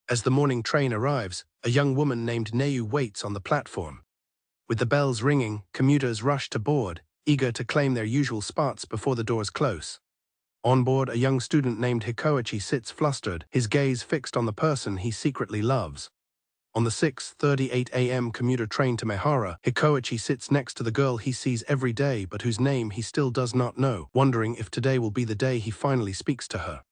As the morning train arrives, a young woman named Neu waits on the platform. With the bells ringing, commuters rush to board, eager to claim their usual spots before the doors close. On board, a young student named Hikoi sits flustered, his gaze fixed on the person he secretly loves. On the 6:38 a.m. commuter train to Manhwa, Hikoi sits next to the girl he sees every day but whose name he still does not know, wondering if today will be the day he finally speaks to her.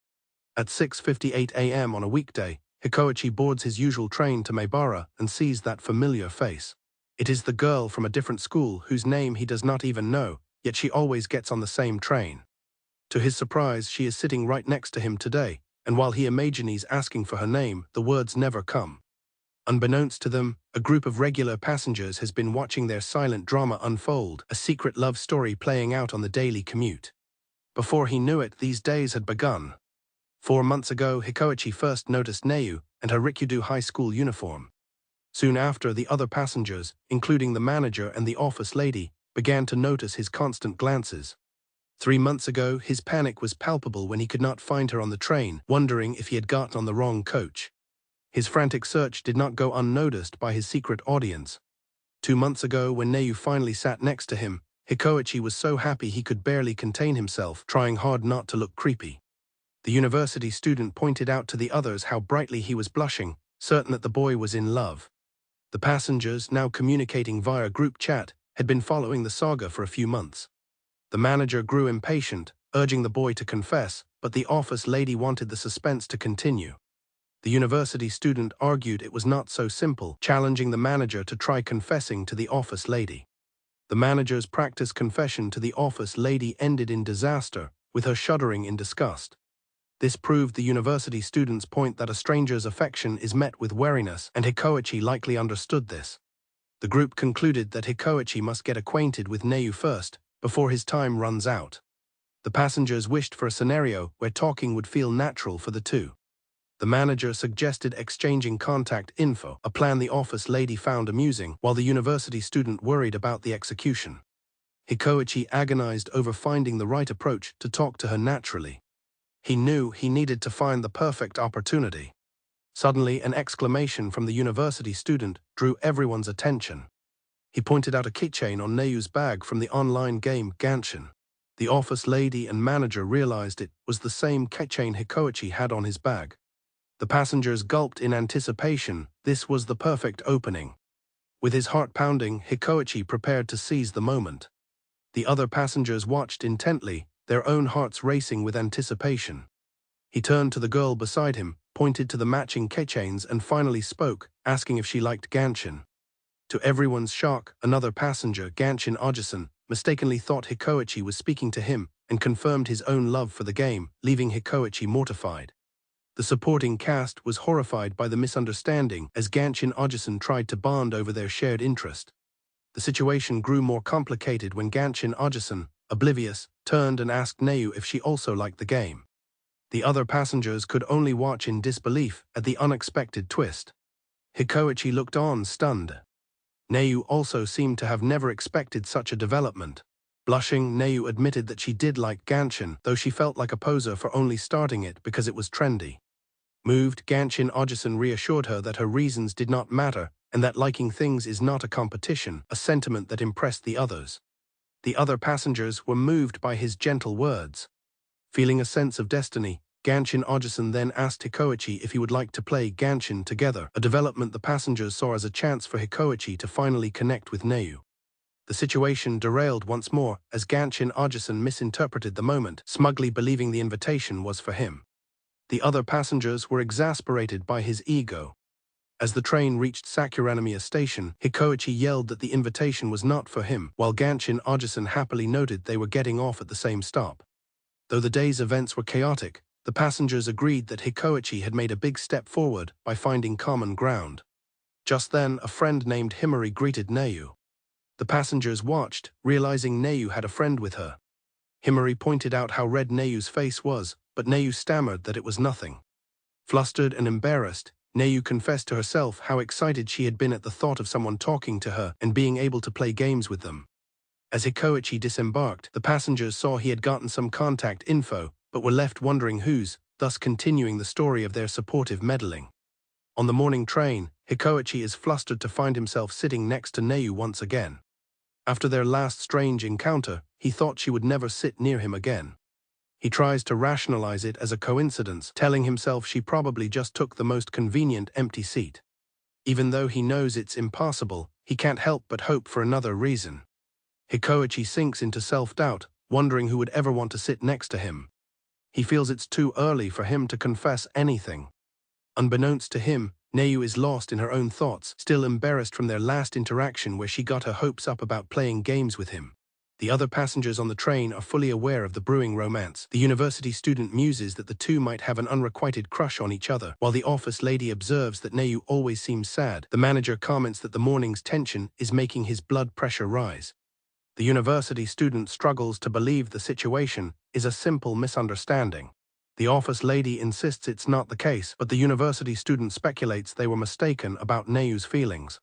At 6:58 a.m. on a weekday, Hikoi boards his usual train to Manhwa and sees that familiar face. It is the girl from a different school whose name he does not even know, yet she always gets on the same train. To his surprise, she is sitting right next to him today, and while he imagines asking for her name, the words never come. Unbeknownst to them, a group of regular passengers has been watching their silent drama unfold, a secret love story playing out on the daily commute. Before he knew it, these days had begun. 4 months ago, Hikoi first noticed Neu and her Rikudo high school uniform. Soon after, the other passengers, including the manager and the office lady, began to notice his constant glances. 3 months ago, his panic was palpable when he could not find her on the train, wondering if he had gotten on the wrong coach. His frantic search did not go unnoticed by his secret audience. 2 months ago, when Neu finally sat next to him, Hikoi was so happy he could barely contain himself, trying hard not to look creepy. The university student pointed out to the others how brightly he was blushing, certain that the boy was in love. The passengers, now communicating via group chat, had been following the saga for a few months. The manager grew impatient, urging the boy to confess, but the office lady wanted the suspense to continue. The university student argued it was not so simple, challenging the manager to try confessing to the office lady. The manager's practice confession to the office lady ended in disaster, with her shuddering in disgust. This proved the university student's point that a stranger's affection is met with wariness, and Hikoi likely understood this. The group concluded that Hikoi must get acquainted with Neu first, before his time runs out. The passengers wished for a scenario where talking would feel natural for the two. The manager suggested exchanging contact info, a plan the office lady found amusing, while the university student worried about the execution. Hikoi agonized over finding the right approach to talk to her naturally. He knew he needed to find the perfect opportunity. Suddenly, an exclamation from the university student drew everyone's attention. He pointed out a keychain on Neu's bag from the online game Gansin. The office lady and manager realized it was the same keychain Hikoi had on his bag. The passengers gulped in anticipation. This was the perfect opening. With his heart pounding, Hikoi prepared to seize the moment. The other passengers watched intently, their own hearts racing with anticipation. He turned to the girl beside him, pointed to the matching keychains and finally spoke, asking if she liked Gansin. To everyone's shock, another passenger, Gansin, mistakenly thought Hikoi was speaking to him and confirmed his own love for the game, leaving Hikoi mortified. The supporting cast was horrified by the misunderstanding as Gansin tried to bond over their shared interest. The situation grew more complicated when Gansin, oblivious, turned and asked Neu if she also liked the game. The other passengers could only watch in disbelief at the unexpected twist. Hikoi looked on, stunned. Neu also seemed to have never expected such a development. Blushing, Neu admitted that she did like Gansin, though she felt like a poser for only starting it because it was trendy. Moved, Gansin reassured her that her reasons did not matter and that liking things is not a competition, a sentiment that impressed the others. The other passengers were moved by his gentle words. Feeling a sense of destiny, Gansin then asked Hikoi if he would like to play Gansin together, a development the passengers saw as a chance for Hikoi to finally connect with Neu. The situation derailed once more as Gansin misinterpreted the moment, smugly believing the invitation was for him. The other passengers were exasperated by his ego. As the train reached Sakuranamiya station, Hikoi yelled that the invitation was not for him, while Gansin happily noted they were getting off at the same stop. Though the day's events were chaotic, the passengers agreed that Hikoi had made a big step forward by finding common ground. Just then, a friend named Himry greeted Neu. The passengers watched, realizing Neu had a friend with her. Himry pointed out how red Neu's face was, but Neu stammered that it was nothing. Flustered and embarrassed, Neu confessed to herself how excited she had been at the thought of someone talking to her and being able to play games with them. As Hikoi disembarked, the passengers saw he had gotten some contact info, but were left wondering whose, thus continuing the story of their supportive meddling. On the morning train, Hikoichi is flustered to find himself sitting next to Neu once again. After their last strange encounter, he thought she would never sit near him again. He tries to rationalize it as a coincidence, telling himself she probably just took the most convenient empty seat. Even though he knows it's impossible, he can't help but hope for another reason. Hikoichi sinks into self-doubt, wondering who would ever want to sit next to him. He feels it's too early for him to confess anything. Unbeknownst to him, Neu is lost in her own thoughts, still embarrassed from their last interaction where she got her hopes up about playing games with him. The other passengers on the train are fully aware of the brewing romance. The university student muses that the two might have an unrequited crush on each other, while the office lady observes that Neu always seems sad. The manager comments that the morning's tension is making his blood pressure rise. The university student struggles to believe the situation is a simple misunderstanding. The office lady insists it's not the case, but the university student speculates they were mistaken about Neu's feelings.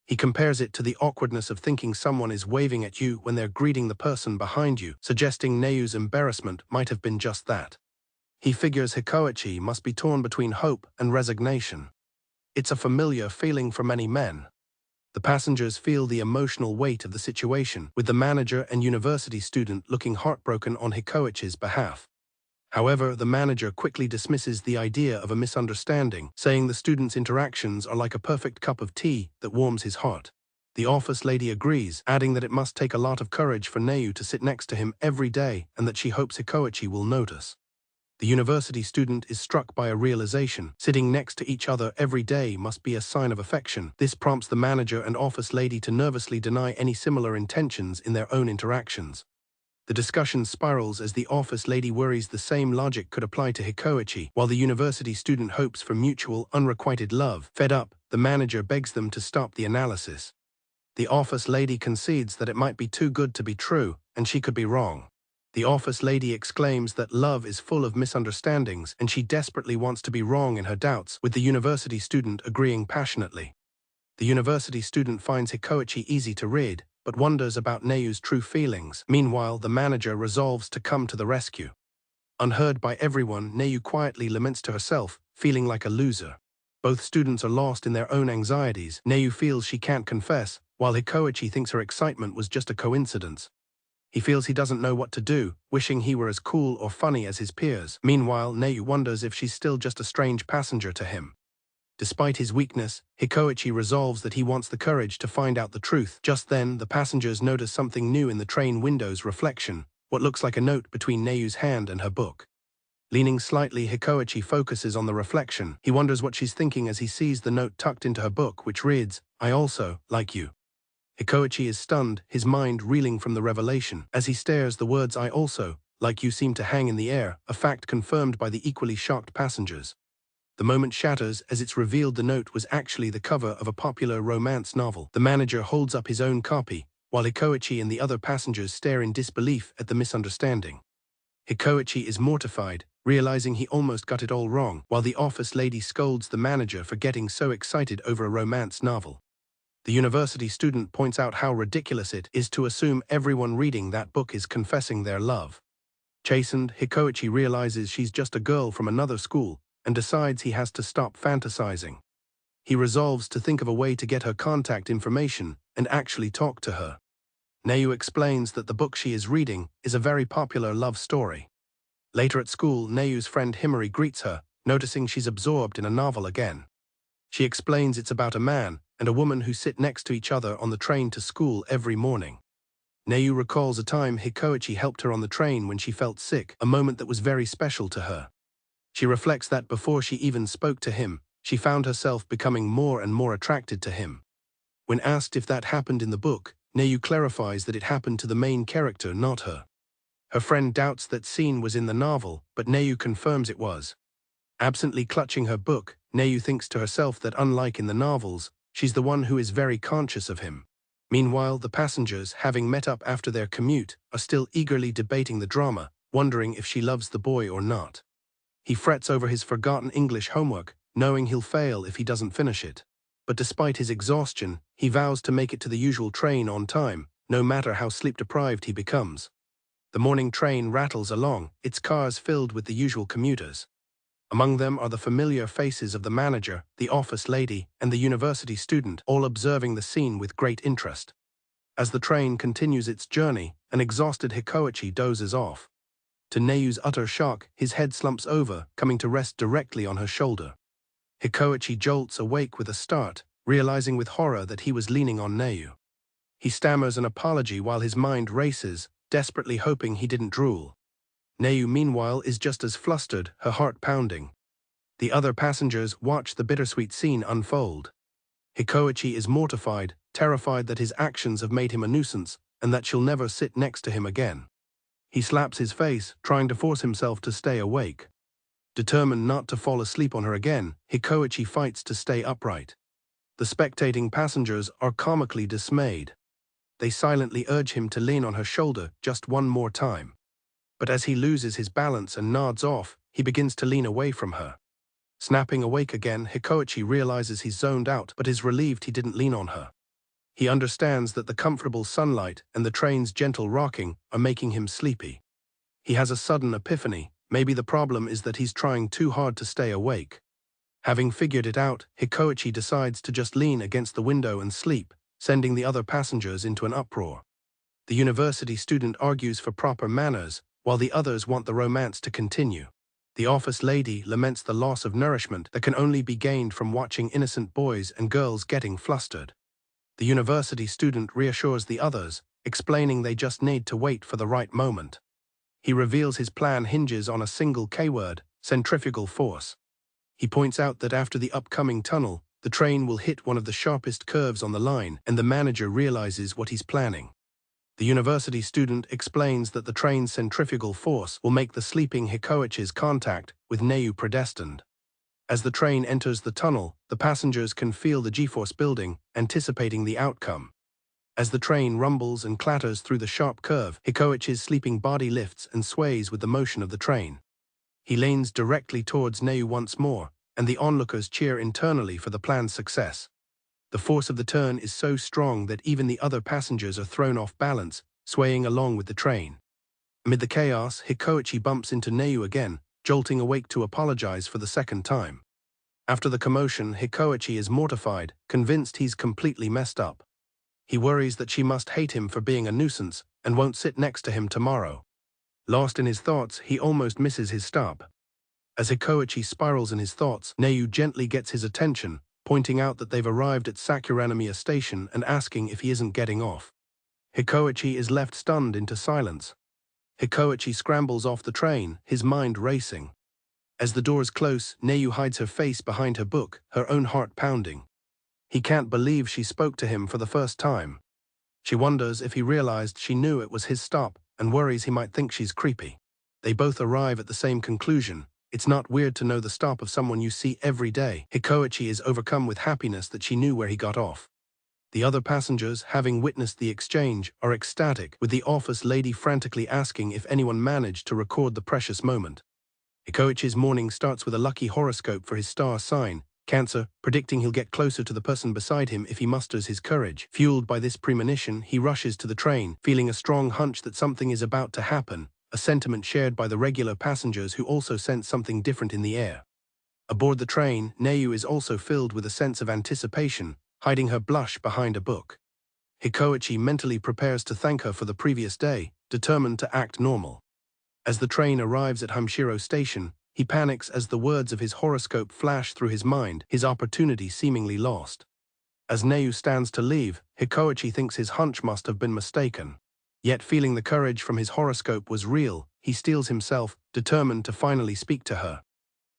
He compares it to the awkwardness of thinking someone is waving at you when they're greeting the person behind you, suggesting Neu's embarrassment might have been just that. He figures Hikoichi must be torn between hope and resignation. It's a familiar feeling for many men. The passengers feel the emotional weight of the situation, with the manager and university student looking heartbroken on Hikoichi's behalf. However, the manager quickly dismisses the idea of a misunderstanding, saying the students' interactions are like a perfect cup of tea that warms his heart. The office lady agrees, adding that it must take a lot of courage for Neu to sit next to him every day and that she hopes Hikoichi will notice. The university student is struck by a realization: sitting next to each other every day must be a sign of affection. This prompts the manager and office lady to nervously deny any similar intentions in their own interactions. The discussion spirals as the office lady worries the same logic could apply to Hikoichi, while the university student hopes for mutual, unrequited love. Fed up, the manager begs them to stop the analysis. The office lady concedes that it might be too good to be true, and she could be wrong. The office lady exclaims that love is full of misunderstandings, and she desperately wants to be wrong in her doubts, with the university student agreeing passionately. The university student finds Hikoichi easy to read, but wonders about Neu's true feelings. Meanwhile, the manager resolves to come to the rescue. Unheard by everyone, Neu quietly laments to herself, feeling like a loser. Both students are lost in their own anxieties. Neu feels she can't confess, while Hikoichi thinks her excitement was just a coincidence. He feels he doesn't know what to do, wishing he were as cool or funny as his peers. Meanwhile, Neu wonders if she's still just a strange passenger to him. Despite his weakness, Hikoichi resolves that he wants the courage to find out the truth. Just then, the passengers notice something new in the train window's reflection, what looks like a note between Neu's hand and her book. Leaning slightly, Hikoichi focuses on the reflection. He wonders what she's thinking as he sees the note tucked into her book, which reads, "I also like you." Hikoichi is stunned, his mind reeling from the revelation. As he stares, the words "I also like you" seem to hang in the air, a fact confirmed by the equally shocked passengers. The moment shatters as it's revealed the note was actually the cover of a popular romance novel. The manager holds up his own copy, while Hikoichi and the other passengers stare in disbelief at the misunderstanding. Hikoichi is mortified, realizing he almost got it all wrong, while the office lady scolds the manager for getting so excited over a romance novel. The university student points out how ridiculous it is to assume everyone reading that book is confessing their love. Chastened, Hikoichi realizes she's just a girl from another school, and decides he has to stop fantasizing. He resolves to think of a way to get her contact information and actually talk to her. Neu explains that the book she is reading is a very popular love story. Later at school, Neu's friend Himry greets her, noticing she's absorbed in a novel again. She explains it's about a man and a woman who sit next to each other on the train to school every morning. Neu recalls a time Hikoichi helped her on the train when she felt sick, a moment that was very special to her. She reflects that before she even spoke to him, she found herself becoming more and more attracted to him. When asked if that happened in the book, Neu clarifies that it happened to the main character, not her. Her friend doubts that scene was in the novel, but Neu confirms it was. Absently clutching her book, Neu thinks to herself that unlike in the novels, she's the one who is very conscious of him. Meanwhile, the passengers, having met up after their commute, are still eagerly debating the drama, wondering if she loves the boy or not. He frets over his forgotten English homework, knowing he'll fail if he doesn't finish it. But despite his exhaustion, he vows to make it to the usual train on time, no matter how sleep-deprived he becomes. The morning train rattles along, its cars filled with the usual commuters. Among them are the familiar faces of the manager, the office lady, and the university student, all observing the scene with great interest. As the train continues its journey, an exhausted Hikoi dozes off. To Neyu's utter shock, his head slumps over, coming to rest directly on her shoulder. Hikoi jolts awake with a start, realizing with horror that he was leaning on Neu. He stammers an apology while his mind races, desperately hoping he didn't drool. Neu, meanwhile, is just as flustered, her heart pounding. The other passengers watch the bittersweet scene unfold. Hikoi is mortified, terrified that his actions have made him a nuisance and that she'll never sit next to him again. He slaps his face, trying to force himself to stay awake. Determined not to fall asleep on her again, Hikoi fights to stay upright. The spectating passengers are comically dismayed. They silently urge him to lean on her shoulder just one more time. But as he loses his balance and nods off, he begins to lean away from her. Snapping awake again, Hikoi realizes he's zoned out but is relieved he didn't lean on her. He understands that the comfortable sunlight and the train's gentle rocking are making him sleepy. He has a sudden epiphany. Maybe the problem is that he's trying too hard to stay awake. Having figured it out, Hikoi decides to just lean against the window and sleep, sending the other passengers into an uproar. The university student argues for proper manners, while the others want the romance to continue. The office lady laments the loss of nourishment that can only be gained from watching innocent boys and girls getting flustered. The university student reassures the others, explaining they just need to wait for the right moment. He reveals his plan hinges on a single keyword, centrifugal force. He points out that after the upcoming tunnel, the train will hit one of the sharpest curves on the line, and the manager realizes what he's planning. The university student explains that the train's centrifugal force will make the sleeping Hikoichi's contact with Neu predestined. As the train enters the tunnel, the passengers can feel the G-force building, anticipating the outcome. As the train rumbles and clatters through the sharp curve, Hikoichi's sleeping body lifts and sways with the motion of the train. He leans directly towards Neu once more, and the onlookers cheer internally for the plan's success. The force of the turn is so strong that even the other passengers are thrown off balance, swaying along with the train. Amid the chaos, Hikoi bumps into Neu again, jolting awake to apologize for the second time. After the commotion, Hikoi is mortified, convinced he's completely messed up. He worries that she must hate him for being a nuisance and won't sit next to him tomorrow. Lost in his thoughts, he almost misses his stop. As Hikoi spirals in his thoughts, Neu gently gets his attention, pointing out that they've arrived at Sakuranamiya station and asking if he isn't getting off. Hikoi is left stunned into silence. Hikoi scrambles off the train, his mind racing. As the doors close, Neu hides her face behind her book, her own heart pounding. He can't believe she spoke to him for the first time. She wonders if he realized she knew it was his stop and worries he might think she's creepy. They both arrive at the same conclusion. It's not weird to know the stop of someone you see every day. Hikoi is overcome with happiness that she knew where he got off. The other passengers, having witnessed the exchange, are ecstatic, with the office lady frantically asking if anyone managed to record the precious moment. Hikoichi's morning starts with a lucky horoscope for his star sign, Cancer, predicting he'll get closer to the person beside him if he musters his courage. Fueled by this premonition, he rushes to the train, feeling a strong hunch that something is about to happen, a sentiment shared by the regular passengers who also sense something different in the air. Aboard the train, Neu is also filled with a sense of anticipation, hiding her blush behind a book. Hikoi mentally prepares to thank her for the previous day, determined to act normal. As the train arrives at Himry station, he panics as the words of his horoscope flash through his mind, his opportunity seemingly lost. As Neu stands to leave, Hikoi thinks his hunch must have been mistaken. Yet feeling the courage from his horoscope was real, he steels himself, determined to finally speak to her.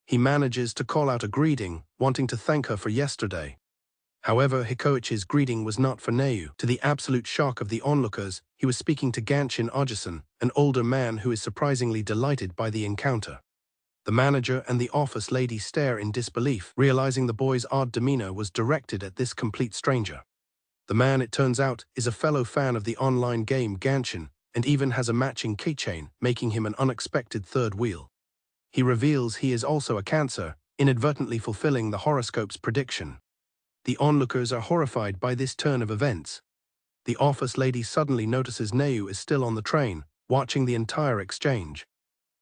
He manages to call out a greeting, wanting to thank her for yesterday. However, Hikoichi's greeting was not for Neu. To the absolute shock of the onlookers, he was speaking to Gansin, an older man who is surprisingly delighted by the encounter. The manager and the office lady stare in disbelief, realizing the boy's odd demeanor was directed at this complete stranger. The man, it turns out, is a fellow fan of the online game Gansin, and even has a matching keychain, making him an unexpected third wheel. He reveals he is also a Cancer, inadvertently fulfilling the horoscope's prediction. The onlookers are horrified by this turn of events. The office lady suddenly notices Neu is still on the train, watching the entire exchange.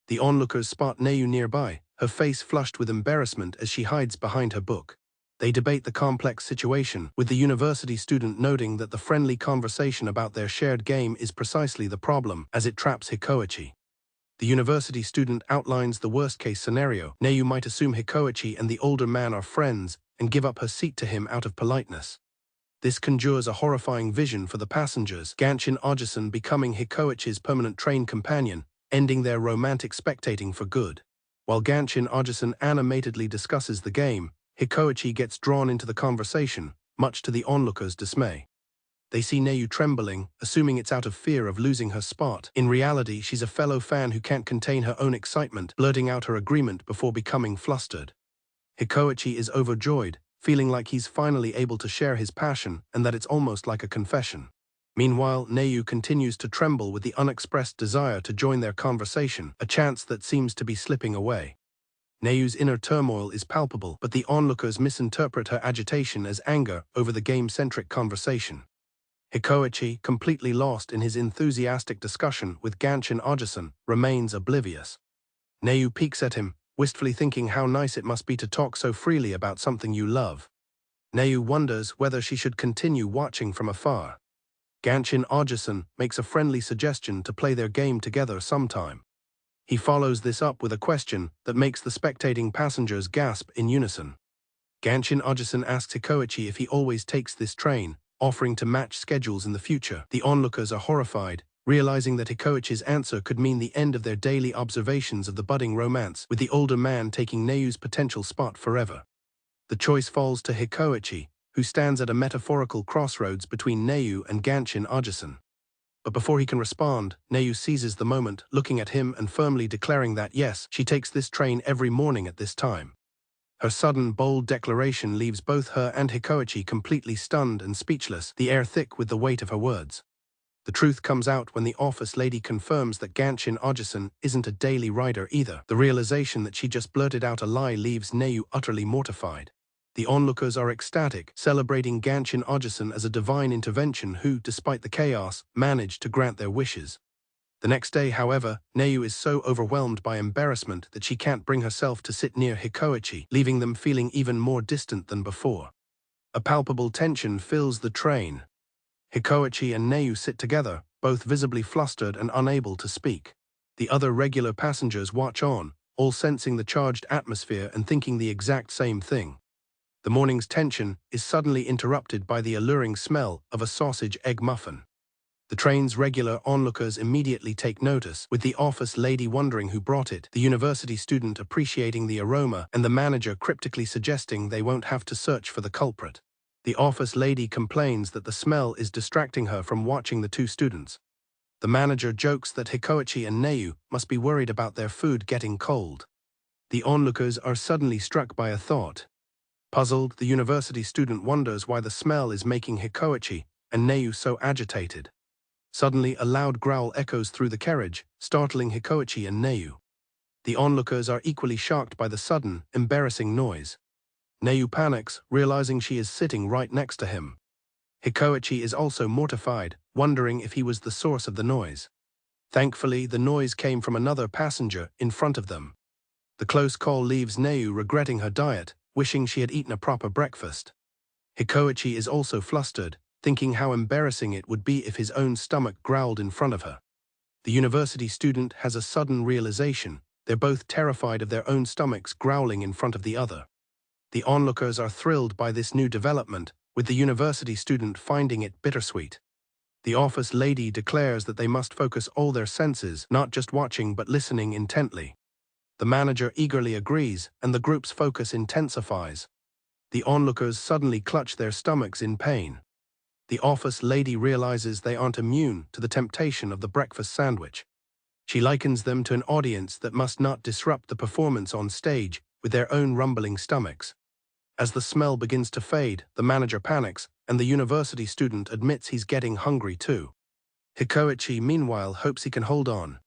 The onlookers spot Neu nearby, her face flushed with embarrassment as she hides behind her book. They debate the complex situation, with the university student noting that the friendly conversation about their shared game is precisely the problem, as it traps Hikoichi. The university student outlines the worst-case scenario. Neu might assume Hikoichi and the older man are friends and give up her seat to him out of politeness. This conjures a horrifying vision for the passengers, Gansin Ojisan becoming Hikoichi's permanent train companion, ending their romantic spectating for good. While Gansin Ojisan animatedly discusses the game, Hikoichi gets drawn into the conversation, much to the onlookers' dismay. They see Neu trembling, assuming it's out of fear of losing her spot. In reality, she's a fellow fan who can't contain her own excitement, blurting out her agreement before becoming flustered. Hikoichi is overjoyed, feeling like he's finally able to share his passion and that it's almost like a confession. Meanwhile, Neu continues to tremble with the unexpressed desire to join their conversation, a chance that seems to be slipping away. Neu's inner turmoil is palpable, but the onlookers misinterpret her agitation as anger over the game-centric conversation. Hikoichi, completely lost in his enthusiastic discussion with Gansin Ojisan, remains oblivious. Neu peeks at him, wistfully thinking how nice it must be to talk so freely about something you love. Neu wonders whether she should continue watching from afar. Gansin Ojisan makes a friendly suggestion to play their game together sometime. He follows this up with a question that makes the spectating passengers gasp in unison. Gansin Ojisan asks Hikoichi if he always takes this train, offering to match schedules in the future. The onlookers are horrified, realizing that Hikoichi's answer could mean the end of their daily observations of the budding romance, with the older man taking Neu's potential spot forever. The choice falls to Hikoichi, who stands at a metaphorical crossroads between Neu and Gansin Ojisan. But before he can respond, Neu seizes the moment, looking at him and firmly declaring that yes, she takes this train every morning at this time. Her sudden, bold declaration leaves both her and Hikoichi completely stunned and speechless, the air thick with the weight of her words. The truth comes out when the office lady confirms that Gansin Ojisan isn't a daily rider either. The realization that she just blurted out a lie leaves Neu utterly mortified. The onlookers are ecstatic, celebrating Gansin Ojisan as a divine intervention who, despite the chaos, managed to grant their wishes. The next day, however, Neu is so overwhelmed by embarrassment that she can't bring herself to sit near Hikoichi, leaving them feeling even more distant than before. A palpable tension fills the train. Hikoichi and Neu sit together, both visibly flustered and unable to speak. The other regular passengers watch on, all sensing the charged atmosphere and thinking the exact same thing. The morning's tension is suddenly interrupted by the alluring smell of a sausage egg muffin. The train's regular onlookers immediately take notice, with the office lady wondering who brought it, the university student appreciating the aroma, and the manager cryptically suggesting they won't have to search for the culprit. The office lady complains that the smell is distracting her from watching the two students. The manager jokes that Hikoichi and Neu must be worried about their food getting cold. The onlookers are suddenly struck by a thought. Puzzled, the university student wonders why the smell is making Hikoichi and Neu so agitated. Suddenly, a loud growl echoes through the carriage, startling Hikoichi and Neu. The onlookers are equally shocked by the sudden, embarrassing noise. Neu panics, realizing she is sitting right next to him. Hikoichi is also mortified, wondering if he was the source of the noise. Thankfully, the noise came from another passenger in front of them. The close call leaves Neu regretting her diet, wishing she had eaten a proper breakfast. Hikoichi is also flustered, thinking how embarrassing it would be if his own stomach growled in front of her. The university student has a sudden realization. They're both terrified of their own stomachs growling in front of the other. The onlookers are thrilled by this new development, with the university student finding it bittersweet. The office lady declares that they must focus all their senses, not just watching but listening intently. The manager eagerly agrees, and the group's focus intensifies. The onlookers suddenly clutch their stomachs in pain. The office lady realizes they aren't immune to the temptation of the breakfast sandwich. She likens them to an audience that must not disrupt the performance on stage with their own rumbling stomachs. As the smell begins to fade, the manager panics, and the university student admits he's getting hungry too. Hikoichi, meanwhile, hopes he can hold on.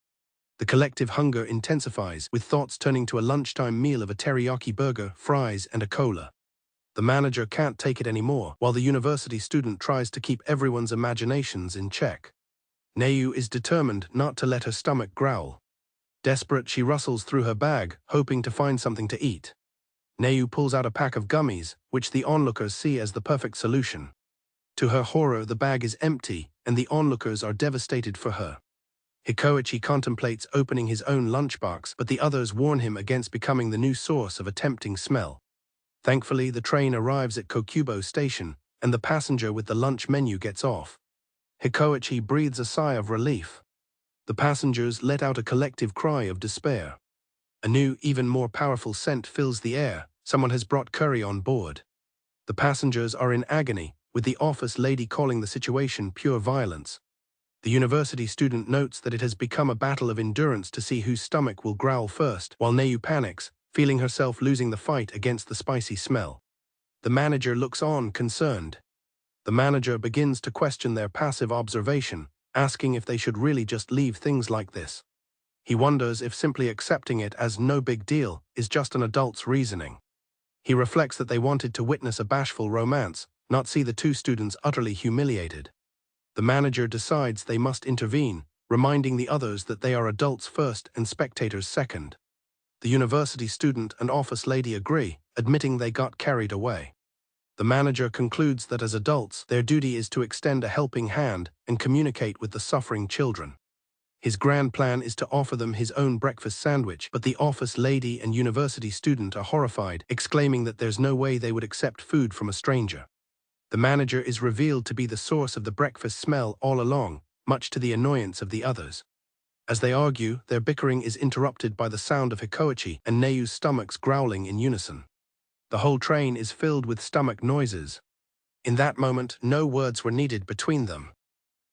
The collective hunger intensifies, with thoughts turning to a lunchtime meal of a teriyaki burger, fries, and a cola. The manager can't take it anymore, while the university student tries to keep everyone's imaginations in check. Neu is determined not to let her stomach growl. Desperate, she rustles through her bag, hoping to find something to eat. Neu pulls out a pack of gummies, which the onlookers see as the perfect solution. To her horror, the bag is empty, and the onlookers are devastated for her. Hikoi contemplates opening his own lunchbox, but the others warn him against becoming the new source of a tempting smell. Thankfully, the train arrives at Kokubo station, and the passenger with the lunch menu gets off. Hikoi breathes a sigh of relief. The passengers let out a collective cry of despair. A new, even more powerful scent fills the air. Someone has brought curry on board. The passengers are in agony, with the office lady calling the situation pure violence. The university student notes that it has become a battle of endurance to see whose stomach will growl first, while Neu panics, feeling herself losing the fight against the spicy smell. The manager looks on, concerned. The manager begins to question their passive observation, asking if they should really just leave things like this. He wonders if simply accepting it as no big deal is just an adult's reasoning. He reflects that they wanted to witness a bashful romance, not see the two students utterly humiliated. The manager decides they must intervene, reminding the others that they are adults first and spectators second. The university student and office lady agree, admitting they got carried away. The manager concludes that as adults, their duty is to extend a helping hand and communicate with the suffering children. His grand plan is to offer them his own breakfast sandwich, but the office lady and university student are horrified, exclaiming that there's no way they would accept food from a stranger. The manager is revealed to be the source of the breakfast smell all along, much to the annoyance of the others. As they argue, their bickering is interrupted by the sound of Hikoi and Neu's stomachs growling in unison. The whole train is filled with stomach noises. In that moment, no words were needed between them.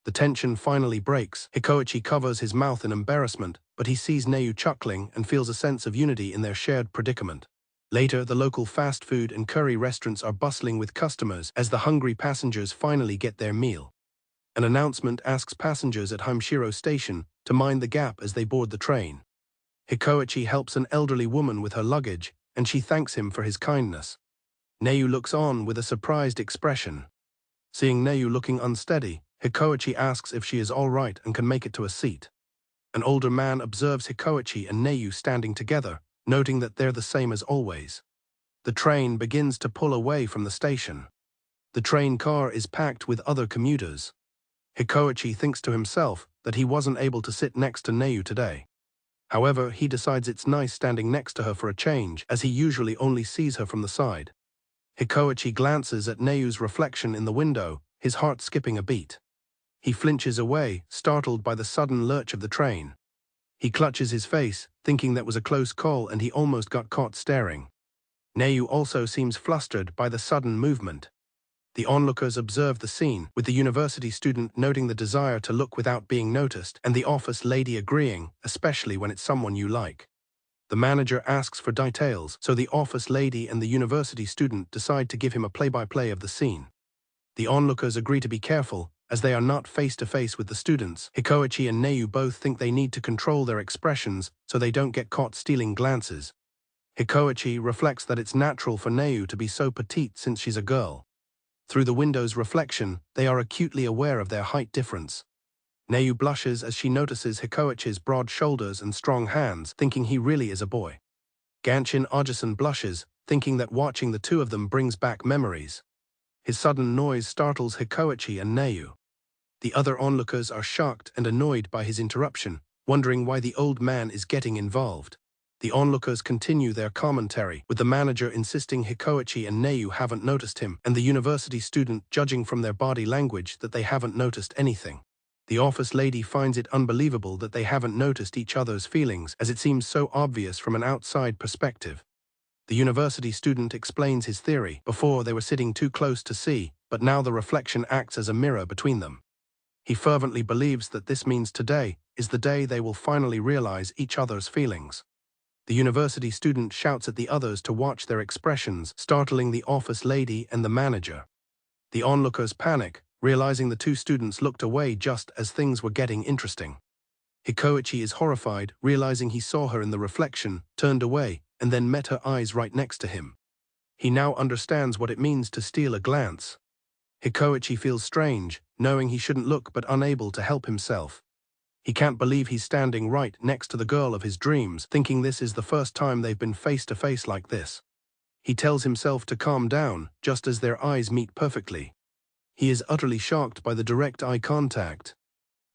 The tension finally breaks. Hikoi covers his mouth in embarrassment, but he sees Neu chuckling and feels a sense of unity in their shared predicament. Later, the local fast food and curry restaurants are bustling with customers as the hungry passengers finally get their meal. An announcement asks passengers at Himry station to mind the gap as they board the train. Hikoi helps an elderly woman with her luggage, and she thanks him for his kindness. Neu looks on with a surprised expression. Seeing Neu looking unsteady, Hikoi asks if she is all right and can make it to a seat. An older man observes Hikoi and Neu standing together, noting that they're the same as always. The train begins to pull away from the station. The train car is packed with other commuters. Hikoi thinks to himself that he wasn't able to sit next to Neu today. However, he decides it's nice standing next to her for a change, as he usually only sees her from the side. Hikoi glances at Neu's reflection in the window, his heart skipping a beat. He flinches away, startled by the sudden lurch of the train. He clutches his face, thinking that was a close call and he almost got caught staring. Neu also seems flustered by the sudden movement. The onlookers observe the scene, with the university student noting the desire to look without being noticed and the office lady agreeing, especially when it's someone you like. The manager asks for details, so the office lady and the university student decide to give him a play-by-play of the scene. The onlookers agree to be careful, as they are not face-to-face with the students. Hikoi and Neu both think they need to control their expressions so they don't get caught stealing glances. Hikoi reflects that it's natural for Neu to be so petite since she's a girl. Through the window's reflection, they are acutely aware of their height difference. Neu blushes as she notices Hikoichi's broad shoulders and strong hands, thinking he really is a boy. Gansin blushes, thinking that watching the two of them brings back memories. His sudden noise startles Hikoi and Neu. The other onlookers are shocked and annoyed by his interruption, wondering why the old man is getting involved. The onlookers continue their commentary, with the manager insisting Hikoi and Neu haven't noticed him, and the university student judging from their body language that they haven't noticed anything. The office lady finds it unbelievable that they haven't noticed each other's feelings, as it seems so obvious from an outside perspective. The university student explains his theory. Before they were sitting too close to see, but now the reflection acts as a mirror between them. He fervently believes that this means today is the day they will finally realize each other's feelings. The university student shouts at the others to watch their expressions, startling the office lady and the manager. The onlookers panic, realizing the two students looked away just as things were getting interesting. Hikoi is horrified, realizing he saw her in the reflection, turned away, and then met her eyes right next to him. He now understands what it means to steal a glance. Hikoi feels strange, knowing he shouldn't look but unable to help himself. He can't believe he's standing right next to the girl of his dreams, thinking this is the first time they've been face to face like this. He tells himself to calm down, just as their eyes meet perfectly. He is utterly shocked by the direct eye contact.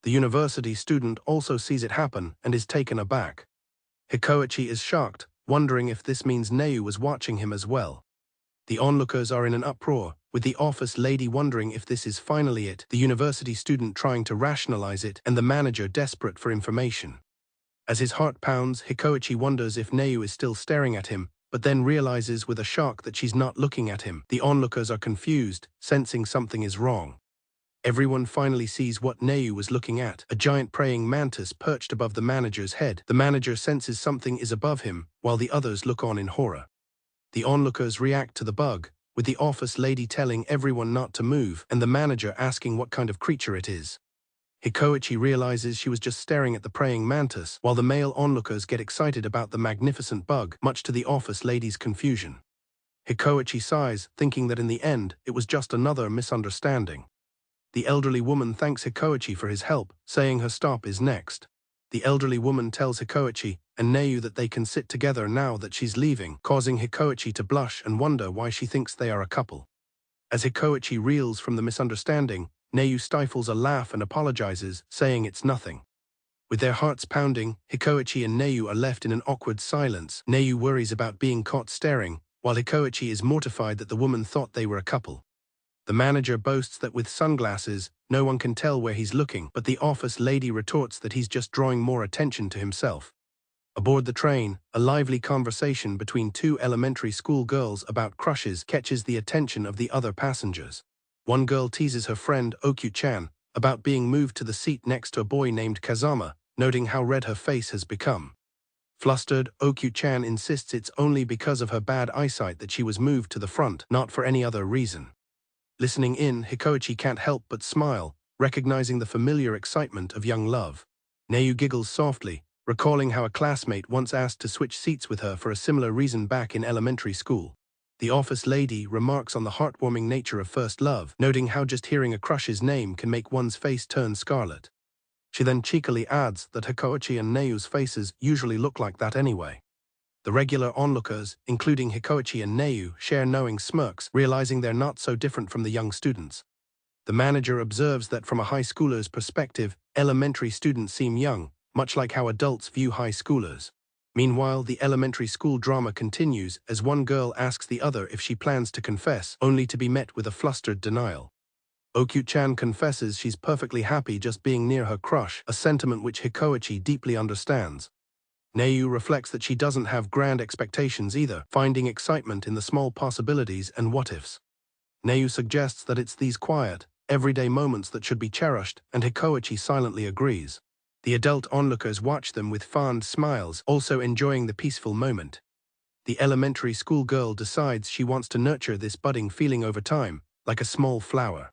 The university student also sees it happen and is taken aback. Hikoi is shocked, wondering if this means Neu was watching him as well. The onlookers are in an uproar, with the office lady wondering if this is finally it, the university student trying to rationalize it, and the manager desperate for information. As his heart pounds, Hikoi wonders if Neu is still staring at him, but then realizes with a shock that she's not looking at him. The onlookers are confused, sensing something is wrong. Everyone finally sees what Neu was looking at, a giant praying mantis perched above the manager's head. The manager senses something is above him, while the others look on in horror. The onlookers react to the bug, with the office lady telling everyone not to move and the manager asking what kind of creature it is. Hikoi realizes she was just staring at the praying mantis, while the male onlookers get excited about the magnificent bug, much to the office lady's confusion. Hikoi sighs, thinking that in the end, it was just another misunderstanding. The elderly woman thanks Hikoi for his help, saying her stop is next. The elderly woman tells Hikoi and Neu that they can sit together now that she's leaving, causing Hikoi to blush and wonder why she thinks they are a couple. As Hikoi reels from the misunderstanding, Neu stifles a laugh and apologizes, saying it's nothing. With their hearts pounding, Hikoi and Neu are left in an awkward silence. Neu worries about being caught staring, while Hikoi is mortified that the woman thought they were a couple. The manager boasts that with sunglasses, no one can tell where he's looking, but the office lady retorts that he's just drawing more attention to himself. Aboard the train, a lively conversation between two elementary school girls about crushes catches the attention of the other passengers. One girl teases her friend Okyu-chan about being moved to the seat next to a boy named Kazama, noting how red her face has become. Flustered, Okyu-chan insists it's only because of her bad eyesight that she was moved to the front, not for any other reason. Listening in, Hikoi can't help but smile, recognizing the familiar excitement of young love. Neu giggles softly, recalling how a classmate once asked to switch seats with her for a similar reason back in elementary school. The office lady remarks on the heartwarming nature of first love, noting how just hearing a crush's name can make one's face turn scarlet. She then cheekily adds that Hikoi and Neu's faces usually look like that anyway. The regular onlookers, including Hikoi and Neu, share knowing smirks, realizing they're not so different from the young students. The manager observes that from a high schooler's perspective, elementary students seem young, much like how adults view high schoolers. Meanwhile, the elementary school drama continues as one girl asks the other if she plans to confess, only to be met with a flustered denial. Okyu-chan confesses she's perfectly happy just being near her crush, a sentiment which Hikoi deeply understands. Neu reflects that she doesn't have grand expectations either, finding excitement in the small possibilities and what-ifs. Neu suggests that it's these quiet, everyday moments that should be cherished, and Hikoi silently agrees. The adult onlookers watch them with fond smiles, also enjoying the peaceful moment. The elementary school girl decides she wants to nurture this budding feeling over time, like a small flower.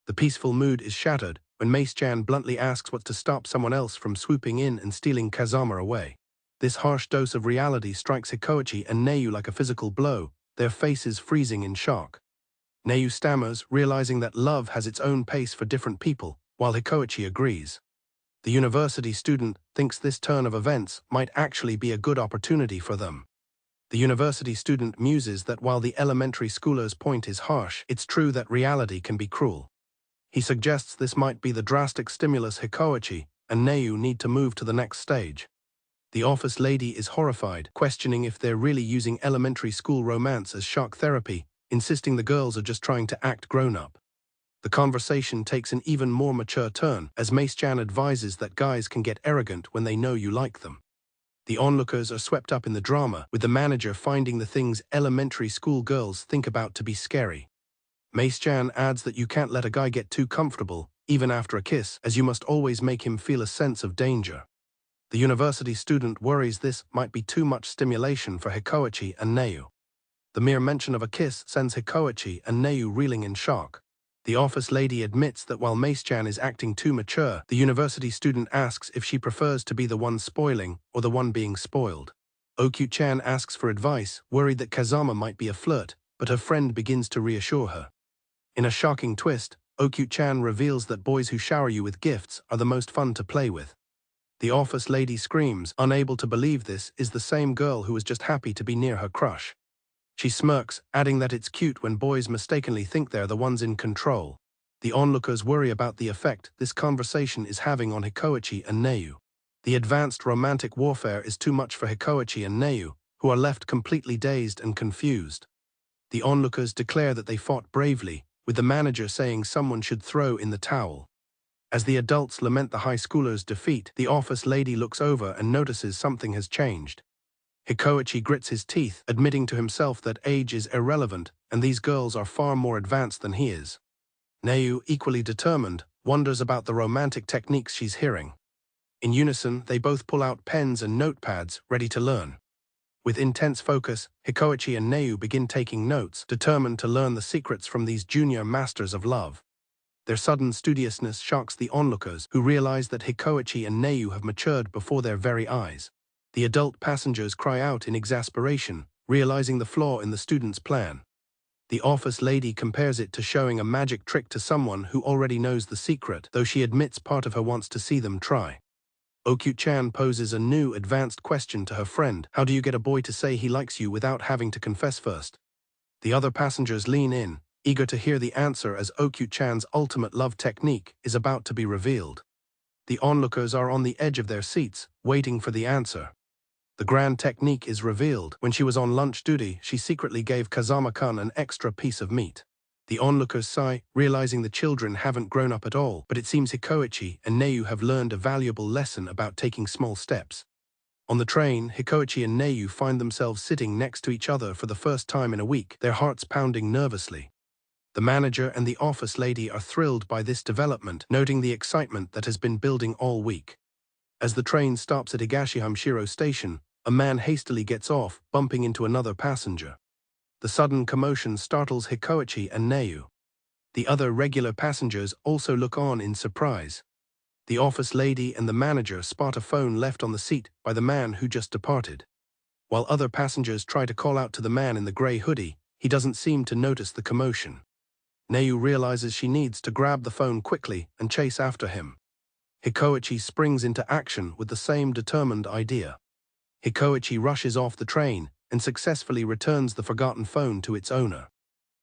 The peaceful mood is shattered when Mace-chan bluntly asks what's to stop someone else from swooping in and stealing Kazama away. This harsh dose of reality strikes Hikoi and Neu like a physical blow, their faces freezing in shock. Neu stammers, realizing that love has its own pace for different people, while Hikoi agrees. The university student thinks this turn of events might actually be a good opportunity for them. The university student muses that while the elementary schooler's point is harsh, it's true that reality can be cruel. He suggests this might be the drastic stimulus Hikoi and Neu need to move to the next stage. The office lady is horrified, questioning if they're really using elementary school romance as shock therapy, insisting the girls are just trying to act grown-up. The conversation takes an even more mature turn, as Mace-chan advises that guys can get arrogant when they know you like them. The onlookers are swept up in the drama, with the manager finding the things elementary school girls think about to be scary. Mace-chan adds that you can't let a guy get too comfortable, even after a kiss, as you must always make him feel a sense of danger. The university student worries this might be too much stimulation for Hikoi and Neu. The mere mention of a kiss sends Hikoi and Neu reeling in shock. The office lady admits that while Mace-chan is acting too mature, the university student asks if she prefers to be the one spoiling or the one being spoiled. Okyu-chan asks for advice, worried that Kazama might be a flirt, but her friend begins to reassure her. In a shocking twist, Okyu-chan reveals that boys who shower you with gifts are the most fun to play with. The office lady screams, unable to believe this is the same girl who was just happy to be near her crush. She smirks, adding that it's cute when boys mistakenly think they're the ones in control. The onlookers worry about the effect this conversation is having on Hikoi and Neu. The advanced romantic warfare is too much for Hikoi and Neu, who are left completely dazed and confused. The onlookers declare that they fought bravely, with the manager saying someone should throw in the towel. As the adults lament the high schoolers' defeat, the office lady looks over and notices something has changed. Hikoi grits his teeth, admitting to himself that age is irrelevant and these girls are far more advanced than he is. Neu, equally determined, wonders about the romantic techniques she's hearing. In unison, they both pull out pens and notepads, ready to learn. With intense focus, Hikoi and Neu begin taking notes, determined to learn the secrets from these junior masters of love. Their sudden studiousness shocks the onlookers, who realize that Hikoi and Neu have matured before their very eyes. The adult passengers cry out in exasperation, realizing the flaw in the student's plan. The office lady compares it to showing a magic trick to someone who already knows the secret, though she admits part of her wants to see them try. Okyu-chan poses a new advanced question to her friend. How do you get a boy to say he likes you without having to confess first? The other passengers lean in, eager to hear the answer as Okyu-chan's ultimate love technique is about to be revealed. The onlookers are on the edge of their seats, waiting for the answer. The grand technique is revealed. When she was on lunch duty, she secretly gave Kazama-kun an extra piece of meat. The onlookers sigh, realizing the children haven't grown up at all, but it seems Hikoi and Neu have learned a valuable lesson about taking small steps. On the train, Hikoi and Neu find themselves sitting next to each other for the first time in a week, their hearts pounding nervously. The manager and the office lady are thrilled by this development, noting the excitement that has been building all week. As the train stops at Higashihamshiro Station, a man hastily gets off, bumping into another passenger. The sudden commotion startles Hikoi and Neu. The other regular passengers also look on in surprise. The office lady and the manager spot a phone left on the seat by the man who just departed. While other passengers try to call out to the man in the gray hoodie, he doesn't seem to notice the commotion. Neu realizes she needs to grab the phone quickly and chase after him. Hikoi springs into action with the same determined idea. Hikoi rushes off the train and successfully returns the forgotten phone to its owner.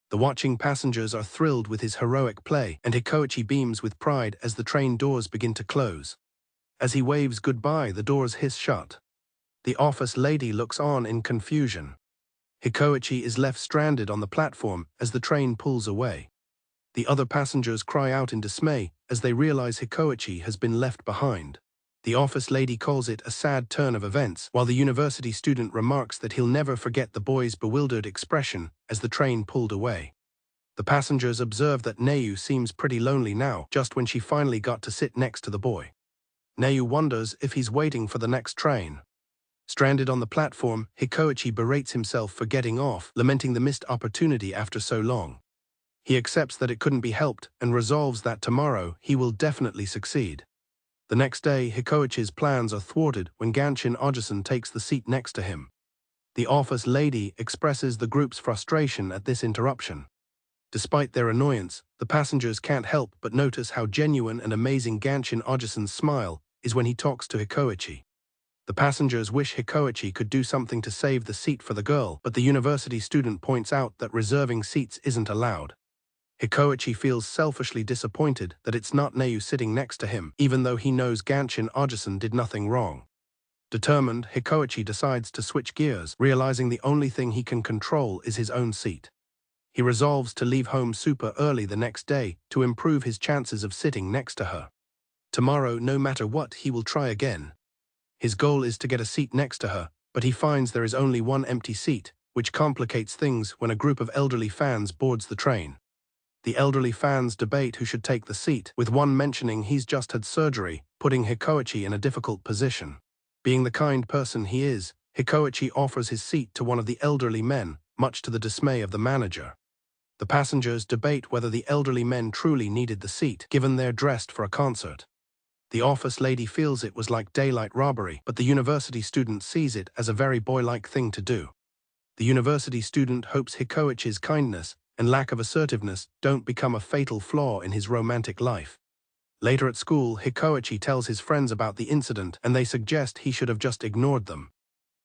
The watching passengers are thrilled with his heroic play, and Hikoi beams with pride as the train doors begin to close. As he waves goodbye, the doors hiss shut. The office lady looks on in confusion. Hikoi is left stranded on the platform as the train pulls away. The other passengers cry out in dismay as they realize Hikoi has been left behind. The office lady calls it a sad turn of events, while the university student remarks that he'll never forget the boy's bewildered expression as the train pulled away. The passengers observe that Neu seems pretty lonely now, just when she finally got to sit next to the boy. Neu wonders if he's waiting for the next train. Stranded on the platform, Hikoi berates himself for getting off, lamenting the missed opportunity after so long. He accepts that it couldn't be helped and resolves that tomorrow he will definitely succeed. The next day, Hikoichi's plans are thwarted when Gansin Ojisan takes the seat next to him. The office lady expresses the group's frustration at this interruption. Despite their annoyance, the passengers can't help but notice how genuine and amazing Gansin Ojisan's smile is when he talks to Hikoi. The passengers wish Hikoi could do something to save the seat for the girl, but the university student points out that reserving seats isn't allowed. Hikoi feels selfishly disappointed that it's not Neu sitting next to him, even though he knows Gansin Ojisan did nothing wrong. Determined, Hikoi decides to switch gears, realizing the only thing he can control is his own seat. He resolves to leave home super early the next day to improve his chances of sitting next to her. Tomorrow, no matter what, he will try again. His goal is to get a seat next to her, but he finds there is only one empty seat, which complicates things when a group of elderly fans boards the train. The elderly fans debate who should take the seat, with one mentioning he's just had surgery, putting Hikoi in a difficult position. Being the kind person he is, Hikoi offers his seat to one of the elderly men, much to the dismay of the manager. The passengers debate whether the elderly men truly needed the seat, given they're dressed for a concert. The office lady feels it was like daylight robbery, but the university student sees it as a very boy-like thing to do. The university student hopes Hikoichi's kindness and lack of assertiveness don't become a fatal flaw in his romantic life. Later at school, Hikoi tells his friends about the incident and they suggest he should have just ignored them.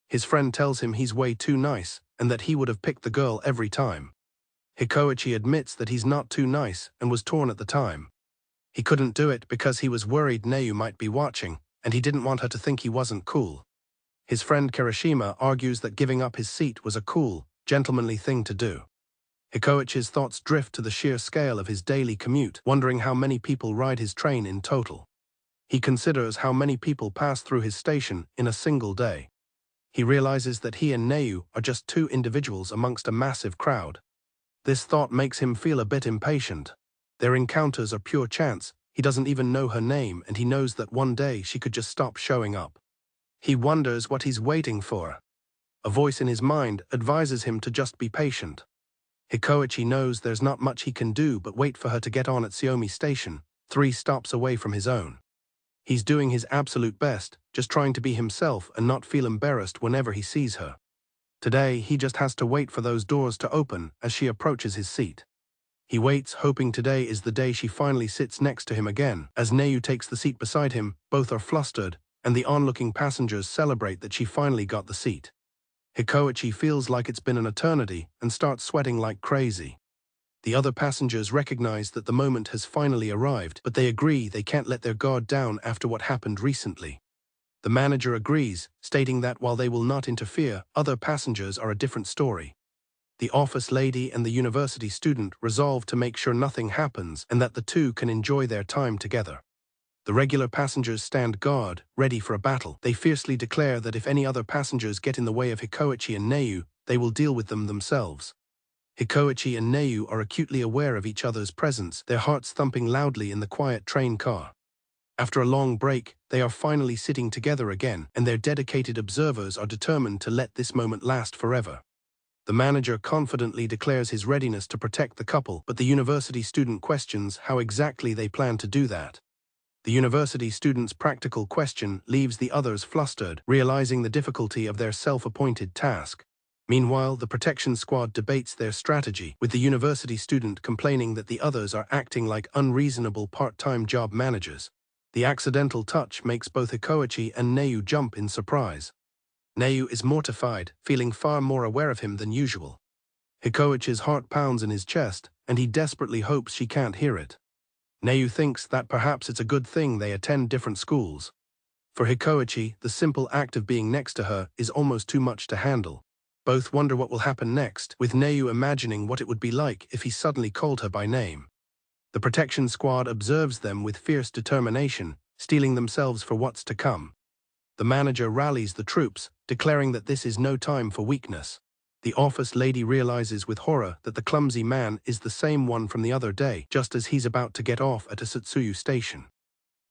His friend tells him he's way too nice and that he would have picked the girl every time. Hikoi admits that he's not too nice and was torn at the time. He couldn't do it because he was worried Neu might be watching and he didn't want her to think he wasn't cool. His friend Kirishima argues that giving up his seat was a cool, gentlemanly thing to do. Hikoichi's thoughts drift to the sheer scale of his daily commute, wondering how many people ride his train in total. He considers how many people pass through his station in a single day. He realizes that he and Neu are just two individuals amongst a massive crowd. This thought makes him feel a bit impatient. Their encounters are pure chance, he doesn't even know her name and he knows that one day she could just stop showing up. He wonders what he's waiting for. A voice in his mind advises him to just be patient. Hikoi knows there's not much he can do but wait for her to get on at Suomi Station, 3 stops away from his own. He's doing his absolute best, just trying to be himself and not feel embarrassed whenever he sees her. Today, he just has to wait for those doors to open as she approaches his seat. He waits, hoping today is the day she finally sits next to him again. As Neu takes the seat beside him, both are flustered, and the onlooking passengers celebrate that she finally got the seat. Hikoi feels like it's been an eternity and starts sweating like crazy. The other passengers recognize that the moment has finally arrived, but they agree they can't let their guard down after what happened recently. The manager agrees, stating that while they will not interfere, other passengers are a different story. The office lady and the university student resolve to make sure nothing happens and that the two can enjoy their time together. The regular passengers stand guard, ready for a battle. They fiercely declare that if any other passengers get in the way of Hikoi and Neu, they will deal with them themselves. Hikoi and Neu are acutely aware of each other's presence, their hearts thumping loudly in the quiet train car. After a long break, they are finally sitting together again, and their dedicated observers are determined to let this moment last forever. The manager confidently declares his readiness to protect the couple, but the university student questions how exactly they plan to do that. The university student's practical question leaves the others flustered, realizing the difficulty of their self-appointed task. Meanwhile, the protection squad debates their strategy, with the university student complaining that the others are acting like unreasonable part-time job managers. The accidental touch makes both Hikoi and Neu jump in surprise. Neu is mortified, feeling far more aware of him than usual. Hikoichi's heart pounds in his chest, and he desperately hopes she can't hear it. Neu thinks that perhaps it's a good thing they attend different schools. For Hikoi, the simple act of being next to her is almost too much to handle. Both wonder what will happen next, with Neu imagining what it would be like if he suddenly called her by name. The protection squad observes them with fierce determination, steeling themselves for what's to come. The manager rallies the troops, declaring that this is no time for weakness. The office lady realizes with horror that the clumsy man is the same one from the other day, just as he's about to get off at a Satsuyu station.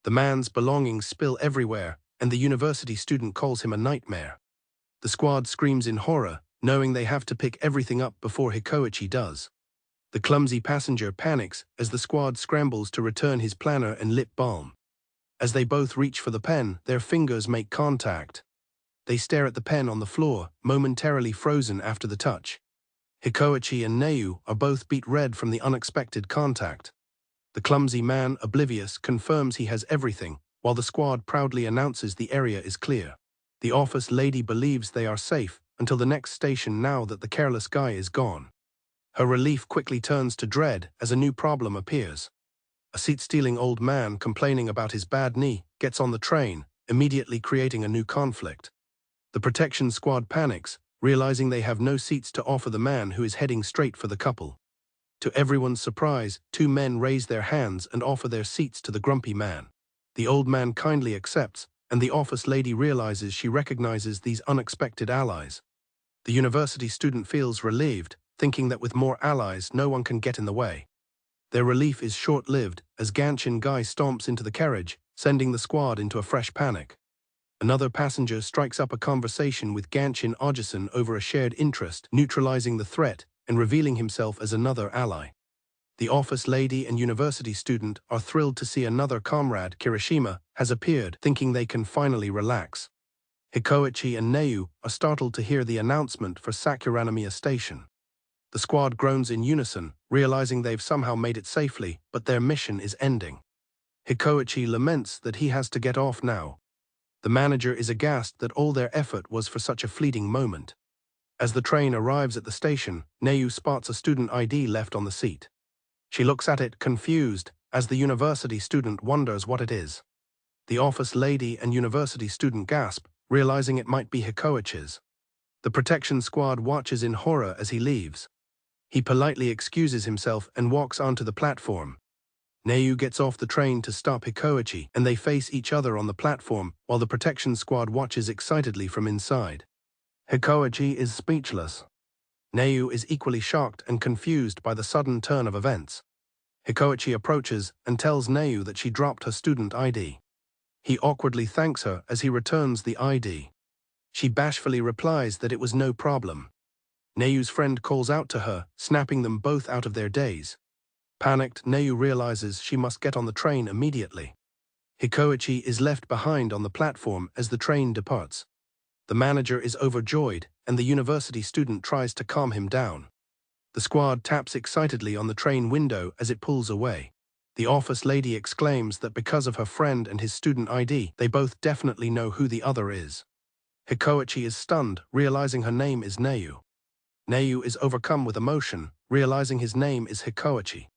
The man's belongings spill everywhere, and the university student calls him a nightmare. The squad screams in horror, knowing they have to pick everything up before Hikoi does. The clumsy passenger panics as the squad scrambles to return his planner and lip balm. As they both reach for the pen, their fingers make contact. They stare at the pen on the floor, momentarily frozen after the touch. Hikoi and Neu are both beet red from the unexpected contact. The clumsy man, oblivious, confirms he has everything, while the squad proudly announces the area is clear. The office lady believes they are safe until the next station now that the careless guy is gone. Her relief quickly turns to dread as a new problem appears. A seat-stealing old man complaining about his bad knee gets on the train, immediately creating a new conflict. The protection squad panics, realizing they have no seats to offer the man who is heading straight for the couple. To everyone's surprise, 2 men raise their hands and offer their seats to the grumpy man. The old man kindly accepts, and the office lady realizes she recognizes these unexpected allies. The university student feels relieved, thinking that with more allies no one can get in the way. Their relief is short-lived as Gansin guy stomps into the carriage, sending the squad into a fresh panic. Another passenger strikes up a conversation with Gansin Ojason over a shared interest, neutralizing the threat and revealing himself as another ally. The office lady and university student are thrilled to see another comrade, Kirishima, has appeared, thinking they can finally relax. Hikoi and Neu are startled to hear the announcement for Sakuranamiya Station. The squad groans in unison, realizing they've somehow made it safely, but their mission is ending. Hikoichi laments that he has to get off now. The manager is aghast that all their effort was for such a fleeting moment. As the train arrives at the station, Neu spots a student ID left on the seat. She looks at it, confused, as the university student wonders what it is. The office lady and university student gasp, realizing it might be Hikoichi's. The protection squad watches in horror as he leaves. He politely excuses himself and walks onto the platform. Neu gets off the train to stop Hikoichi, and they face each other on the platform while the protection squad watches excitedly from inside. Hikoichi is speechless. Neu is equally shocked and confused by the sudden turn of events. Hikoichi approaches and tells Neu that she dropped her student ID. He awkwardly thanks her as he returns the ID. She bashfully replies that it was no problem. Neu's friend calls out to her, snapping them both out of their daze. Panicked, Neu realizes she must get on the train immediately. Hikoichi is left behind on the platform as the train departs. The manager is overjoyed, and the university student tries to calm him down. The squad taps excitedly on the train window as it pulls away. The office lady exclaims that because of her friend and his student ID, they both definitely know who the other is. Hikoichi is stunned, realizing her name is Neu. Neu is overcome with emotion, realizing his name is Hikoichi.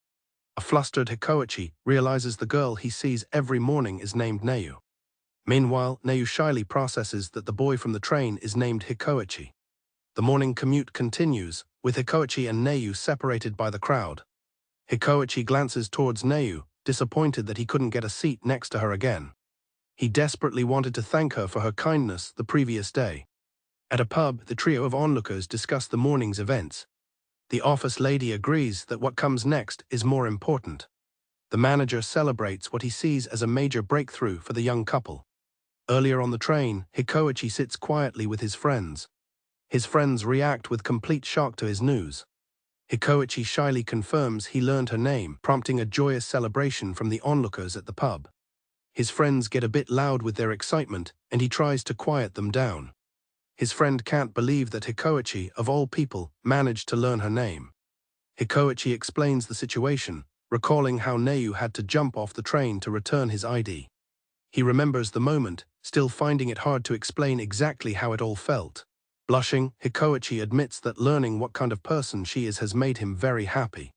A flustered Hikoichi realizes the girl he sees every morning is named Neu. Meanwhile, Neu shyly processes that the boy from the train is named Hikoichi. The morning commute continues, with Hikoichi and Neu separated by the crowd. Hikoichi glances towards Neu, disappointed that he couldn't get a seat next to her again. He desperately wanted to thank her for her kindness the previous day. At a pub, the trio of onlookers discuss the morning's events. The office lady agrees that what comes next is more important. The manager celebrates what he sees as a major breakthrough for the young couple. Earlier on the train, Hikoichi sits quietly with his friends. His friends react with complete shock to his news. Hikoichi shyly confirms he learned her name, prompting a joyous celebration from the onlookers at the pub. His friends get a bit loud with their excitement, and he tries to quiet them down. His friend can't believe that Hikoichi, of all people, managed to learn her name. Hikoichi explains the situation, recalling how Neu had to jump off the train to return his ID. He remembers the moment, still finding it hard to explain exactly how it all felt. Blushing, Hikoichi admits that learning what kind of person she is has made him very happy.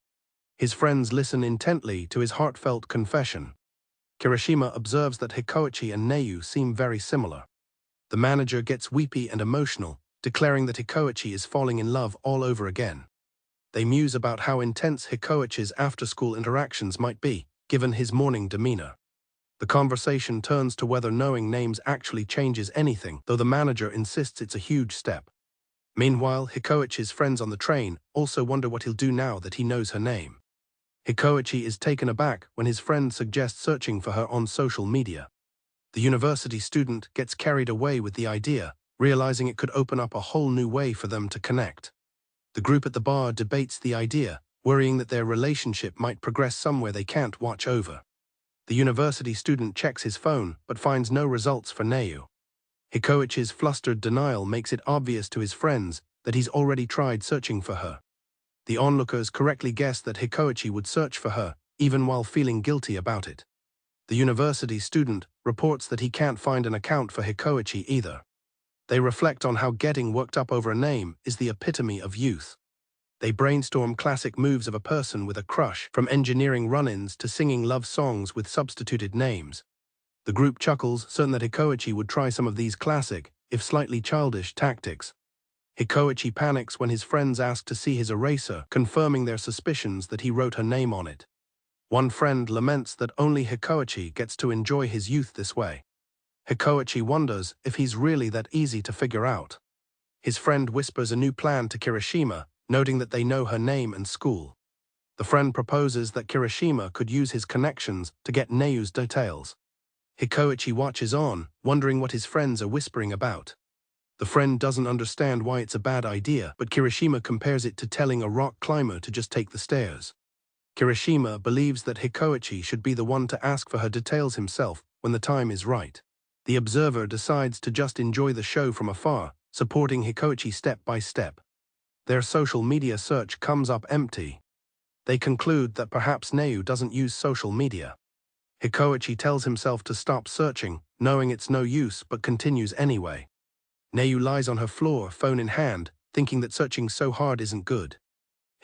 His friends listen intently to his heartfelt confession. Kirishima observes that Hikoichi and Neu seem very similar. The manager gets weepy and emotional, declaring that Hikoichi is falling in love all over again. They muse about how intense Hikoichi's after-school interactions might be, given his morning demeanor. The conversation turns to whether knowing names actually changes anything, though the manager insists it's a huge step. Meanwhile, Hikoichi's friends on the train also wonder what he'll do now that he knows her name. Hikoichi is taken aback when his friend suggests searching for her on social media. The university student gets carried away with the idea, realizing it could open up a whole new way for them to connect. The group at the bar debates the idea, worrying that their relationship might progress somewhere they can't watch over. The university student checks his phone, but finds no results for Neu. Hikoichi's flustered denial makes it obvious to his friends that he's already tried searching for her. The onlookers correctly guess that Hikoichi would search for her, even while feeling guilty about it. The university student reports that he can't find an account for Hikoichi either. They reflect on how getting worked up over a name is the epitome of youth. They brainstorm classic moves of a person with a crush, from engineering run-ins to singing love songs with substituted names. The group chuckles, certain that Hikoichi would try some of these classic, if slightly childish, tactics. Hikoichi panics when his friends ask to see his eraser, confirming their suspicions that he wrote her name on it. One friend laments that only Hikoichi gets to enjoy his youth this way. Hikoichi wonders if he's really that easy to figure out. His friend whispers a new plan to Kirishima, noting that they know her name and school. The friend proposes that Kirishima could use his connections to get Neu's details. Hikoichi watches on, wondering what his friends are whispering about. The friend doesn't understand why it's a bad idea, but Kirishima compares it to telling a rock climber to just take the stairs. Kirishima believes that Hikoichi should be the one to ask for her details himself when the time is right. The observer decides to just enjoy the show from afar, supporting Hikoichi step by step. Their social media search comes up empty. They conclude that perhaps Neu doesn't use social media. Hikoichi tells himself to stop searching, knowing it's no use but continues anyway. Neu lies on her floor, phone in hand, thinking that searching so hard isn't good.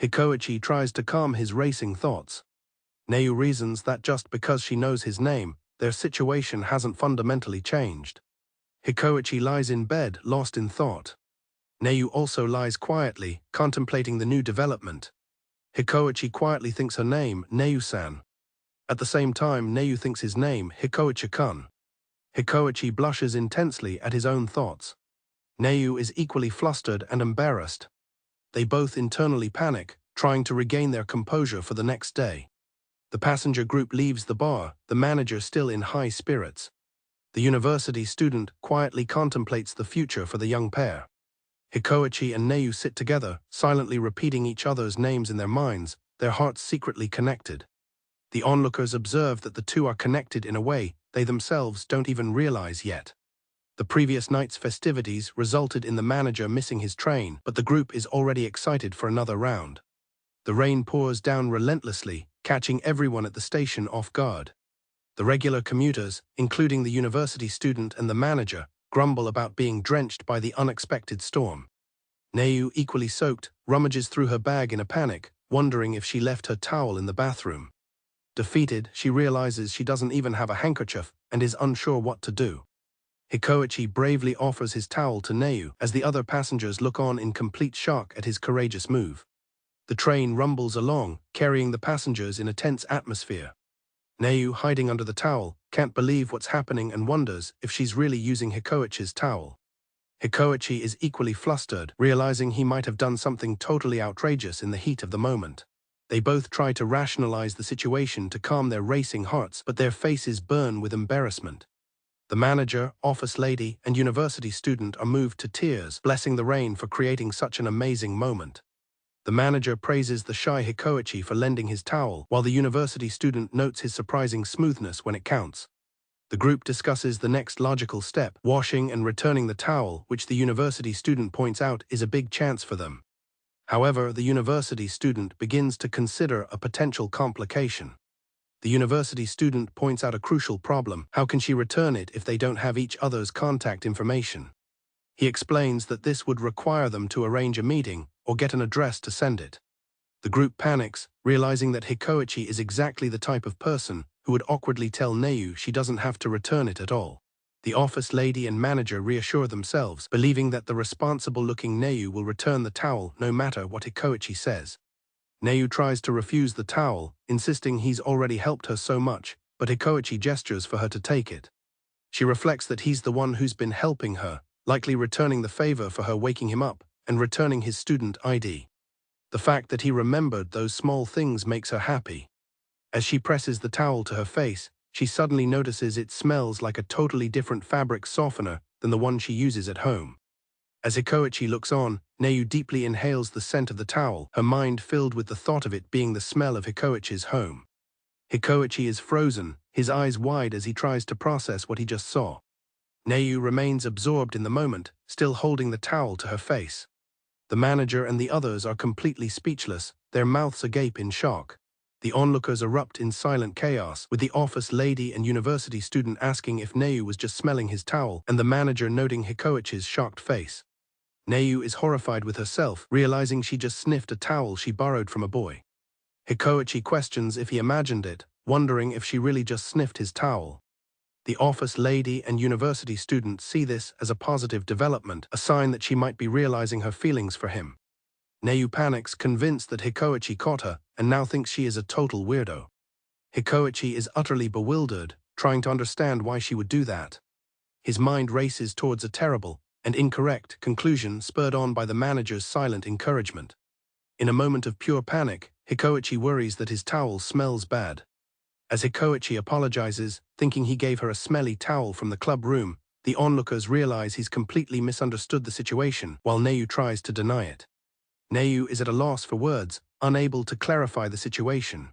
Hikoichi tries to calm his racing thoughts. Neu reasons that just because she knows his name, their situation hasn't fundamentally changed. Hikoichi lies in bed, lost in thought. Neu also lies quietly, contemplating the new development. Hikoichi quietly thinks her name, Neu-san. At the same time, Neu thinks his name, Hikoichi-kun. Hikoichi blushes intensely at his own thoughts. Neu is equally flustered and embarrassed. They both internally panic, trying to regain their composure for the next day. The passenger group leaves the bar, the manager still in high spirits. The university student quietly contemplates the future for the young pair. Hikoichi and Neu sit together, silently repeating each other's names in their minds, their hearts secretly connected. The onlookers observe that the two are connected in a way they themselves don't even realize yet. The previous night's festivities resulted in the manager missing his train, but the group is already excited for another round. The rain pours down relentlessly, catching everyone at the station off guard. The regular commuters, including the university student and the manager, grumble about being drenched by the unexpected storm. Neu, equally soaked, rummages through her bag in a panic, wondering if she left her towel in the bathroom. Defeated, she realizes she doesn't even have a handkerchief and is unsure what to do. Hikoichi bravely offers his towel to Neu as the other passengers look on in complete shock at his courageous move. The train rumbles along, carrying the passengers in a tense atmosphere. Neu, hiding under the towel, can't believe what's happening and wonders if she's really using Hikoichi's towel. Hikoichi is equally flustered, realizing he might have done something totally outrageous in the heat of the moment. They both try to rationalize the situation to calm their racing hearts, but their faces burn with embarrassment. The manager, office lady, and university student are moved to tears, blessing the rain for creating such an amazing moment. The manager praises the shy Hikoichi for lending his towel, while the university student notes his surprising smoothness when it counts. The group discusses the next logical step, washing and returning the towel, which the university student points out is a big chance for them. However, the university student begins to consider a potential complication. The university student points out a crucial problem: how can she return it if they don't have each other's contact information? He explains that this would require them to arrange a meeting or get an address to send it. The group panics, realizing that Hikoichi is exactly the type of person who would awkwardly tell Neu she doesn't have to return it at all. The office lady and manager reassure themselves, believing that the responsible-looking Neu will return the towel no matter what Hikoichi says. Neu tries to refuse the towel, insisting he's already helped her so much, but Hikoichi gestures for her to take it. She reflects that he's the one who's been helping her, likely returning the favor for her waking him up and returning his student ID. The fact that he remembered those small things makes her happy. As she presses the towel to her face, she suddenly notices it smells like a totally different fabric softener than the one she uses at home. As Hikoichi looks on, Neu deeply inhales the scent of the towel, her mind filled with the thought of it being the smell of Hikoichi's home. Hikoichi is frozen, his eyes wide as he tries to process what he just saw. Neu remains absorbed in the moment, still holding the towel to her face. The manager and the others are completely speechless, their mouths agape in shock. The onlookers erupt in silent chaos, with the office lady and university student asking if Neu was just smelling his towel, and the manager noting Hikoichi's shocked face. Neu is horrified with herself, realizing she just sniffed a towel she borrowed from a boy. Hikoichi questions if he imagined it, wondering if she really just sniffed his towel. The office lady and university student see this as a positive development, a sign that she might be realizing her feelings for him. Neu panics, convinced that Hikoichi caught her, and now thinks she is a total weirdo. Hikoichi is utterly bewildered, trying to understand why she would do that. His mind races towards a terrible and incorrect conclusion spurred on by the manager's silent encouragement. In a moment of pure panic, Hikoichi worries that his towel smells bad. As Hikoichi apologizes, thinking he gave her a smelly towel from the club room, the onlookers realize he's completely misunderstood the situation, while Neu tries to deny it. Neu is at a loss for words, unable to clarify the situation.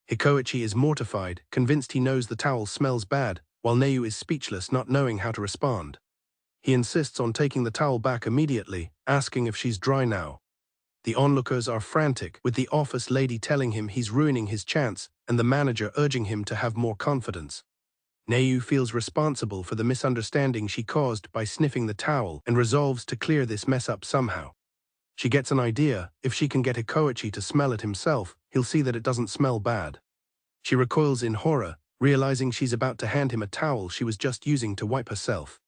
Hikoichi is mortified, convinced he knows the towel smells bad, while Neu is speechless, not knowing how to respond. He insists on taking the towel back immediately, asking if she's dry now. The onlookers are frantic, with the office lady telling him he's ruining his chance and the manager urging him to have more confidence. Neu feels responsible for the misunderstanding she caused by sniffing the towel and resolves to clear this mess up somehow. She gets an idea: if she can get Hikoi to smell it himself, he'll see that it doesn't smell bad. She recoils in horror, realizing she's about to hand him a towel she was just using to wipe herself.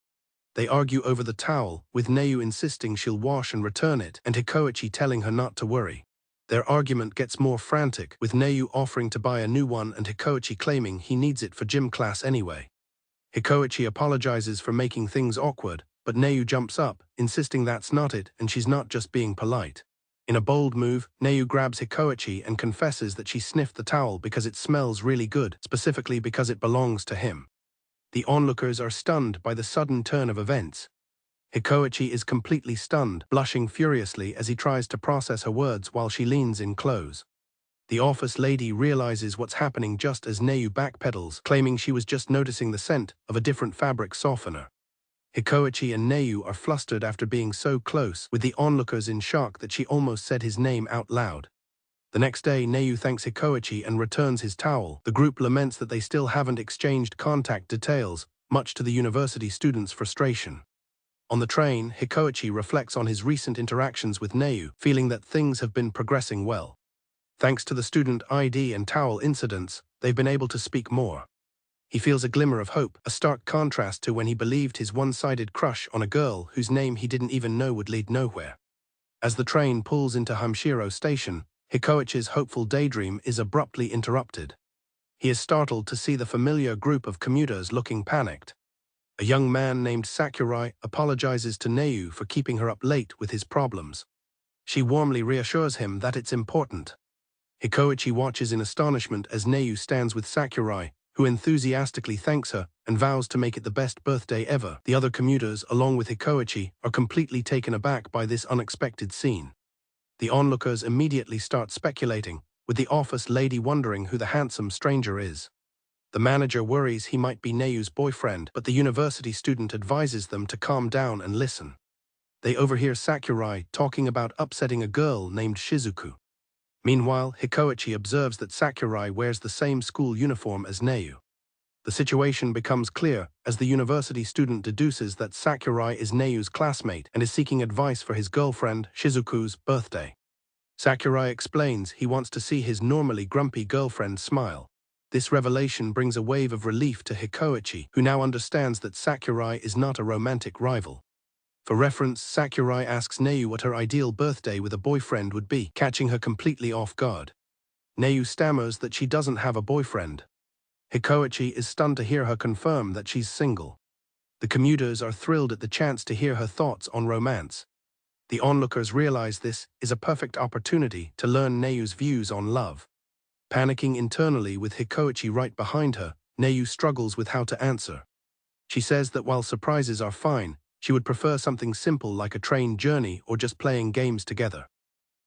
They argue over the towel, with Neu insisting she'll wash and return it, and Hikoi telling her not to worry. Their argument gets more frantic, with Neu offering to buy a new one and Hikoi claiming he needs it for gym class anyway. Hikoi apologizes for making things awkward, but Neu jumps up, insisting that's not it and she's not just being polite. In a bold move, Neu grabs Hikoi and confesses that she sniffed the towel because it smells really good, specifically because it belongs to him. The onlookers are stunned by the sudden turn of events. Hikoi is completely stunned, blushing furiously as he tries to process her words while she leans in close. The office lady realizes what's happening just as Neu backpedals, claiming she was just noticing the scent of a different fabric softener. Hikoi and Neu are flustered after being so close, with the onlookers in shock that she almost said his name out loud. The next day, Neu thanks Hikoi and returns his towel. The group laments that they still haven't exchanged contact details, much to the university students' frustration. On the train, Hikoi reflects on his recent interactions with Neu, feeling that things have been progressing well. Thanks to the student ID and towel incidents, they've been able to speak more. He feels a glimmer of hope, a stark contrast to when he believed his one-sided crush on a girl whose name he didn't even know would lead nowhere. As the train pulls into Hamshiro Station, Hikoichi's hopeful daydream is abruptly interrupted. He is startled to see the familiar group of commuters looking panicked. A young man named Sakurai apologizes to Neu for keeping her up late with his problems. She warmly reassures him that it's important. Hikoi watches in astonishment as Neu stands with Sakurai, who enthusiastically thanks her and vows to make it the best birthday ever. The other commuters, along with Hikoi, are completely taken aback by this unexpected scene. The onlookers immediately start speculating, with the office lady wondering who the handsome stranger is. The manager worries he might be Neu's boyfriend, but the university student advises them to calm down and listen. They overhear Sakurai talking about upsetting a girl named Shizuku. Meanwhile, Hikoi observes that Sakurai wears the same school uniform as Neu. The situation becomes clear as the university student deduces that Sakurai is Neu's classmate and is seeking advice for his girlfriend, Shizuku's, birthday. Sakurai explains he wants to see his normally grumpy girlfriend smile. This revelation brings a wave of relief to Hikoi, who now understands that Sakurai is not a romantic rival. For reference, Sakurai asks Neu what her ideal birthday with a boyfriend would be, catching her completely off guard. Neu stammers that she doesn't have a boyfriend. Hikoi is stunned to hear her confirm that she's single. The commuters are thrilled at the chance to hear her thoughts on romance. The onlookers realize this is a perfect opportunity to learn Neu's views on love. Panicking internally with Hikoi right behind her, Neu struggles with how to answer. She says that while surprises are fine, she would prefer something simple like a train journey or just playing games together.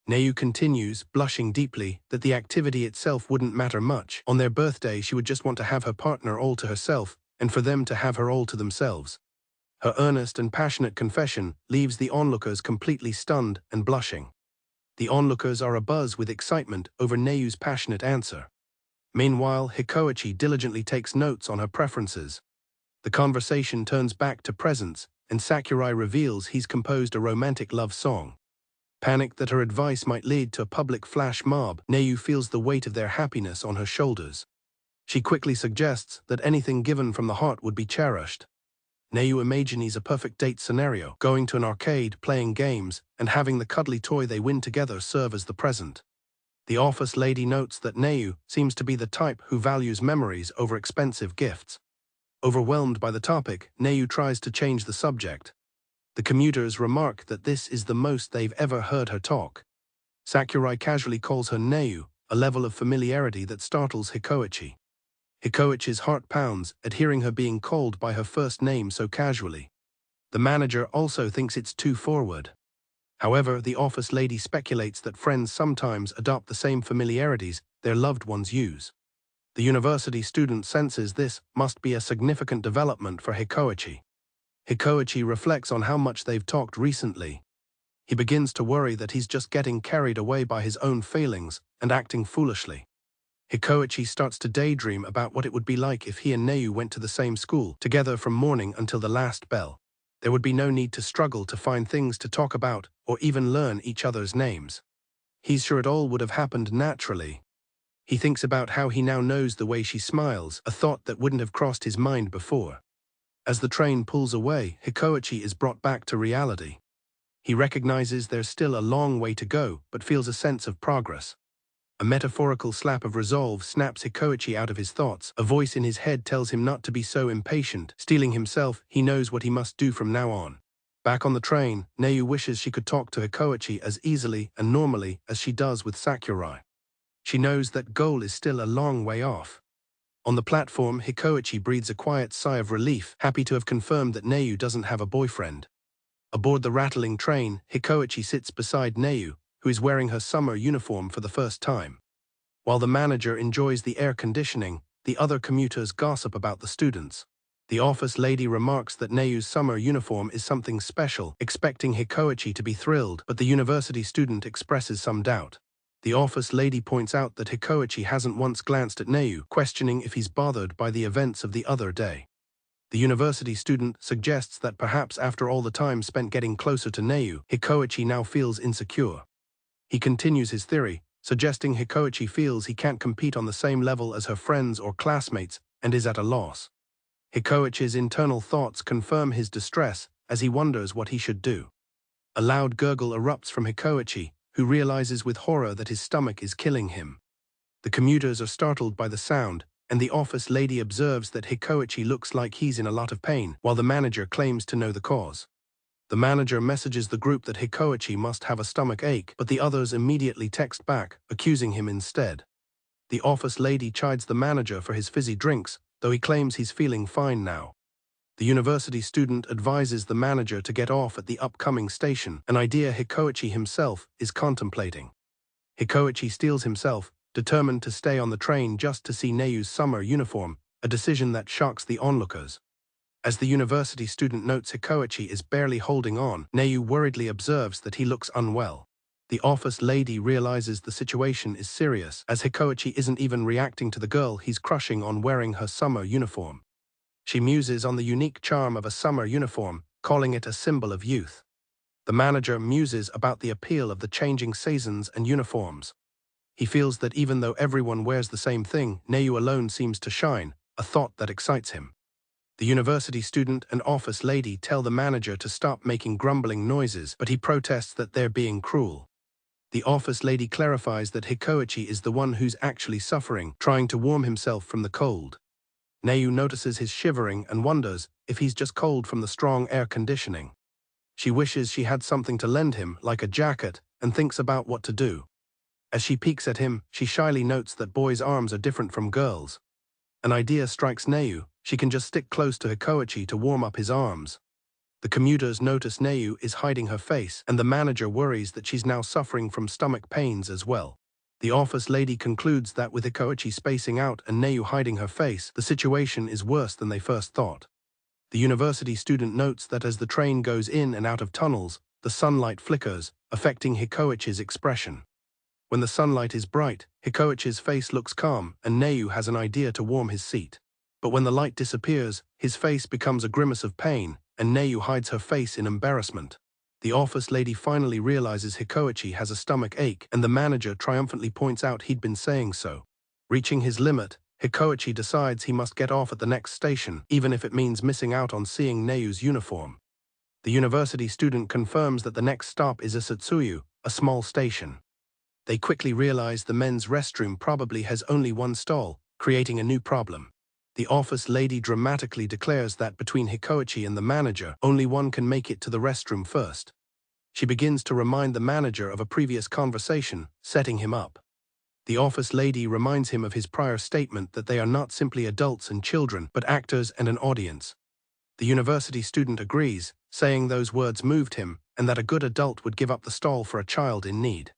Neu continues, blushing deeply, that the activity itself wouldn't matter much. On their birthday, she would just want to have her partner all to herself, and for them to have her all to themselves. Her earnest and passionate confession leaves the onlookers completely stunned and blushing. The onlookers are abuzz with excitement over Neu's passionate answer. Meanwhile, Hikoi diligently takes notes on her preferences. The conversation turns back to presents, and Sakurai reveals he's composed a romantic love song. Panicked that her advice might lead to a public flash mob, Neu feels the weight of their happiness on her shoulders. She quickly suggests that anything given from the heart would be cherished. Neu imagines a perfect date scenario, going to an arcade, playing games, and having the cuddly toy they win together serve as the present. The office lady notes that Neu seems to be the type who values memories over expensive gifts. Overwhelmed by the topic, Neu tries to change the subject. The commuters remark that this is the most they've ever heard her talk. Sakurai casually calls her Neu, a level of familiarity that startles Hikoi. Hikoichi's heart pounds at hearing her being called by her first name so casually. The manager also thinks it's too forward. However, the office lady speculates that friends sometimes adopt the same familiarities their loved ones use. The university student senses this must be a significant development for Hikoi. Hikoi reflects on how much they've talked recently. He begins to worry that he's just getting carried away by his own failings and acting foolishly. Hikoichi starts to daydream about what it would be like if he and Neu went to the same school, together from morning until the last bell. There would be no need to struggle to find things to talk about or even learn each other's names. He's sure it all would have happened naturally. He thinks about how he now knows the way she smiles, a thought that wouldn't have crossed his mind before. As the train pulls away, Hikoichi is brought back to reality. He recognizes there's still a long way to go, but feels a sense of progress. A metaphorical slap of resolve snaps Hikoichi out of his thoughts. A voice in his head tells him not to be so impatient. Steeling himself, he knows what he must do from now on. Back on the train, Neu wishes she could talk to Hikoichi as easily and normally as she does with Sakurai. She knows that goal is still a long way off. On the platform, Hikoichi breathes a quiet sigh of relief, happy to have confirmed that Neu doesn't have a boyfriend. Aboard the rattling train, Hikoichi sits beside Neu, who is wearing her summer uniform for the first time. While the manager enjoys the air conditioning, the other commuters gossip about the students. The office lady remarks that Neu's summer uniform is something special, expecting Hikoichi to be thrilled, but the university student expresses some doubt. The office lady points out that Hikoichi hasn't once glanced at Neu, questioning if he's bothered by the events of the other day. The university student suggests that perhaps after all the time spent getting closer to Neu, Hikoichi now feels insecure. He continues his theory, suggesting Hikoichi feels he can't compete on the same level as her friends or classmates and is at a loss. Hikoichi's internal thoughts confirm his distress as he wonders what he should do. A loud gurgle erupts from Hikoichi, who realizes with horror that his stomach is killing him. The commuters are startled by the sound, and the office lady observes that Hikoichi looks like he's in a lot of pain, while the manager claims to know the cause. The manager messages the group that Hikoichi must have a stomach ache, but the others immediately text back, accusing him instead. The office lady chides the manager for his fizzy drinks, though he claims he's feeling fine now. The university student advises the manager to get off at the upcoming station, an idea Hikoichi himself is contemplating. Hikoichi steels himself, determined to stay on the train just to see Neu's summer uniform, a decision that shocks the onlookers. As the university student notes Hikoichi is barely holding on, Neu worriedly observes that he looks unwell. The office lady realizes the situation is serious, as Hikoichi isn't even reacting to the girl he's crushing on wearing her summer uniform. She muses on the unique charm of a summer uniform, calling it a symbol of youth. The manager muses about the appeal of the changing seasons and uniforms. He feels that even though everyone wears the same thing, Neu alone seems to shine, a thought that excites him. The university student and office lady tell the manager to stop making grumbling noises, but he protests that they're being cruel. The office lady clarifies that Hikoichi is the one who's actually suffering, trying to warm himself from the cold. Neu notices his shivering and wonders if he's just cold from the strong air conditioning. She wishes she had something to lend him, like a jacket, and thinks about what to do. As she peeks at him, she shyly notes that boys' arms are different from girls'. An idea strikes Neu: she can just stick close to Hikoichi to warm up his arms. The commuters notice Neu is hiding her face, and the manager worries that she's now suffering from stomach pains as well. The office lady concludes that with Hikoichi spacing out and Neu hiding her face, the situation is worse than they first thought. The university student notes that as the train goes in and out of tunnels, the sunlight flickers, affecting Hikoichi's expression. When the sunlight is bright, Hikoichi's face looks calm, and Neu has an idea to warm his seat. But when the light disappears, his face becomes a grimace of pain, and Neu hides her face in embarrassment. The office lady finally realizes Hikoichi has a stomach ache, and the manager triumphantly points out he'd been saying so. Reaching his limit, Hikoichi decides he must get off at the next station, even if it means missing out on seeing Neu's uniform. The university student confirms that the next stop is Asatsuyu, a small station. They quickly realize the men's restroom probably has only one stall, creating a new problem. The office lady dramatically declares that between Hikoichi and the manager, only one can make it to the restroom first. She begins to remind the manager of a previous conversation, setting him up. The office lady reminds him of his prior statement that they are not simply adults and children, but actors and an audience. The university student agrees, saying those words moved him, and that a good adult would give up the stall for a child in need.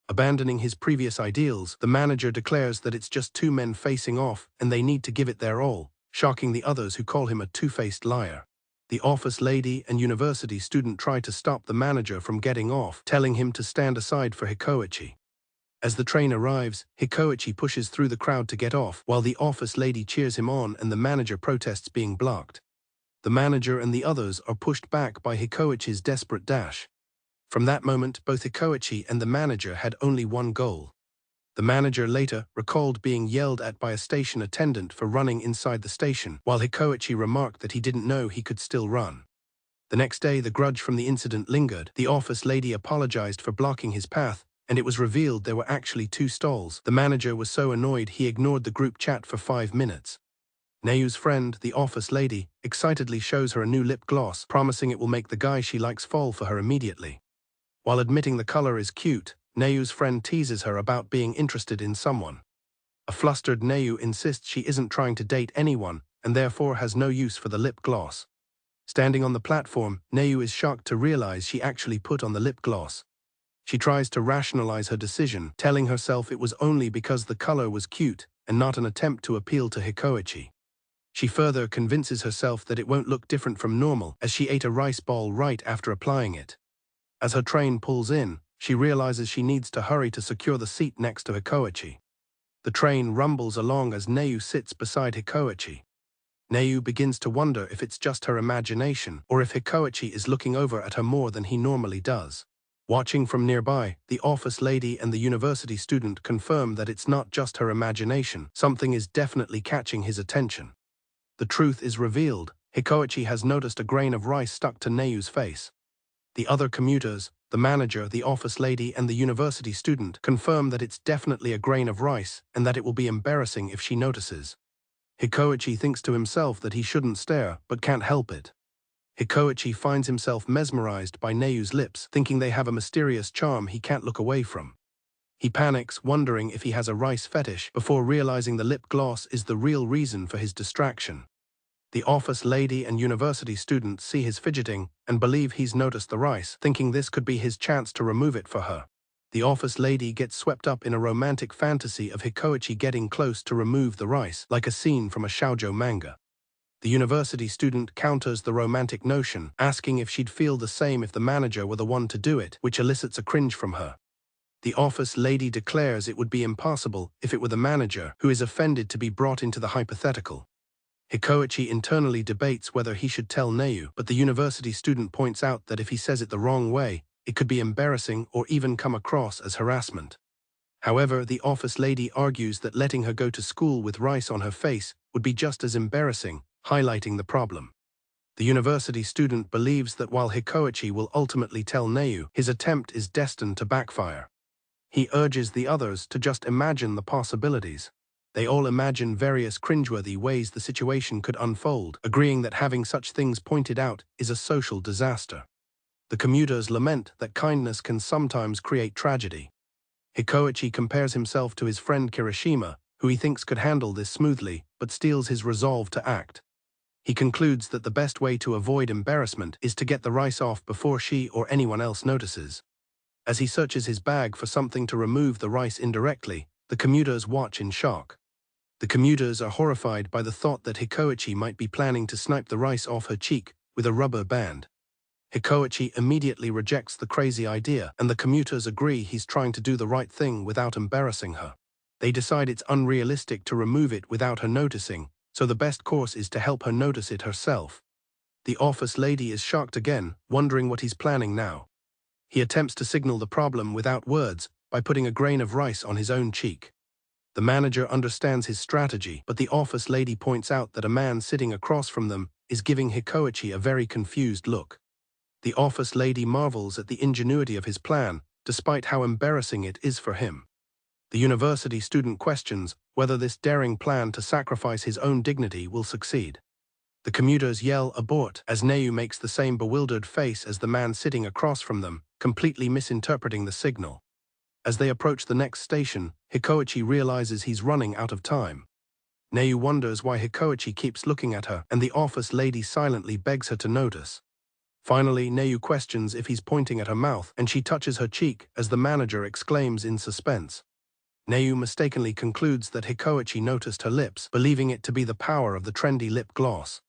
Abandoning his previous ideals, the manager declares that it's just two men facing off and they need to give it their all, shocking the others who call him a two-faced liar. The office lady and university student try to stop the manager from getting off, telling him to stand aside for Hikoi. As the train arrives, Hikoi pushes through the crowd to get off, while the office lady cheers him on and the manager protests being blocked. The manager and the others are pushed back by Hikoichi's desperate dash. From that moment, both Hikoi and the manager had only one goal. The manager later recalled being yelled at by a station attendant for running inside the station, while Hikoi remarked that he didn't know he could still run. The next day, the grudge from the incident lingered. The office lady apologized for blocking his path, and it was revealed there were actually 2 stalls. The manager was so annoyed he ignored the group chat for 5 minutes. Neu's friend, the office lady, excitedly shows her a new lip gloss, promising it will make the guy she likes fall for her immediately. While admitting the color is cute, Neu's friend teases her about being interested in someone. A flustered Neu insists she isn't trying to date anyone, and therefore has no use for the lip gloss. Standing on the platform, Neu is shocked to realize she actually put on the lip gloss. She tries to rationalize her decision, telling herself it was only because the color was cute, and not an attempt to appeal to Hikoi. She further convinces herself that it won't look different from normal, as she ate a rice ball right after applying it. As her train pulls in, she realizes she needs to hurry to secure the seat next to Hikoi. The train rumbles along as Neu sits beside Hikoi. Neu begins to wonder if it's just her imagination, or if Hikoi is looking over at her more than he normally does. Watching from nearby, the office lady and the university student confirm that it's not just her imagination, something is definitely catching his attention. The truth is revealed. Hikoi has noticed a grain of rice stuck to Neu's face. The other commuters, the manager, the office lady, and the university student confirm that it's definitely a grain of rice and that it will be embarrassing if she notices. Hikoi thinks to himself that he shouldn't stare, but can't help it. Hikoi finds himself mesmerized by Neu's lips, thinking they have a mysterious charm he can't look away from. He panics, wondering if he has a rice fetish, before realizing the lip gloss is the real reason for his distraction. The office lady and university student see his fidgeting and believe he's noticed the rice, thinking this could be his chance to remove it for her. The office lady gets swept up in a romantic fantasy of Hikoi getting close to remove the rice, like a scene from a shoujo manga. The university student counters the romantic notion, asking if she'd feel the same if the manager were the one to do it, which elicits a cringe from her. The office lady declares it would be impossible if it were the manager, who is offended to be brought into the hypothetical. Hikoi internally debates whether he should tell Neu, but the university student points out that if he says it the wrong way, it could be embarrassing or even come across as harassment. However, the office lady argues that letting her go to school with rice on her face would be just as embarrassing, highlighting the problem. The university student believes that while Hikoi will ultimately tell Neu, his attempt is destined to backfire. He urges the others to just imagine the possibilities. They all imagine various cringeworthy ways the situation could unfold, agreeing that having such things pointed out is a social disaster. The commuters lament that kindness can sometimes create tragedy. Hikoi compares himself to his friend Kirishima, who he thinks could handle this smoothly, but steals his resolve to act. He concludes that the best way to avoid embarrassment is to get the rice off before she or anyone else notices. As he searches his bag for something to remove the rice indirectly, the commuters watch in shock. The commuters are horrified by the thought that Hikoi might be planning to snipe the rice off her cheek with a rubber band. Hikoi immediately rejects the crazy idea, and the commuters agree he's trying to do the right thing without embarrassing her. They decide it's unrealistic to remove it without her noticing, so the best course is to help her notice it herself. The office lady is shocked again, wondering what he's planning now. He attempts to signal the problem without words by putting a grain of rice on his own cheek. The manager understands his strategy, but the office lady points out that a man sitting across from them is giving Hikoi a very confused look. The office lady marvels at the ingenuity of his plan, despite how embarrassing it is for him. The university student questions whether this daring plan to sacrifice his own dignity will succeed. The commuters yell abort as Neu makes the same bewildered face as the man sitting across from them, completely misinterpreting the signal. As they approach the next station, Hikoi realizes he's running out of time. Neu wonders why Hikoi keeps looking at her, and the office lady silently begs her to notice. Finally, Neu questions if he's pointing at her mouth, and she touches her cheek as the manager exclaims in suspense. Neu mistakenly concludes that Hikoi noticed her lips, believing it to be the power of the trendy lip gloss.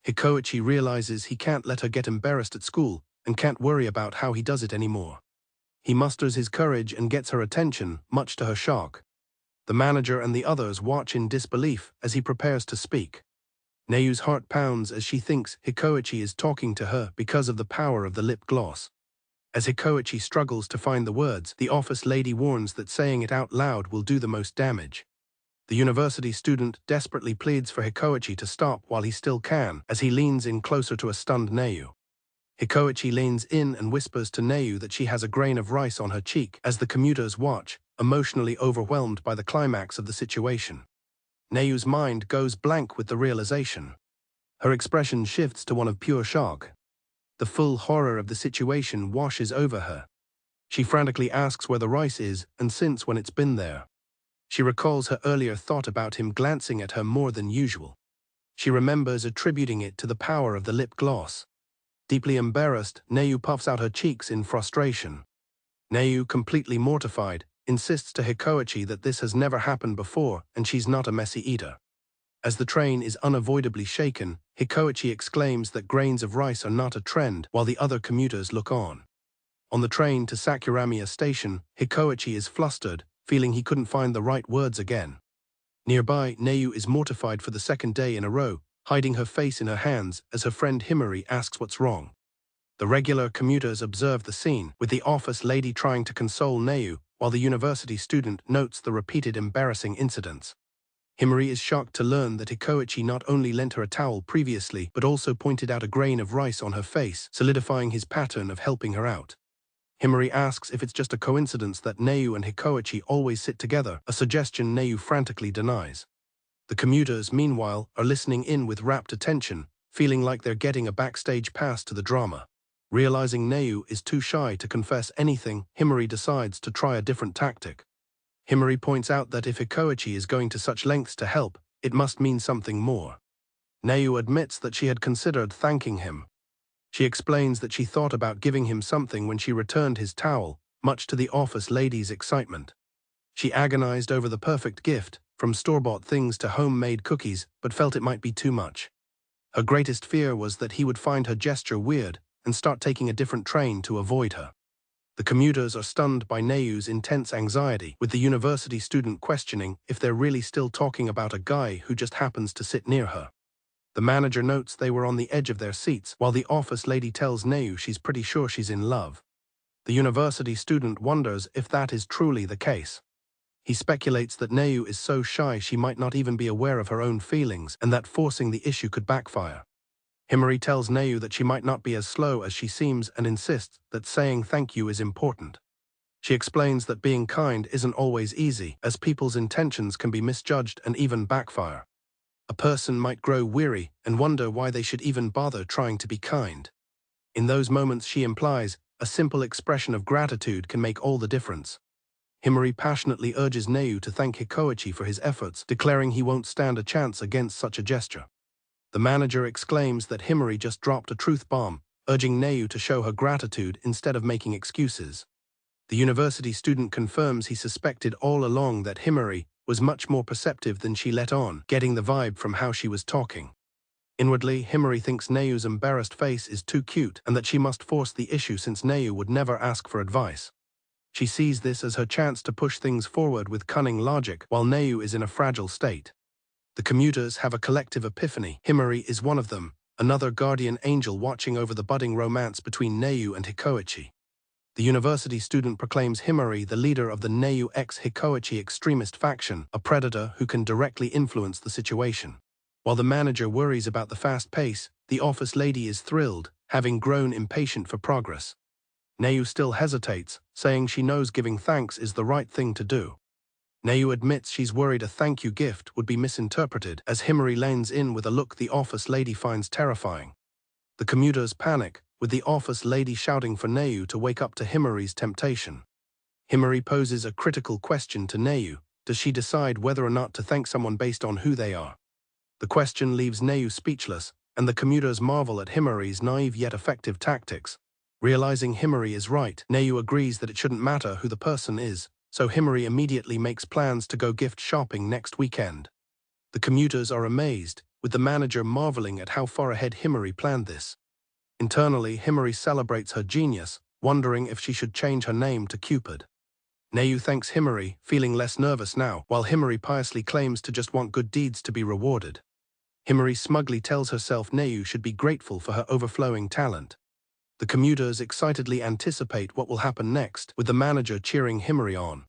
Hikoichi realizes he can't let her get embarrassed at school and can't worry about how he does it anymore. He musters his courage and gets her attention, much to her shock. The manager and the others watch in disbelief as he prepares to speak. Neu's heart pounds as she thinks Hikoichi is talking to her because of the power of the lip gloss. As Hikoichi struggles to find the words, the office lady warns that saying it out loud will do the most damage. The university student desperately pleads for Hikoichi to stop while he still can, as he leans in closer to a stunned Neu. Hikoichi leans in and whispers to Neu that she has a grain of rice on her cheek as the commuters watch, emotionally overwhelmed by the climax of the situation. Neu's mind goes blank with the realization. Her expression shifts to one of pure shock. The full horror of the situation washes over her. She frantically asks where the rice is and since when it's been there. She recalls her earlier thought about him glancing at her more than usual. She remembers attributing it to the power of the lip gloss. Deeply embarrassed, Neu puffs out her cheeks in frustration. Neu, completely mortified, insists to Hikoichi that this has never happened before and she's not a messy eater. As the train is unavoidably shaken, Hikoichi exclaims that grains of rice are not a trend while the other commuters look on. On the train to Sakuramiya station, Hikoichi is flustered, feeling he couldn't find the right words again. Nearby, Neu is mortified for the second day in a row, hiding her face in her hands as her friend Himry asks what's wrong. The regular commuters observe the scene, with the office lady trying to console Neu, while the university student notes the repeated embarrassing incidents. Himry is shocked to learn that Hikoichi not only lent her a towel previously but also pointed out a grain of rice on her face, solidifying his pattern of helping her out. Himry asks if it's just a coincidence that Neu and Hikoichi always sit together, a suggestion Neu frantically denies. The commuters, meanwhile, are listening in with rapt attention, feeling like they're getting a backstage pass to the drama. Realizing Neu is too shy to confess anything, Himry decides to try a different tactic. Himry points out that if Hikoichi is going to such lengths to help, it must mean something more. Neu admits that she had considered thanking him. She explains that she thought about giving him something when she returned his towel, much to the office lady's excitement. She agonized over the perfect gift, from store-bought things to homemade cookies, but felt it might be too much. Her greatest fear was that he would find her gesture weird and start taking a different train to avoid her. The commuters are stunned by Neu's intense anxiety, with the university student questioning if they're really still talking about a guy who just happens to sit near her. The manager notes they were on the edge of their seats, while the office lady tells Neu she's pretty sure she's in love. The university student wonders if that is truly the case. He speculates that Neu is so shy she might not even be aware of her own feelings and that forcing the issue could backfire. Himry tells Neu that she might not be as slow as she seems and insists that saying thank you is important. She explains that being kind isn't always easy, as people's intentions can be misjudged and even backfire. A person might grow weary and wonder why they should even bother trying to be kind. In those moments, she implies, a simple expression of gratitude can make all the difference. Himry passionately urges Neu to thank Hikoichi for his efforts, declaring he won't stand a chance against such a gesture. The manager exclaims that Himry just dropped a truth bomb, urging Neu to show her gratitude instead of making excuses. The university student confirms he suspected all along that Himry was much more perceptive than she let on, getting the vibe from how she was talking. Inwardly, Himry thinks Neu's embarrassed face is too cute and that she must force the issue since Neu would never ask for advice. She sees this as her chance to push things forward with cunning logic while Neu is in a fragile state. The commuters have a collective epiphany. Himry is one of them, another guardian angel watching over the budding romance between Neu and Hikoichi. The university student proclaims Himry the leader of the Neu x Hikoichi extremist faction, a predator who can directly influence the situation. While the manager worries about the fast pace, the office lady is thrilled, having grown impatient for progress. Neu still hesitates, saying she knows giving thanks is the right thing to do. Neu admits she's worried a thank you gift would be misinterpreted, as Himry leans in with a look the office lady finds terrifying. The commuters panic, with the office lady shouting for Neu to wake up to Himry's temptation. Himry poses a critical question to Neu: does she decide whether or not to thank someone based on who they are? The question leaves Neu speechless, and the commuters marvel at Himry's naive yet effective tactics. Realizing Himry is right, Neu agrees that it shouldn't matter who the person is, so Himry immediately makes plans to go gift shopping next weekend. The commuters are amazed, with the manager marveling at how far ahead Himry planned this. Internally, Himry celebrates her genius, wondering if she should change her name to Cupid. Neu thanks Himry, feeling less nervous now, while Himry piously claims to just want good deeds to be rewarded. Himry smugly tells herself Neu should be grateful for her overflowing talent. The commuters excitedly anticipate what will happen next, with the manager cheering Himry on.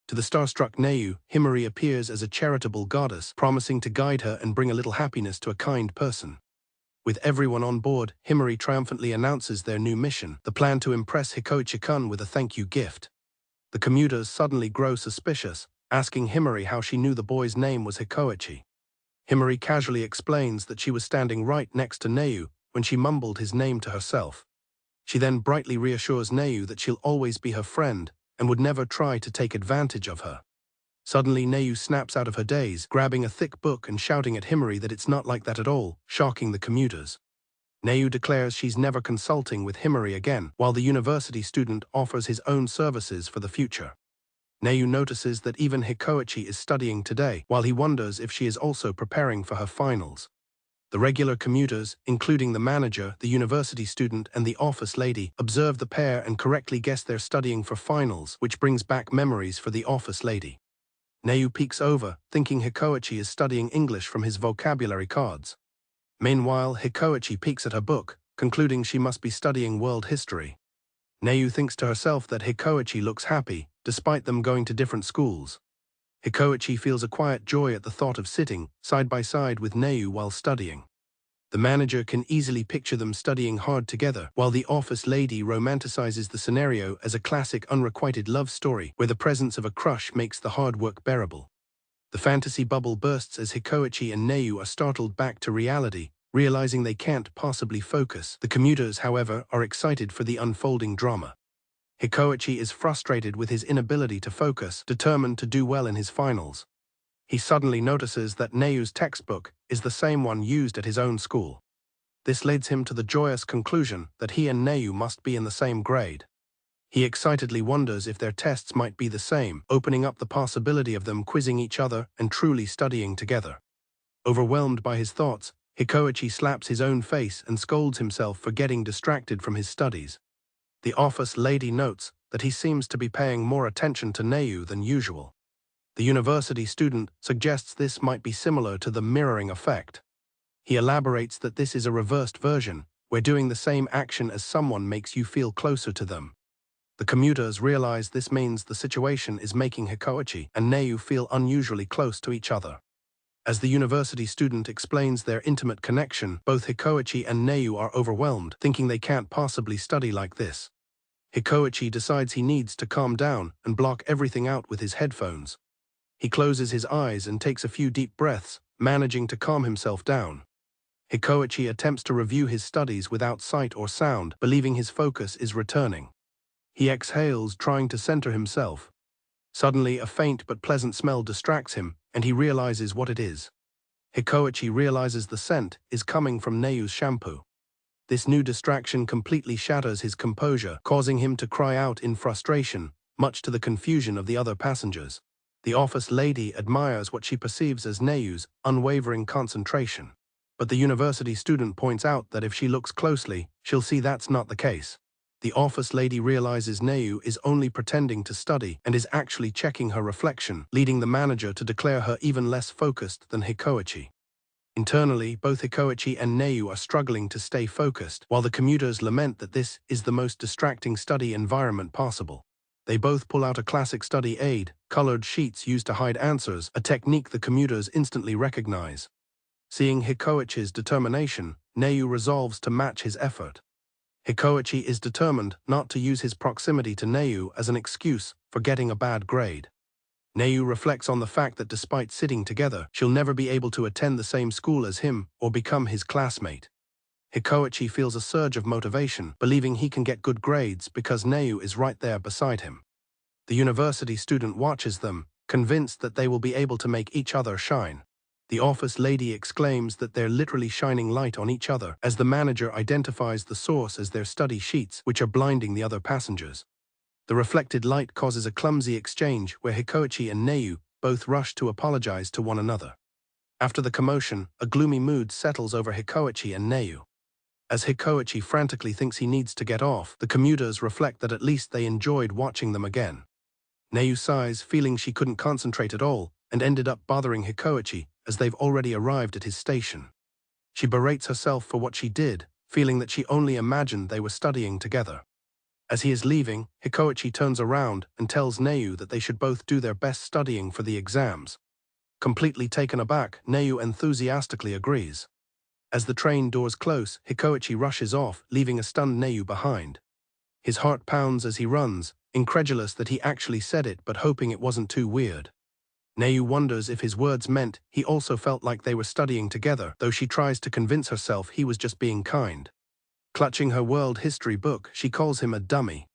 To the starstruck Neu, Himry appears as a charitable goddess, promising to guide her and bring a little happiness to a kind person. With everyone on board, Himry triumphantly announces their new mission, the plan to impress Hikoi-kun with a thank-you gift. The commuters suddenly grow suspicious, asking Himry how she knew the boy's name was Hikoichi. Himry casually explains that she was standing right next to Neu when she mumbled his name to herself. She then brightly reassures Neu that she'll always be her friend and would never try to take advantage of her. Suddenly, Neu snaps out of her daze, grabbing a thick book and shouting at Himry that it's not like that at all, shocking the commuters. Neu declares she's never consulting with Himry again, while the university student offers his own services for the future. Neu notices that even Hikoichi is studying today, while he wonders if she is also preparing for her finals. The regular commuters, including the manager, the university student, and the office lady, observe the pair and correctly guess they're studying for finals, which brings back memories for the office lady. Neu peeks over, thinking Hikoichi is studying English from his vocabulary cards. Meanwhile, Hikoichi peeks at her book, concluding she must be studying world history. Neu thinks to herself that Hikoichi looks happy, despite them going to different schools. Hikoichi feels a quiet joy at the thought of sitting side by side with Neu while studying. The manager can easily picture them studying hard together, while the office lady romanticizes the scenario as a classic unrequited love story where the presence of a crush makes the hard work bearable. The fantasy bubble bursts as Hikoichi and Neu are startled back to reality, realizing they can't possibly focus. The commuters, however, are excited for the unfolding drama. Hikoichi is frustrated with his inability to focus, determined to do well in his finals. He suddenly notices that Neu's textbook is the same one used at his own school. This leads him to the joyous conclusion that he and Neu must be in the same grade. He excitedly wonders if their tests might be the same, opening up the possibility of them quizzing each other and truly studying together. Overwhelmed by his thoughts, Hikoichi slaps his own face and scolds himself for getting distracted from his studies. The office lady notes that he seems to be paying more attention to Neu than usual. The university student suggests this might be similar to the mirroring effect. He elaborates that this is a reversed version, where doing the same action as someone makes you feel closer to them. The commuters realize this means the situation is making Hikoichi and Neu feel unusually close to each other. As the university student explains their intimate connection, both Hikoichi and Neu are overwhelmed, thinking they can't possibly study like this. Hikoichi decides he needs to calm down and block everything out with his headphones. He closes his eyes and takes a few deep breaths, managing to calm himself down. Hikoichi attempts to review his studies without sight or sound, believing his focus is returning. He exhales, trying to center himself. Suddenly, a faint but pleasant smell distracts him, and he realizes what it is. Hikoichi realizes the scent is coming from Neu's shampoo. This new distraction completely shatters his composure, causing him to cry out in frustration, much to the confusion of the other passengers. The office lady admires what she perceives as Neu's unwavering concentration. But the university student points out that if she looks closely, she'll see that's not the case. The office lady realizes Neu is only pretending to study and is actually checking her reflection, leading the manager to declare her even less focused than Hikoichi. Internally, both Hikoichi and Neu are struggling to stay focused, while the commuters lament that this is the most distracting study environment possible. They both pull out a classic study aid, colored sheets used to hide answers, a technique the commuters instantly recognize. Seeing Hikoichi's determination, Neu resolves to match his effort. Hikoichi is determined not to use his proximity to Neu as an excuse for getting a bad grade. Neu reflects on the fact that despite sitting together, she'll never be able to attend the same school as him or become his classmate. Hikoichi feels a surge of motivation, believing he can get good grades because Neu is right there beside him. The university student watches them, convinced that they will be able to make each other shine. The office lady exclaims that they're literally shining light on each other as the manager identifies the source as their study sheets, which are blinding the other passengers. The reflected light causes a clumsy exchange where Hikoichi and Neu both rush to apologize to one another. After the commotion, a gloomy mood settles over Hikoichi and Neu. As Hikoichi frantically thinks he needs to get off, the commuters reflect that at least they enjoyed watching them again. Neu sighs, feeling she couldn't concentrate at all, and ended up bothering Hikoichi as they've already arrived at his station. She berates herself for what she did, feeling that she only imagined they were studying together. As he is leaving, Hikoichi turns around and tells Neu that they should both do their best studying for the exams. Completely taken aback, Neu enthusiastically agrees. As the train doors close, Hikoichi rushes off, leaving a stunned Neu behind. His heart pounds as he runs, incredulous that he actually said it but hoping it wasn't too weird. Neu wonders if his words meant he also felt like they were studying together, though she tries to convince herself he was just being kind. Clutching her world history book, she calls him a dummy.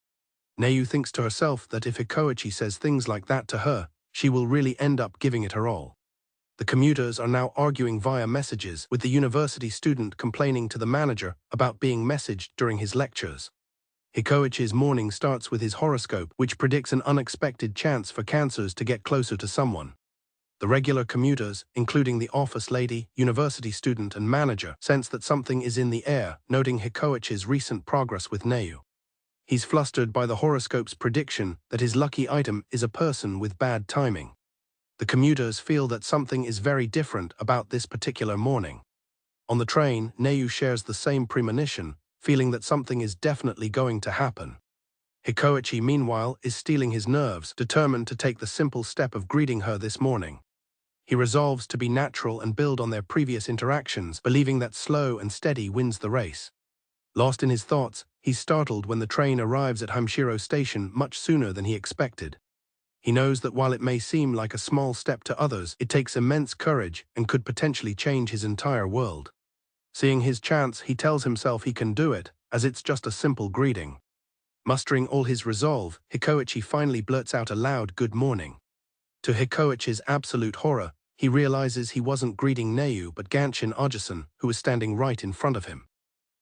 Neu thinks to herself that if Hikoichi says things like that to her, she will really end up giving it her all. The commuters are now arguing via messages, with the university student complaining to the manager about being messaged during his lectures. Hikoichi's morning starts with his horoscope, which predicts an unexpected chance for cancers to get closer to someone. The regular commuters, including the office lady, university student and manager, sense that something is in the air, noting Hikoichi's recent progress with Neu. He's flustered by the horoscope's prediction that his lucky item is a person with bad timing. The commuters feel that something is very different about this particular morning. On the train, Neu shares the same premonition, feeling that something is definitely going to happen. Hikoichi, meanwhile, is steeling his nerves, determined to take the simple step of greeting her this morning. He resolves to be natural and build on their previous interactions, believing that slow and steady wins the race. Lost in his thoughts, he's startled when the train arrives at Himshiro Station much sooner than he expected. He knows that while it may seem like a small step to others, it takes immense courage and could potentially change his entire world. Seeing his chance, he tells himself he can do it, as it's just a simple greeting. Mustering all his resolve, Hikoichi finally blurts out a loud good morning. To Hikoichi's absolute horror, he realizes he wasn't greeting Neu but Gansin Ojason, who was standing right in front of him.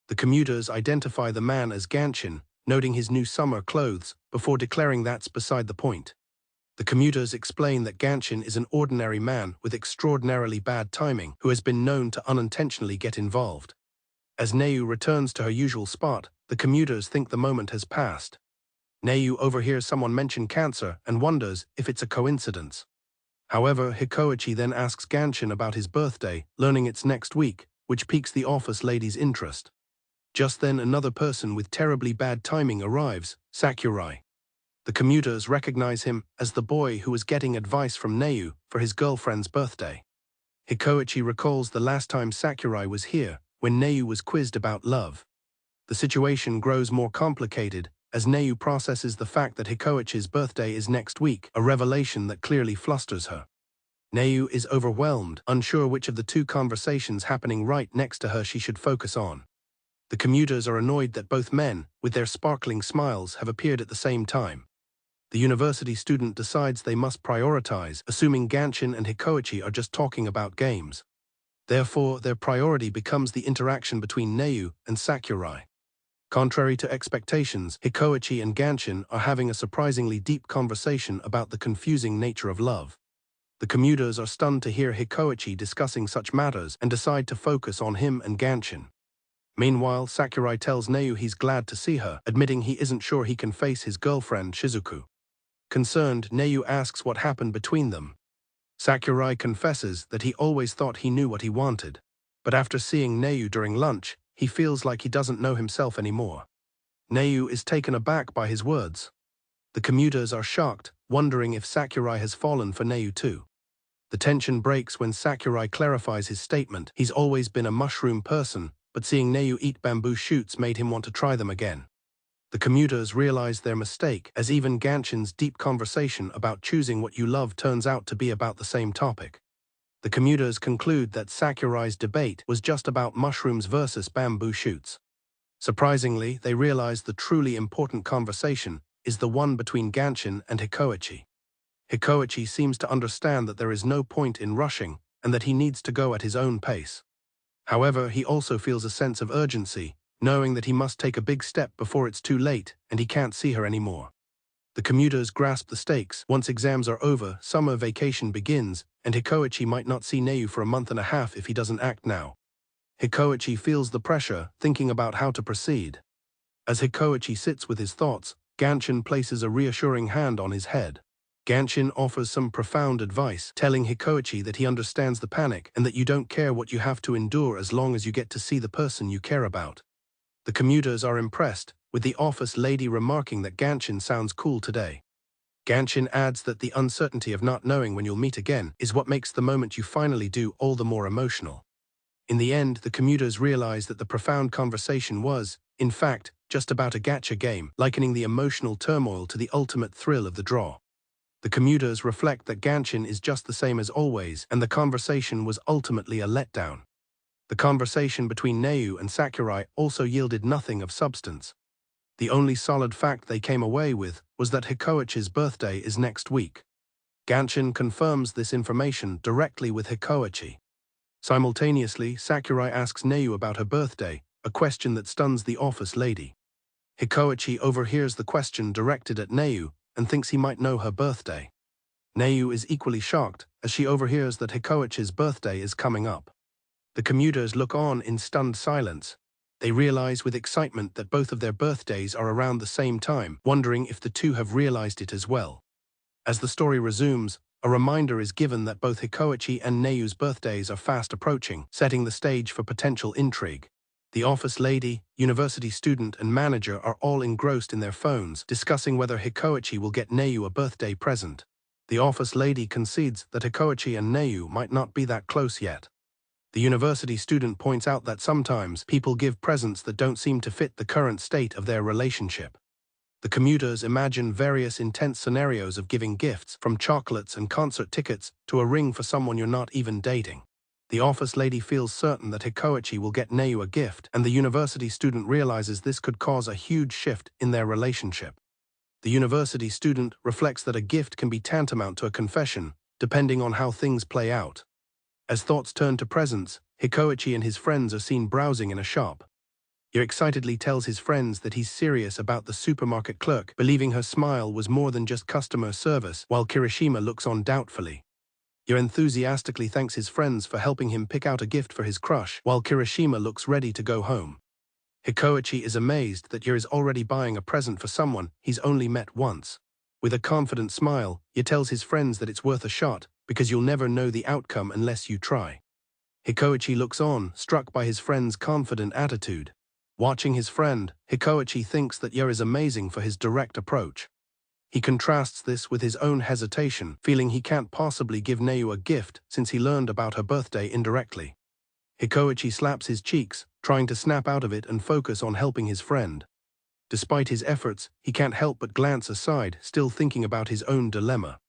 The commuters identify the man as Gansin, noting his new summer clothes, before declaring that's beside the point. The commuters explain that Gansin is an ordinary man with extraordinarily bad timing who has been known to unintentionally get involved. As Neu returns to her usual spot, the commuters think the moment has passed. Neu overhears someone mention cancer and wonders if it's a coincidence. However, Hikoichi then asks Gansin about his birthday, learning it's next week, which piques the office lady's interest. Just then another person with terribly bad timing arrives, Sakurai. The commuters recognize him as the boy who was getting advice from Neu for his girlfriend's birthday. Hikoichi recalls the last time Sakurai was here, when Neu was quizzed about love. The situation grows more complicated as Neu processes the fact that Hikoichi's birthday is next week, a revelation that clearly flusters her. Neu is overwhelmed, unsure which of the two conversations happening right next to her she should focus on. The commuters are annoyed that both men, with their sparkling smiles, have appeared at the same time. The university student decides they must prioritize, assuming Gansin and Hikoichi are just talking about games. Therefore, their priority becomes the interaction between Neu and Sakurai. Contrary to expectations, Hikoichi and Gansin are having a surprisingly deep conversation about the confusing nature of love. The commuters are stunned to hear Hikoichi discussing such matters and decide to focus on him and Gansin. Meanwhile, Sakurai tells Neu he's glad to see her, admitting he isn't sure he can face his girlfriend Shizuku. Concerned, Neu asks what happened between them. Sakurai confesses that he always thought he knew what he wanted, but after seeing Neu during lunch, he feels like he doesn't know himself anymore. Neu is taken aback by his words. The commuters are shocked, wondering if Sakurai has fallen for Neu too. The tension breaks when Sakurai clarifies his statement. He's always been a mushroom person, but seeing Neu eat bamboo shoots made him want to try them again. The commuters realize their mistake, as even Gansin's deep conversation about choosing what you love turns out to be about the same topic. The commuters conclude that Sakurai's debate was just about mushrooms versus bamboo shoots. Surprisingly, they realize the truly important conversation is the one between Gansin and Hikoichi. Hikoichi seems to understand that there is no point in rushing and that he needs to go at his own pace. However, he also feels a sense of urgency, knowing that he must take a big step before it's too late and he can't see her anymore. The commuters grasp the stakes. Once exams are over, summer vacation begins, and Hikoichi might not see Neu for a month and a half if he doesn't act now. Hikoichi feels the pressure, thinking about how to proceed. As Hikoichi sits with his thoughts, Gansin places a reassuring hand on his head. Gansin offers some profound advice, telling Hikoichi that he understands the panic and that you don't care what you have to endure as long as you get to see the person you care about. The commuters are impressed, with the office lady remarking that Gansin sounds cool today. Gansin adds that the uncertainty of not knowing when you'll meet again is what makes the moment you finally do all the more emotional. In the end, the commuters realize that the profound conversation was, in fact, just about a gacha game, likening the emotional turmoil to the ultimate thrill of the draw. The commuters reflect that Gansin is just the same as always, and the conversation was ultimately a letdown. The conversation between Neu and Sakurai also yielded nothing of substance. The only solid fact they came away with was that Hikoichi's birthday is next week. Gansin confirms this information directly with Hikoichi. Simultaneously, Sakurai asks Neu about her birthday, a question that stuns the office lady. Hikoichi overhears the question directed at Neu and thinks he might know her birthday. Neu is equally shocked as she overhears that Hikoichi's birthday is coming up. The commuters look on in stunned silence. They realize with excitement that both of their birthdays are around the same time, wondering if the two have realized it as well. As the story resumes, a reminder is given that both Hikoichi and Neu's birthdays are fast approaching, setting the stage for potential intrigue. The office lady, university student, and manager are all engrossed in their phones, discussing whether Hikoichi will get Neu a birthday present. The office lady concedes that Hikoichi and Neu might not be that close yet. The university student points out that sometimes people give presents that don't seem to fit the current state of their relationship. The commuters imagine various intense scenarios of giving gifts, from chocolates and concert tickets to a ring for someone you're not even dating. The office lady feels certain that Hikoichi will get Neu a gift, and the university student realizes this could cause a huge shift in their relationship. The university student reflects that a gift can be tantamount to a confession, depending on how things play out. As thoughts turn to presents, Hikoichi and his friends are seen browsing in a shop. He excitedly tells his friends that he's serious about the supermarket clerk, believing her smile was more than just customer service, while Kirishima looks on doubtfully. He enthusiastically thanks his friends for helping him pick out a gift for his crush, while Kirishima looks ready to go home. Hikoichi is amazed that Yer is already buying a present for someone he's only met once. With a confident smile, he tells his friends that it's worth a shot, because you'll never know the outcome unless you try. Hikoichi looks on, struck by his friend's confident attitude. Watching his friend, Hikoichi thinks that Yer is amazing for his direct approach. He contrasts this with his own hesitation, feeling he can't possibly give Neu a gift since he learned about her birthday indirectly. Hikoichi slaps his cheeks, trying to snap out of it and focus on helping his friend. Despite his efforts, he can't help but glance aside, still thinking about his own dilemma.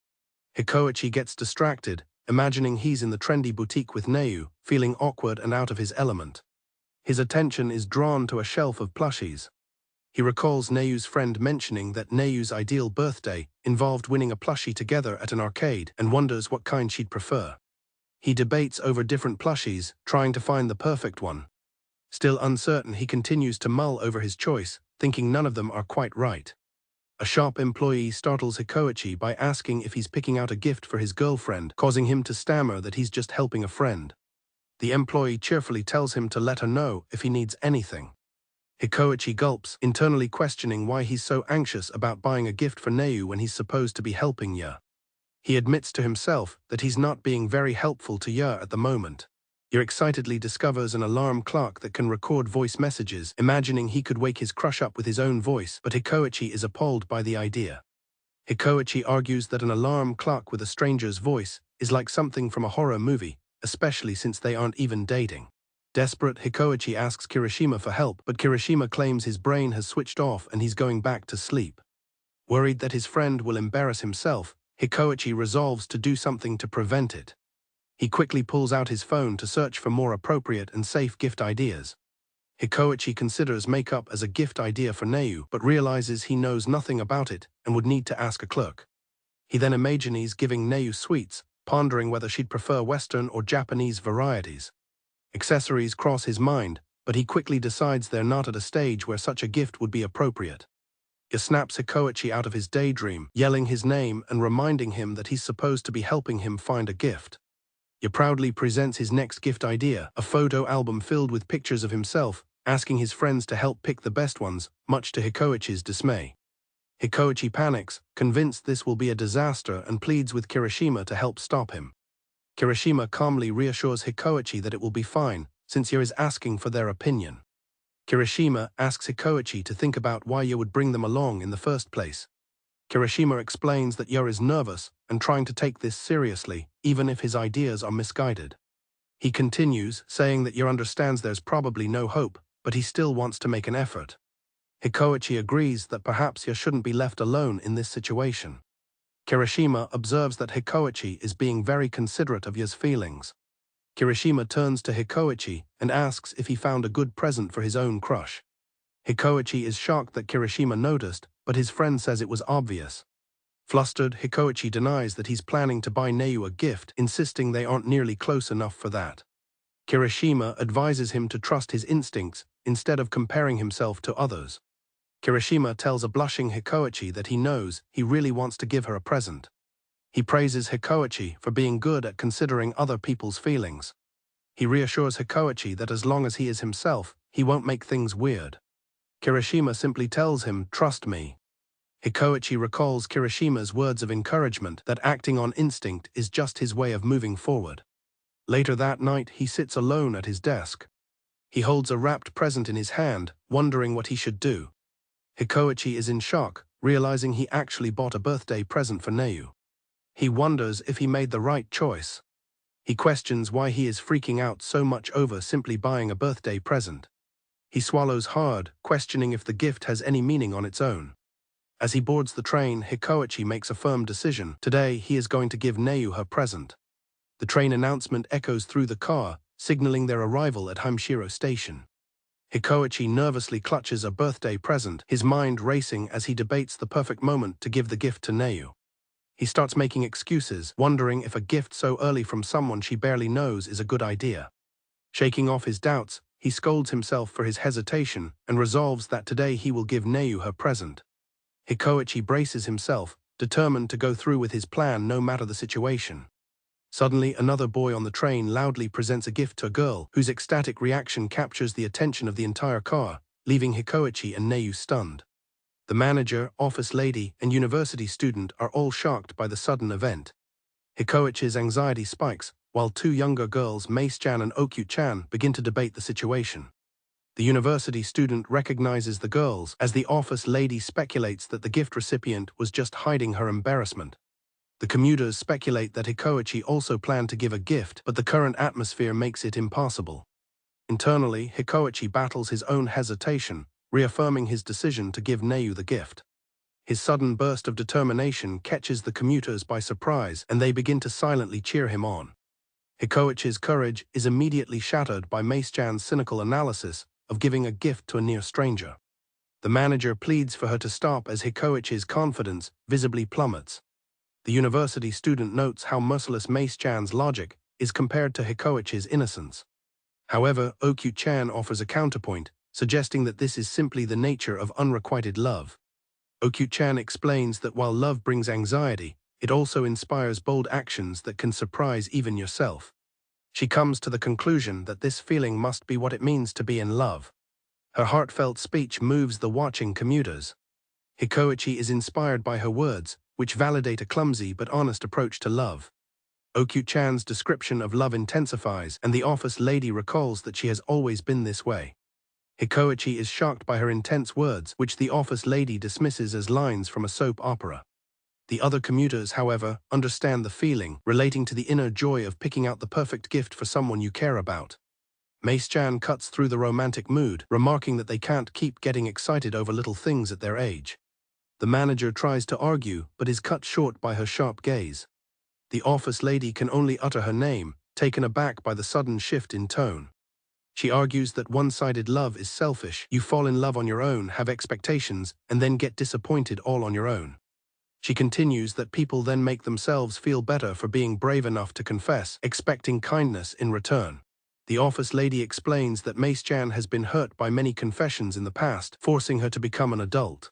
Hikoichi gets distracted, imagining he's in the trendy boutique with Neu, feeling awkward and out of his element. His attention is drawn to a shelf of plushies. He recalls Neu's friend mentioning that Neu's ideal birthday involved winning a plushie together at an arcade and wonders what kind she'd prefer. He debates over different plushies, trying to find the perfect one. Still uncertain, he continues to mull over his choice, thinking none of them are quite right. A shop employee startles Hikoichi by asking if he's picking out a gift for his girlfriend, causing him to stammer that he's just helping a friend. The employee cheerfully tells him to let her know if he needs anything. Hikoichi gulps, internally questioning why he's so anxious about buying a gift for Neu when he's supposed to be helping Yer. He admits to himself that he's not being very helpful to Yer at the moment. Yer excitedly discovers an alarm clock that can record voice messages, imagining he could wake his crush up with his own voice, but Hikoichi is appalled by the idea. Hikoichi argues that an alarm clock with a stranger's voice is like something from a horror movie, especially since they aren't even dating. Desperate, Hikoichi asks Kirishima for help, but Kirishima claims his brain has switched off and he's going back to sleep. Worried that his friend will embarrass himself, Hikoichi resolves to do something to prevent it. He quickly pulls out his phone to search for more appropriate and safe gift ideas. Hikoichi considers makeup as a gift idea for Neu, but realizes he knows nothing about it and would need to ask a clerk. He then imagines giving Neu sweets, pondering whether she'd prefer Western or Japanese varieties. Accessories cross his mind, but he quickly decides they're not at a stage where such a gift would be appropriate. He snaps Hikoichi out of his daydream, yelling his name and reminding him that he's supposed to be helping him find a gift. He proudly presents his next gift idea, a photo album filled with pictures of himself, asking his friends to help pick the best ones, much to Hikoichi's dismay. Hikoichi panics, convinced this will be a disaster, and pleads with Kirishima to help stop him. Kirishima calmly reassures Hikoichi that it will be fine, since he is asking for their opinion. Kirishima asks Hikoichi to think about why you would bring them along in the first place. Kirishima explains that Yer is nervous and trying to take this seriously, even if his ideas are misguided. He continues, saying that Yer understands there's probably no hope, but he still wants to make an effort. Hikoichi agrees that perhaps Yer shouldn't be left alone in this situation. Kirishima observes that Hikoichi is being very considerate of Yer's feelings. Kirishima turns to Hikoichi and asks if he found a good present for his own crush. Hikoichi is shocked that Kirishima noticed, but his friend says it was obvious. Flustered, Hikoichi denies that he's planning to buy Neu a gift, insisting they aren't nearly close enough for that. Kirishima advises him to trust his instincts instead of comparing himself to others. Kirishima tells a blushing Hikoichi that he knows he really wants to give her a present. He praises Hikoichi for being good at considering other people's feelings. He reassures Hikoichi that as long as he is himself, he won't make things weird. Kirishima simply tells him, "Trust me." Hikoichi recalls Kirishima's words of encouragement that acting on instinct is just his way of moving forward. Later that night, he sits alone at his desk. He holds a wrapped present in his hand, wondering what he should do. Hikoichi is in shock, realizing he actually bought a birthday present for Neu. He wonders if he made the right choice. He questions why he is freaking out so much over simply buying a birthday present. He swallows hard, questioning if the gift has any meaning on its own. As he boards the train, Hikoichi makes a firm decision. Today, he is going to give Neu her present. The train announcement echoes through the car, signaling their arrival at Himry Station. Hikoichi nervously clutches a birthday present, his mind racing as he debates the perfect moment to give the gift to Neu. He starts making excuses, wondering if a gift so early from someone she barely knows is a good idea. Shaking off his doubts, he scolds himself for his hesitation and resolves that today he will give Neu her present. Hikoichi braces himself, determined to go through with his plan no matter the situation. Suddenly, another boy on the train loudly presents a gift to a girl, whose ecstatic reaction captures the attention of the entire car, leaving Hikoichi and Neu stunned. The manager, office lady, and university student are all shocked by the sudden event. Hikoichi's anxiety spikes, while two younger girls, Mace-chan and Okyu-chan, begin to debate the situation. The university student recognizes the girls, as the office lady speculates that the gift recipient was just hiding her embarrassment. The commuters speculate that Hikoichi also planned to give a gift, but the current atmosphere makes it impossible. Internally, Hikoichi battles his own hesitation, reaffirming his decision to give Neu the gift. His sudden burst of determination catches the commuters by surprise, and they begin to silently cheer him on. Hikoichi's courage is immediately shattered by Mace-chan's cynical analysis of giving a gift to a near stranger. The manager pleads for her to stop as Hikoichi's confidence visibly plummets. The university student notes how merciless Mace-chan's logic is compared to Hikoichi's innocence. However, Okyu-chan offers a counterpoint, suggesting that this is simply the nature of unrequited love. Okyu-chan explains that while love brings anxiety, it also inspires bold actions that can surprise even yourself. She comes to the conclusion that this feeling must be what it means to be in love. Her heartfelt speech moves the watching commuters. Hikoichi is inspired by her words, which validate a clumsy but honest approach to love. Okyu-chan's description of love intensifies, and the office lady recalls that she has always been this way. Hikoichi is shocked by her intense words, which the office lady dismisses as lines from a soap opera. The other commuters, however, understand the feeling, relating to the inner joy of picking out the perfect gift for someone you care about. Mace-chan cuts through the romantic mood, remarking that they can't keep getting excited over little things at their age. The manager tries to argue, but is cut short by her sharp gaze. The office lady can only utter her name, taken aback by the sudden shift in tone. She argues that one-sided love is selfish. You fall in love on your own, have expectations, and then get disappointed all on your own. She continues that people then make themselves feel better for being brave enough to confess, expecting kindness in return. The office lady explains that Mace-chan has been hurt by many confessions in the past, forcing her to become an adult.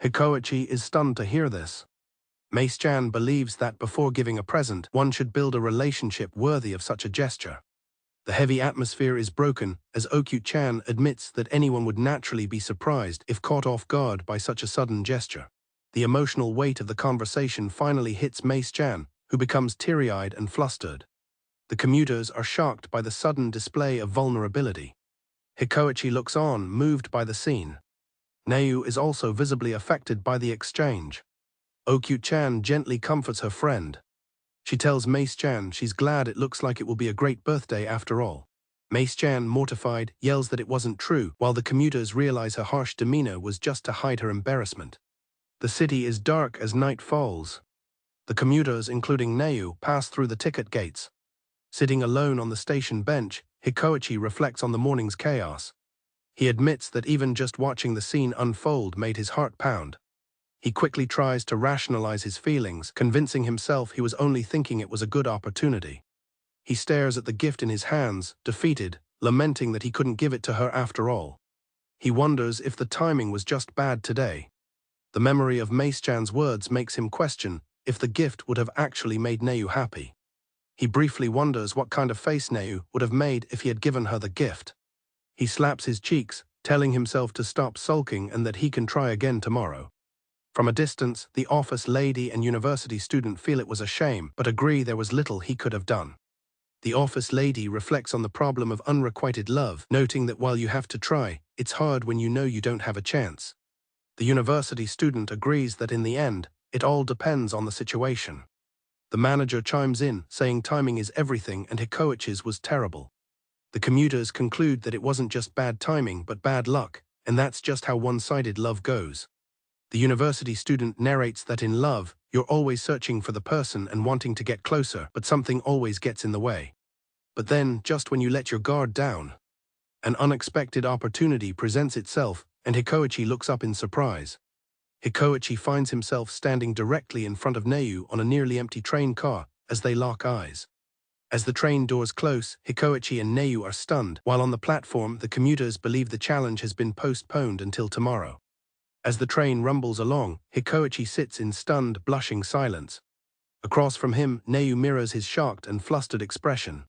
Hikoichi is stunned to hear this. Mace-chan believes that before giving a present, one should build a relationship worthy of such a gesture. The heavy atmosphere is broken as Okyu-chan admits that anyone would naturally be surprised if caught off guard by such a sudden gesture. The emotional weight of the conversation finally hits Mace-chan, who becomes teary-eyed and flustered. The commuters are shocked by the sudden display of vulnerability. Hikoichi looks on, moved by the scene. Neu is also visibly affected by the exchange. Okyu-chan gently comforts her friend. She tells Mace-chan she's glad it looks like it will be a great birthday after all. Mace-chan, mortified, yells that it wasn't true, while the commuters realize her harsh demeanor was just to hide her embarrassment. The city is dark as night falls. The commuters, including Neu, pass through the ticket gates. Sitting alone on the station bench, Hikoichi reflects on the morning's chaos. He admits that even just watching the scene unfold made his heart pound. He quickly tries to rationalize his feelings, convincing himself he was only thinking it was a good opportunity. He stares at the gift in his hands, defeated, lamenting that he couldn't give it to her after all. He wonders if the timing was just bad today. The memory of Mace-chan's words makes him question if the gift would have actually made Neu happy. He briefly wonders what kind of face Neu would have made if he had given her the gift. He slaps his cheeks, telling himself to stop sulking and that he can try again tomorrow. From a distance, the office lady and university student feel it was a shame, but agree there was little he could have done. The office lady reflects on the problem of unrequited love, noting that while you have to try, it's hard when you know you don't have a chance. The university student agrees that in the end, it all depends on the situation. The manager chimes in, saying timing is everything and Hikoichi's was terrible. The commuters conclude that it wasn't just bad timing but bad luck, and that's just how one-sided love goes. The university student narrates that in love, you're always searching for the person and wanting to get closer, but something always gets in the way. But then, just when you let your guard down, an unexpected opportunity presents itself, and Hikoichi looks up in surprise. Hikoichi finds himself standing directly in front of Neu on a nearly empty train car as they lock eyes. As the train doors close, Hikoichi and Neu are stunned, while on the platform the commuters believe the challenge has been postponed until tomorrow. As the train rumbles along, Hikoichi sits in stunned, blushing silence. Across from him, Neu mirrors his shocked and flustered expression.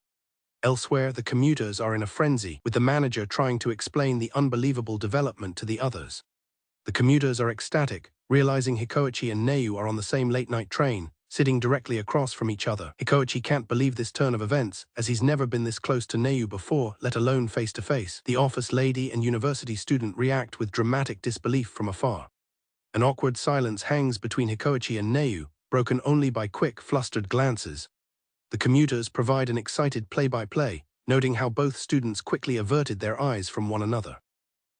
Elsewhere, the commuters are in a frenzy, with the manager trying to explain the unbelievable development to the others. The commuters are ecstatic, realizing Hikoichi and Neu are on the same late-night train, sitting directly across from each other. Hikoichi can't believe this turn of events, as he's never been this close to Neu before, let alone face-to-face. The office lady and university student react with dramatic disbelief from afar. An awkward silence hangs between Hikoichi and Neu, broken only by quick, flustered glances. The commuters provide an excited play-by-play, noting how both students quickly averted their eyes from one another.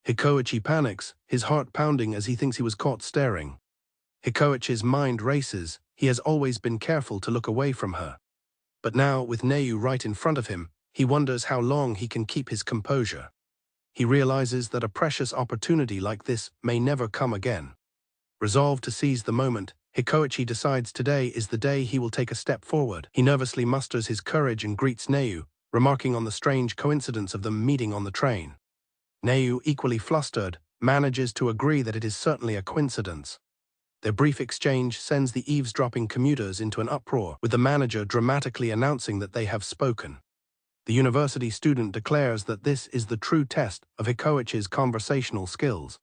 Hikoichi panics, his heart pounding as he thinks he was caught staring. Hikoichi's mind races. He has always been careful to look away from her. But now, with Neu right in front of him, he wonders how long he can keep his composure. He realizes that a precious opportunity like this may never come again. Resolved to seize the moment, Hikoichi decides today is the day he will take a step forward. He nervously musters his courage and greets Neu, remarking on the strange coincidence of them meeting on the train. Neu, equally flustered, manages to agree that it is certainly a coincidence. Their brief exchange sends the eavesdropping commuters into an uproar, with the manager dramatically announcing that they have spoken. The university student declares that this is the true test of Hikoichi's conversational skills.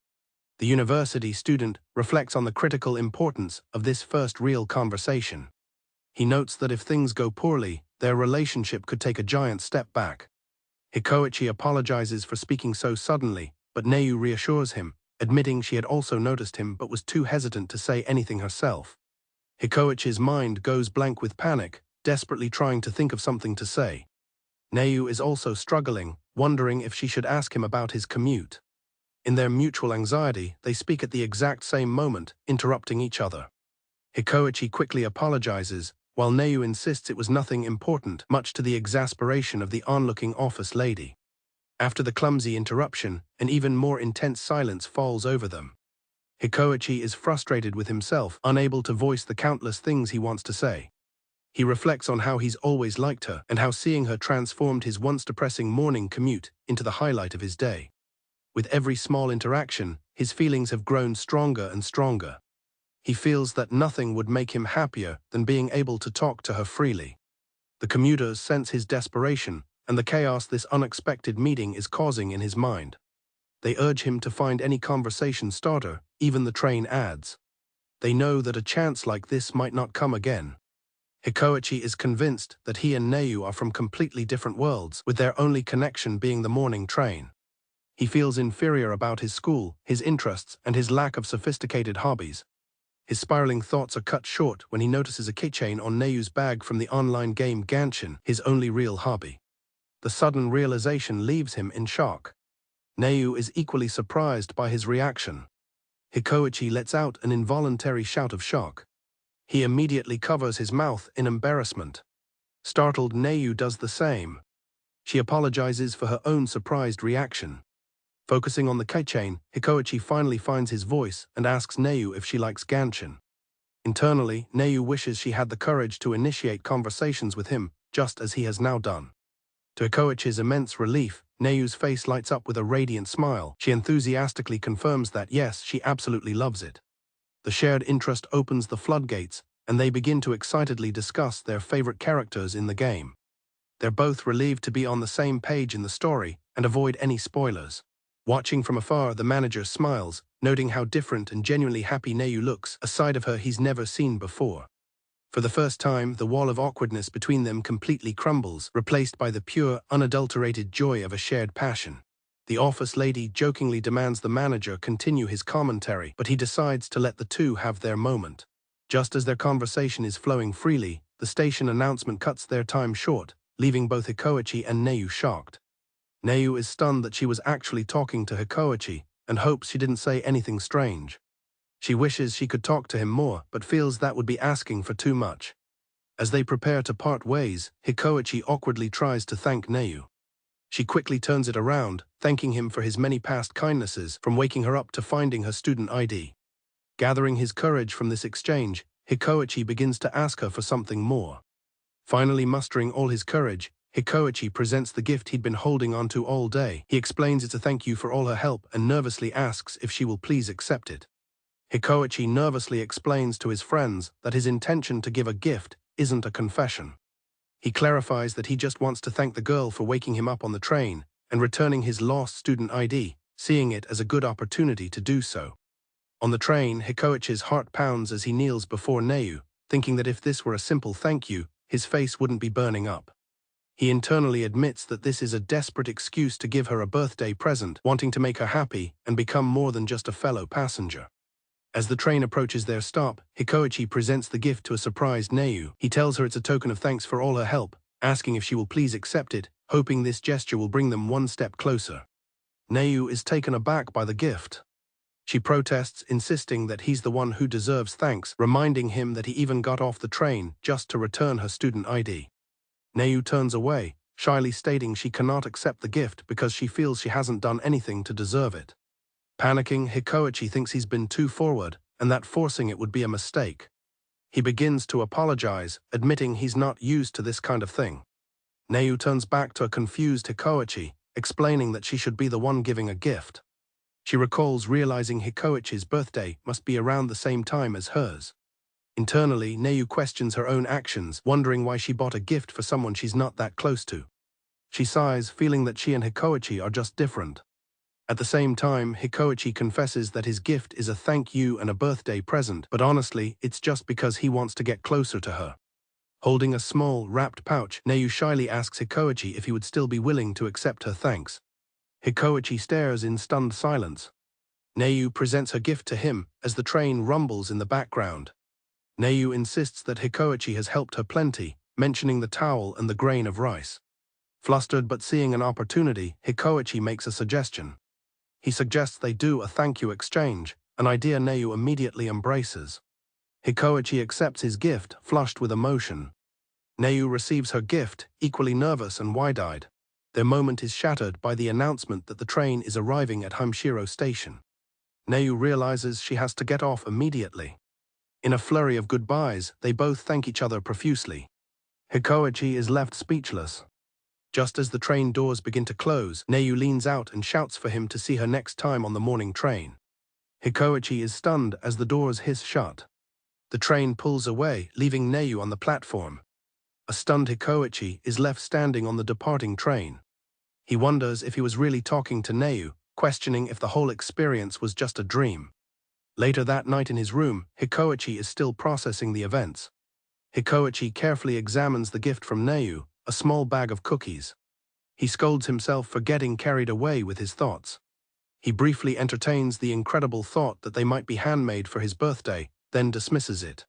The university student reflects on the critical importance of this first real conversation. He notes that if things go poorly, their relationship could take a giant step back. Hikoichi apologizes for speaking so suddenly, but Neu reassures him, admitting she had also noticed him but was too hesitant to say anything herself. Hikoichi's mind goes blank with panic, desperately trying to think of something to say. Neu is also struggling, wondering if she should ask him about his commute. In their mutual anxiety, they speak at the exact same moment, interrupting each other. Hikoichi quickly apologizes, while Neu insists it was nothing important, much to the exasperation of the onlooking office lady. After the clumsy interruption, an even more intense silence falls over them. Hikoichi is frustrated with himself, unable to voice the countless things he wants to say. He reflects on how he's always liked her, and how seeing her transformed his once depressing morning commute into the highlight of his day. With every small interaction, his feelings have grown stronger and stronger. He feels that nothing would make him happier than being able to talk to her freely. The commuters sense his desperation and the chaos this unexpected meeting is causing in his mind. They urge him to find any conversation starter, even the train ads. They know that a chance like this might not come again. Hikoi is convinced that he and Neu are from completely different worlds, with their only connection being the morning train. He feels inferior about his school, his interests, and his lack of sophisticated hobbies. His spiraling thoughts are cut short when he notices a keychain on Neu's bag from the online game Gansin, his only real hobby. The sudden realization leaves him in shock. Neu is equally surprised by his reaction. Hikoi lets out an involuntary shout of shock. He immediately covers his mouth in embarrassment. Startled, Neu does the same. She apologizes for her own surprised reaction. Focusing on the keychain, Hikoi finally finds his voice and asks Neu if she likes Gansin. Internally, Neu wishes she had the courage to initiate conversations with him, just as he has now done. To Hikoichi's immense relief, Neu's face lights up with a radiant smile. She enthusiastically confirms that yes, she absolutely loves it. The shared interest opens the floodgates, and they begin to excitedly discuss their favorite characters in the game. They're both relieved to be on the same page in the story and avoid any spoilers. Watching from afar, the manager smiles, noting how different and genuinely happy Neu looks, a side of her he's never seen before. For the first time, the wall of awkwardness between them completely crumbles, replaced by the pure, unadulterated joy of a shared passion. The office lady jokingly demands the manager continue his commentary, but he decides to let the two have their moment. Just as their conversation is flowing freely, the station announcement cuts their time short, leaving both Hikoi and Neu shocked. Neu is stunned that she was actually talking to Hikoi and hopes she didn't say anything strange. She wishes she could talk to him more, but feels that would be asking for too much. As they prepare to part ways, Hikoi awkwardly tries to thank Neu. She quickly turns it around, thanking him for his many past kindnesses, from waking her up to finding her student ID. Gathering his courage from this exchange, Hikoi begins to ask her for something more. Finally mustering all his courage, Hikoi presents the gift he'd been holding onto all day. He explains it's a thank you for all her help and nervously asks if she will please accept it. Hikoi nervously explains to his friends that his intention to give a gift isn't a confession. He clarifies that he just wants to thank the girl for waking him up on the train and returning his lost student ID, seeing it as a good opportunity to do so. On the train, Hikoichi's heart pounds as he kneels before Neu, thinking that if this were a simple thank you, his face wouldn't be burning up. He internally admits that this is a desperate excuse to give her a birthday present, wanting to make her happy and become more than just a fellow passenger. As the train approaches their stop, Hikoi presents the gift to a surprised Neu. He tells her it's a token of thanks for all her help, asking if she will please accept it, hoping this gesture will bring them one step closer. Neu is taken aback by the gift. She protests, insisting that he's the one who deserves thanks, reminding him that he even got off the train just to return her student ID. Neu turns away, shyly stating she cannot accept the gift because she feels she hasn't done anything to deserve it. Panicking, Hikoi thinks he's been too forward and that forcing it would be a mistake. He begins to apologize, admitting he's not used to this kind of thing. Neu turns back to a confused Hikoi, explaining that she should be the one giving a gift. She recalls realizing Hikoichi's birthday must be around the same time as hers. Internally, Neu questions her own actions, wondering why she bought a gift for someone she's not that close to. She sighs, feeling that she and Hikoi are just different. At the same time, Hikoi confesses that his gift is a thank you and a birthday present, but honestly, it's just because he wants to get closer to her. Holding a small, wrapped pouch, Neu shyly asks Hikoi if he would still be willing to accept her thanks. Hikoi stares in stunned silence. Neu presents her gift to him as the train rumbles in the background. Neu insists that Hikoi has helped her plenty, mentioning the towel and the grain of rice. Flustered but seeing an opportunity, Hikoi makes a suggestion. He suggests they do a thank you exchange, an idea Neu immediately embraces. Hikoi accepts his gift, flushed with emotion. Neu receives her gift, equally nervous and wide-eyed. Their moment is shattered by the announcement that the train is arriving at Himry station. Neu realizes she has to get off immediately. In a flurry of goodbyes, they both thank each other profusely. Hikoi is left speechless. Just as the train doors begin to close, Neu leans out and shouts for him to see her next time on the morning train. Hikoichi is stunned as the doors hiss shut. The train pulls away, leaving Neu on the platform. A stunned Hikoichi is left standing on the departing train. He wonders if he was really talking to Neu, questioning if the whole experience was just a dream. Later that night in his room, Hikoichi is still processing the events. Hikoichi carefully examines the gift from Neu, a small bag of cookies. He scolds himself for getting carried away with his thoughts. He briefly entertains the incredible thought that they might be handmade for his birthday, then dismisses it.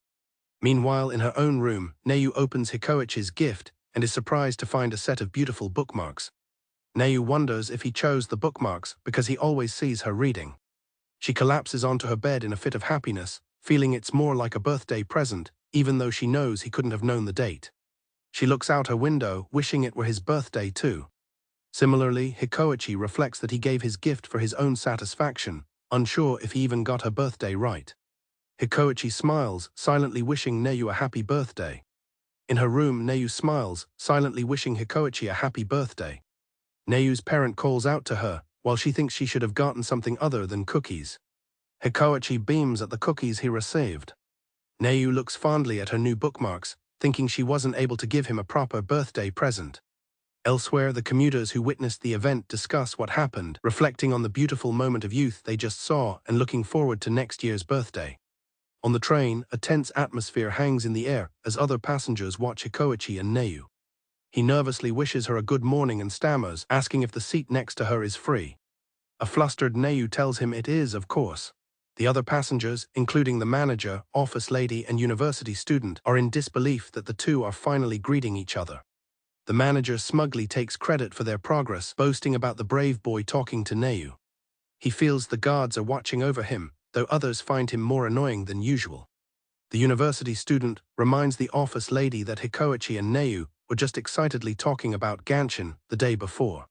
Meanwhile, in her own room, Neu opens Hikoichi's gift and is surprised to find a set of beautiful bookmarks. Neu wonders if he chose the bookmarks because he always sees her reading. She collapses onto her bed in a fit of happiness, feeling it's more like a birthday present, even though she knows he couldn't have known the date. She looks out her window, wishing it were his birthday too. Similarly, Hikoichi reflects that he gave his gift for his own satisfaction, unsure if he even got her birthday right. Hikoichi smiles, silently wishing Neu a happy birthday. In her room, Neu smiles, silently wishing Hikoichi a happy birthday. Neu's parent calls out to her, while she thinks she should have gotten something other than cookies. Hikoichi beams at the cookies he received. Neu looks fondly at her new bookmarks, thinking she wasn't able to give him a proper birthday present. Elsewhere, the commuters who witnessed the event discuss what happened, reflecting on the beautiful moment of youth they just saw and looking forward to next year's birthday. On the train, a tense atmosphere hangs in the air as other passengers watch Hikoichi and Neu. He nervously wishes her a good morning and stammers, asking if the seat next to her is free. A flustered Neu tells him it is, of course. The other passengers, including the manager, office lady, and university student, are in disbelief that the two are finally greeting each other. The manager smugly takes credit for their progress, boasting about the brave boy talking to Neu. He feels the guards are watching over him, though others find him more annoying than usual. The university student reminds the office lady that Hikoichi and Neu were just excitedly talking about Gansin the day before.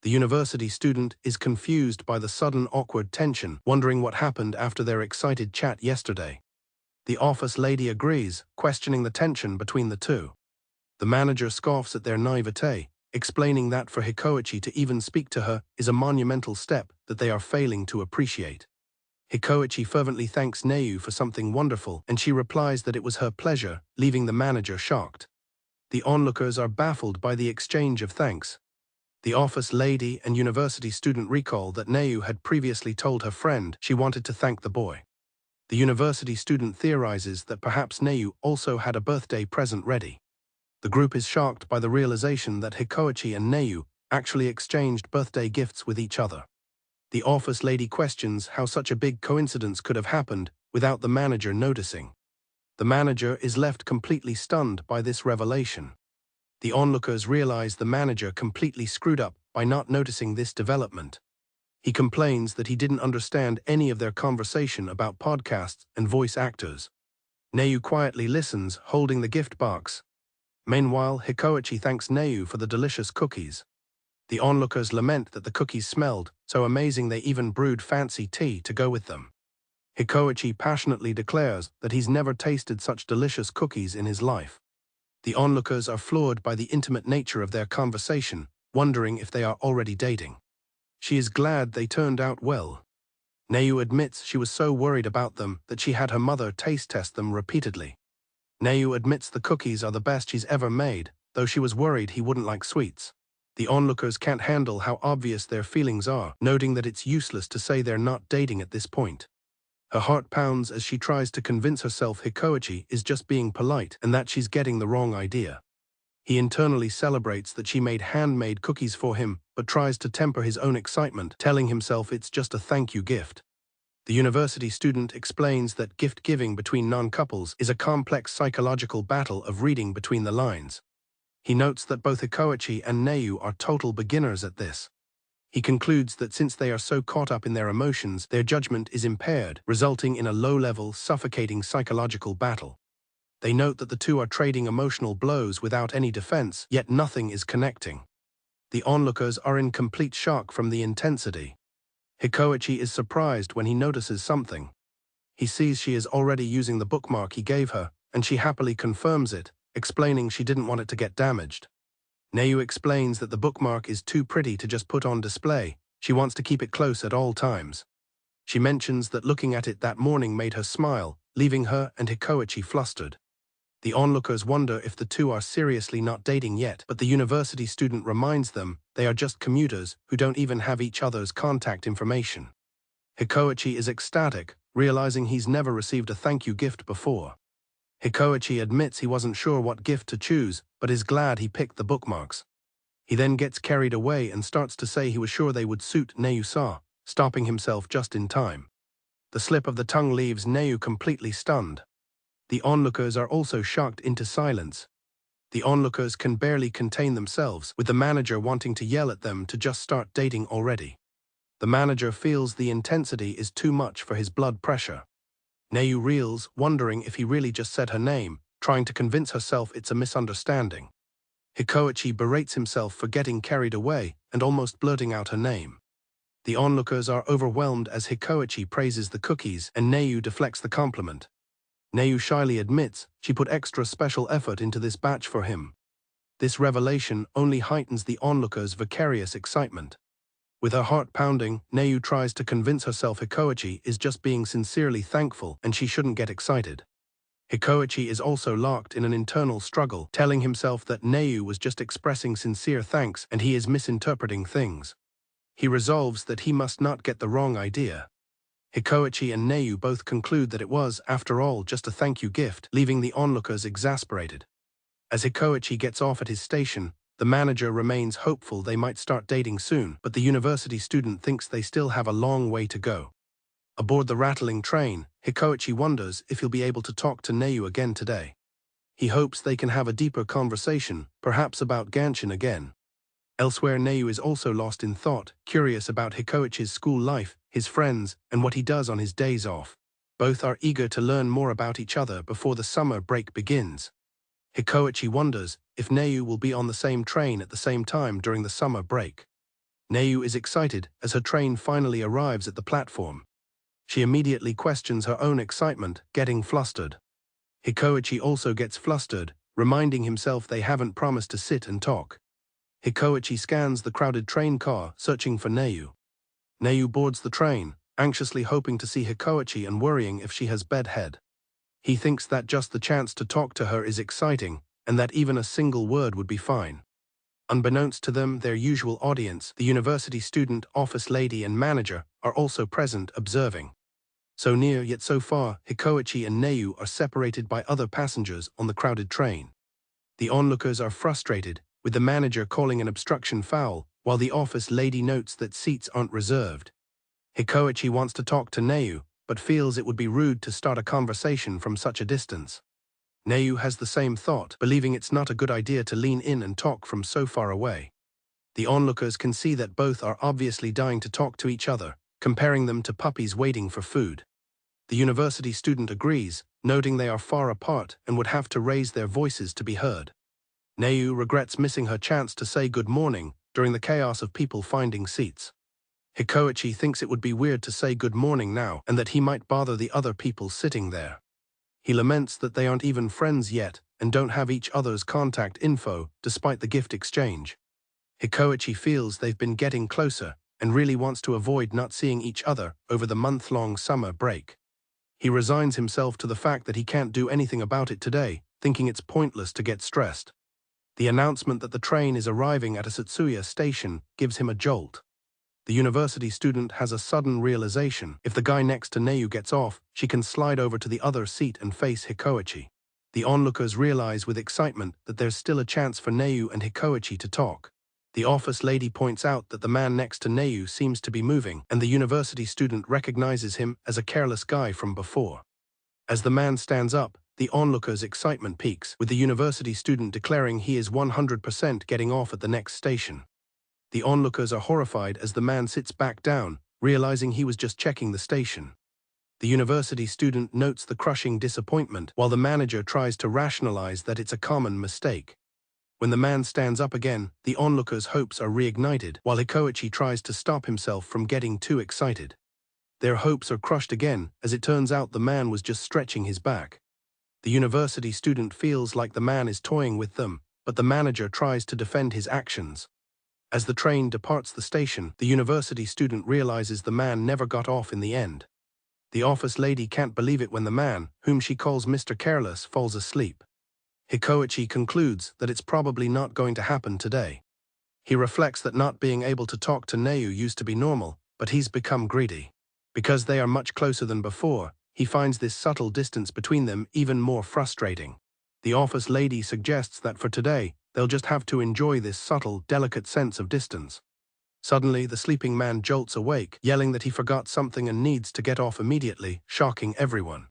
The university student is confused by the sudden awkward tension, wondering what happened after their excited chat yesterday. The office lady agrees, questioning the tension between the two. The manager scoffs at their naivete, explaining that for Hikoichi to even speak to her is a monumental step that they are failing to appreciate. Hikoichi fervently thanks Neu for something wonderful, and she replies that it was her pleasure, leaving the manager shocked. The onlookers are baffled by the exchange of thanks. The office lady and university student recall that Neu had previously told her friend she wanted to thank the boy. The university student theorizes that perhaps Neu also had a birthday present ready. The group is shocked by the realization that Hikoichi and Neu actually exchanged birthday gifts with each other. The office lady questions how such a big coincidence could have happened without the manager noticing. The manager is left completely stunned by this revelation. The onlookers realize the manager completely screwed up by not noticing this development. He complains that he didn't understand any of their conversation about podcasts and voice actors. Neu quietly listens, holding the gift box. Meanwhile, Hikoichi thanks Neu for the delicious cookies. The onlookers lament that the cookies smelled so amazing they even brewed fancy tea to go with them. Hikoichi passionately declares that he's never tasted such delicious cookies in his life. The onlookers are floored by the intimate nature of their conversation, wondering if they are already dating. She is glad they turned out well. Neu admits she was so worried about them that she had her mother taste test them repeatedly. Neu admits the cookies are the best she's ever made, though she was worried he wouldn't like sweets. The onlookers can't handle how obvious their feelings are, noting that it's useless to say they're not dating at this point. Her heart pounds as she tries to convince herself Hikoichi is just being polite and that she's getting the wrong idea. He internally celebrates that she made handmade cookies for him, but tries to temper his own excitement, telling himself it's just a thank you gift. The university student explains that gift-giving between non-couples is a complex psychological battle of reading between the lines. He notes that both Hikoichi and Neu are total beginners at this. He concludes that since they are so caught up in their emotions, their judgment is impaired, resulting in a low-level, suffocating psychological battle. They note that the two are trading emotional blows without any defense, yet nothing is connecting. The onlookers are in complete shock from the intensity. Hikoichi is surprised when he notices something. He sees she is already using the bookmark he gave her, and she happily confirms it, explaining she didn't want it to get damaged. Neu explains that the bookmark is too pretty to just put on display. She wants to keep it close at all times. She mentions that looking at it that morning made her smile, leaving her and Hikoi flustered. The onlookers wonder if the two are seriously not dating yet, but the university student reminds them they are just commuters who don't even have each other's contact information. Hikoi is ecstatic, realizing he's never received a thank you gift before. Hikoi admits he wasn't sure what gift to choose, but is glad he picked the bookmarks. He then gets carried away and starts to say he was sure they would suit Neu-sa, stopping himself just in time. The slip of the tongue leaves Neu completely stunned. The onlookers are also shocked into silence. The onlookers can barely contain themselves, with the manager wanting to yell at them to just start dating already. The manager feels the intensity is too much for his blood pressure. Neu reels, wondering if he really just said her name, trying to convince herself it's a misunderstanding. Hikoi berates himself for getting carried away and almost blurting out her name. The onlookers are overwhelmed as Hikoi praises the cookies and Neu deflects the compliment. Neu shyly admits she put extra special effort into this batch for him. This revelation only heightens the onlookers' vicarious excitement. With her heart pounding, Neu tries to convince herself Hikoi is just being sincerely thankful and she shouldn't get excited. Hikoi is also locked in an internal struggle, telling himself that Neu was just expressing sincere thanks and he is misinterpreting things. He resolves that he must not get the wrong idea. Hikoi and Neu both conclude that it was, after all, just a thank you gift, leaving the onlookers exasperated. As Hikoi gets off at his station, the manager remains hopeful they might start dating soon, but the university student thinks they still have a long way to go. Aboard the rattling train, Hikoi wonders if he'll be able to talk to Neu again today. He hopes they can have a deeper conversation, perhaps about Gansin again. Elsewhere, Neu is also lost in thought, curious about Hikoichi's school life, his friends, and what he does on his days off. Both are eager to learn more about each other before the summer break begins. Hikoi wonders if Neu will be on the same train at the same time during the summer break. Neu is excited as her train finally arrives at the platform. She immediately questions her own excitement, getting flustered. Hikoi also gets flustered, reminding himself they haven't promised to sit and talk. Hikoi scans the crowded train car, searching for Neu. Neu boards the train, anxiously hoping to see Hikoi and worrying if she has bedhead. He thinks that just the chance to talk to her is exciting, and that even a single word would be fine. Unbeknownst to them, their usual audience, the university student, office lady and manager, are also present, observing. So near yet so far, Hikoi and Neu are separated by other passengers on the crowded train. The onlookers are frustrated, with the manager calling an obstruction foul, while the office lady notes that seats aren't reserved. Hikoi wants to talk to Neu, but feels it would be rude to start a conversation from such a distance. Neu has the same thought, believing it's not a good idea to lean in and talk from so far away. The onlookers can see that both are obviously dying to talk to each other, comparing them to puppies waiting for food. The university student agrees, noting they are far apart and would have to raise their voices to be heard. Neu regrets missing her chance to say good morning during the chaos of people finding seats. Hikoi thinks it would be weird to say good morning now and that he might bother the other people sitting there. He laments that they aren't even friends yet and don't have each other's contact info despite the gift exchange. Hikoi feels they've been getting closer and really wants to avoid not seeing each other over the month-long summer break. He resigns himself to the fact that he can't do anything about it today, thinking it's pointless to get stressed. The announcement that the train is arriving at a Satsuya station gives him a jolt. The university student has a sudden realization. If the guy next to Neu gets off, she can slide over to the other seat and face Hikoi. The onlookers realize with excitement that there's still a chance for Neu and Hikoi to talk. The office lady points out that the man next to Neu seems to be moving, and the university student recognizes him as a careless guy from before. As the man stands up, the onlookers' excitement peaks, with the university student declaring he is 100% getting off at the next station. The onlookers are horrified as the man sits back down, realizing he was just checking the station. The university student notes the crushing disappointment, while the manager tries to rationalize that it's a common mistake. When the man stands up again, the onlookers' hopes are reignited, while Hikoi tries to stop himself from getting too excited. Their hopes are crushed again, as it turns out the man was just stretching his back. The university student feels like the man is toying with them, but the manager tries to defend his actions. As the train departs the station, the university student realizes the man never got off in the end. The office lady can't believe it when the man, whom she calls Mr. Careless, falls asleep. Hikoi concludes that it's probably not going to happen today. He reflects that not being able to talk to Neu used to be normal, but he's become greedy. Because they are much closer than before, he finds this subtle distance between them even more frustrating. The office lady suggests that for today, they'll just have to enjoy this subtle, delicate sense of distance. Suddenly, the sleeping man jolts awake, yelling that he forgot something and needs to get off immediately, shocking everyone.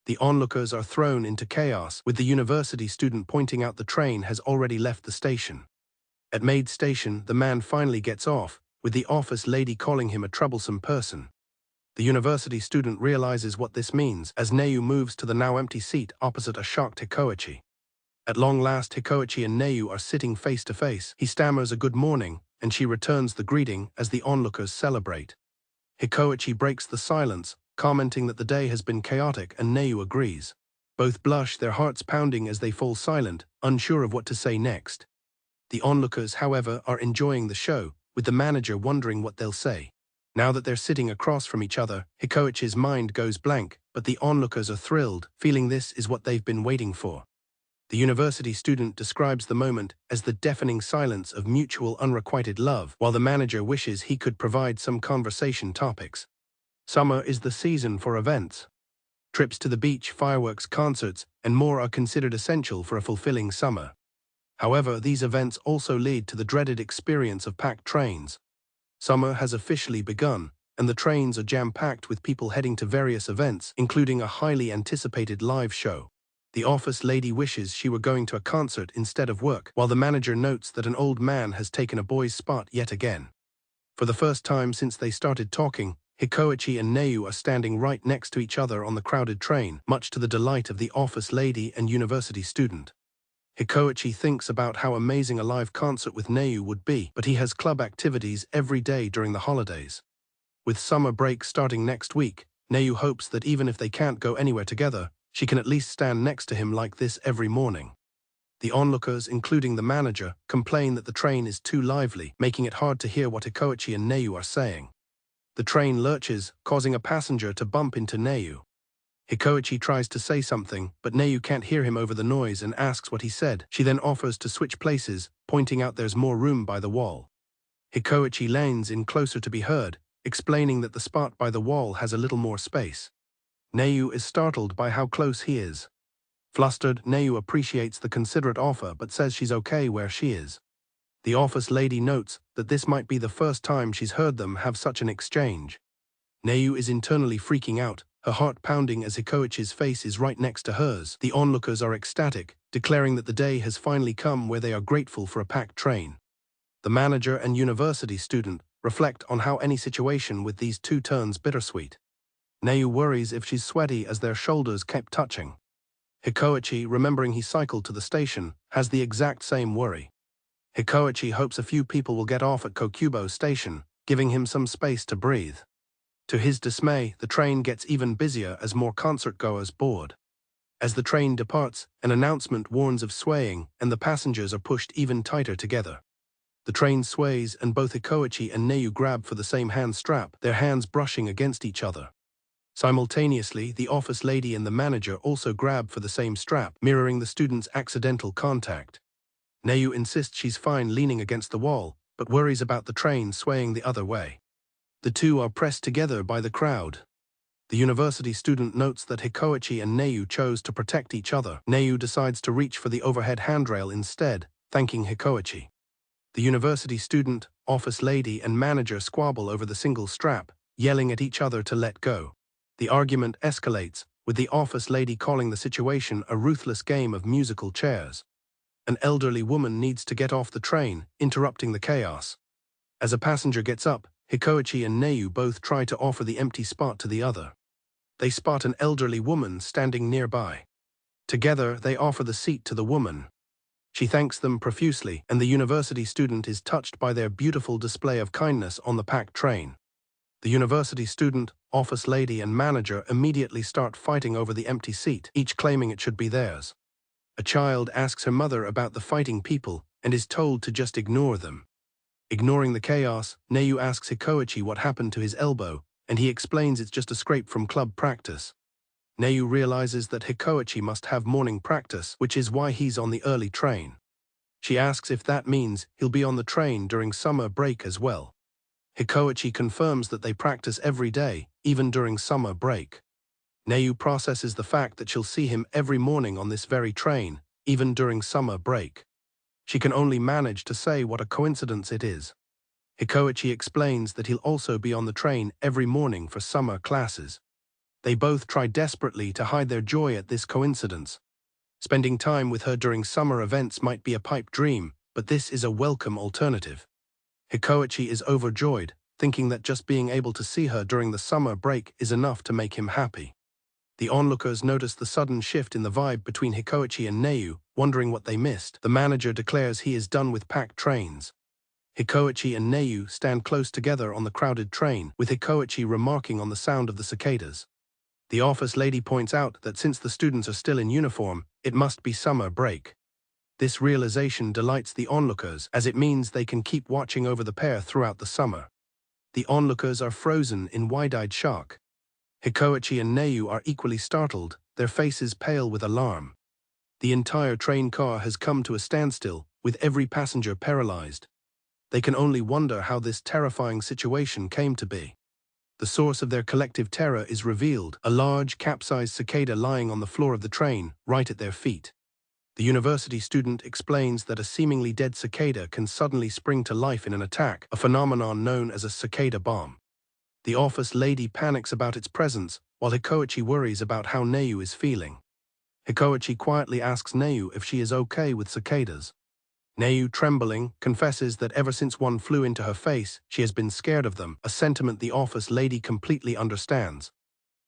The onlookers are thrown into chaos, with the university student pointing out the train has already left the station. At Maid Station, the man finally gets off, with the office lady calling him a troublesome person. The university student realizes what this means as Neu moves to the now empty seat opposite a shocked Hikoi. At long last, Hikoi and Neu are sitting face to face. He stammers a good morning, and she returns the greeting as the onlookers celebrate. Hikoi breaks the silence, commenting that the day has been chaotic, and Neu agrees. Both blush, their hearts pounding as they fall silent, unsure of what to say next. The onlookers, however, are enjoying the show, with the manager wondering what they'll say. Now that they're sitting across from each other, Hikoichi's mind goes blank, but the onlookers are thrilled, feeling this is what they've been waiting for. The university student describes the moment as the deafening silence of mutual unrequited love, while the manager wishes he could provide some conversation topics. Summer is the season for events. Trips to the beach, fireworks, concerts, and more are considered essential for a fulfilling summer. However, these events also lead to the dreaded experience of packed trains. Summer has officially begun, and the trains are jam-packed with people heading to various events, including a highly anticipated live show. The office lady wishes she were going to a concert instead of work, while the manager notes that an old man has taken a boy's spot yet again. For the first time since they started talking, Hikoi and Neu are standing right next to each other on the crowded train, much to the delight of the office lady and university student. Hikoi thinks about how amazing a live concert with Neu would be, but he has club activities every day during the holidays. With summer break starting next week, Neu hopes that even if they can't go anywhere together, she can at least stand next to him like this every morning. The onlookers, including the manager, complain that the train is too lively, making it hard to hear what Hikoi and Neu are saying. The train lurches, causing a passenger to bump into Neu. Hikoi tries to say something, but Neu can't hear him over the noise and asks what he said. She then offers to switch places, pointing out there's more room by the wall. Hikoi leans in closer to be heard, explaining that the spot by the wall has a little more space. Neu is startled by how close he is. Flustered, Neu appreciates the considerate offer but says she's okay where she is. The office lady notes that this might be the first time she's heard them have such an exchange. Neu is internally freaking out, her heart pounding as Hikoichi's face is right next to hers. The onlookers are ecstatic, declaring that the day has finally come where they are grateful for a packed train. The manager and university student reflect on how any situation with these two turns bittersweet. Neu worries if she's sweaty as their shoulders kept touching. Hikoi, remembering he cycled to the station, has the exact same worry. Hikoi hopes a few people will get off at Kokubo station, giving him some space to breathe. To his dismay, the train gets even busier as more concert-goers board. As the train departs, an announcement warns of swaying, and the passengers are pushed even tighter together. The train sways, and both Hikoi and Neu grab for the same hand strap, their hands brushing against each other. Simultaneously, the office lady and the manager also grab for the same strap, mirroring the student's accidental contact. Neu insists she's fine leaning against the wall, but worries about the train swaying the other way. The two are pressed together by the crowd. The university student notes that Hikoi and Neu chose to protect each other. Neu decides to reach for the overhead handrail instead, thanking Hikoi. The university student, office lady, and manager squabble over the single strap, yelling at each other to let go. The argument escalates, with the office lady calling the situation a ruthless game of musical chairs. An elderly woman needs to get off the train, interrupting the chaos. As a passenger gets up, Hikoi and Neu both try to offer the empty spot to the other. They spot an elderly woman standing nearby. Together, they offer the seat to the woman. She thanks them profusely, and the university student is touched by their beautiful display of kindness on the packed train. The university student, office lady, and manager immediately start fighting over the empty seat, each claiming it should be theirs. A child asks her mother about the fighting people and is told to just ignore them. Ignoring the chaos, Neu asks Hikoi what happened to his elbow, and he explains it's just a scrape from club practice. Neu realizes that Hikoi must have morning practice, which is why he's on the early train. She asks if that means he'll be on the train during summer break as well. Hikoi confirms that they practice every day, even during summer break. Neu processes the fact that she'll see him every morning on this very train, even during summer break. She can only manage to say what a coincidence it is. Hikoi explains that he'll also be on the train every morning for summer classes. They both try desperately to hide their joy at this coincidence. Spending time with her during summer events might be a pipe dream, but this is a welcome alternative. Hikoi is overjoyed, thinking that just being able to see her during the summer break is enough to make him happy. The onlookers notice the sudden shift in the vibe between Hikoi and Neu, wondering what they missed. The manager declares he is done with packed trains. Hikoi and Neu stand close together on the crowded train, with Hikoi remarking on the sound of the cicadas. The office lady points out that since the students are still in uniform, it must be summer break. This realization delights the onlookers, as it means they can keep watching over the pair throughout the summer. The onlookers are frozen in wide-eyed shock. Hikoi and Neu are equally startled, their faces pale with alarm. The entire train car has come to a standstill, with every passenger paralyzed. They can only wonder how this terrifying situation came to be. The source of their collective terror is revealed, a large, capsized cicada lying on the floor of the train, right at their feet. The university student explains that a seemingly dead cicada can suddenly spring to life in an attack, a phenomenon known as a cicada bomb. The office lady panics about its presence, while Hikoi worries about how Neu is feeling. Hikoi quietly asks Neu if she is okay with cicadas. Neu, trembling, confesses that ever since one flew into her face, she has been scared of them, a sentiment the office lady completely understands.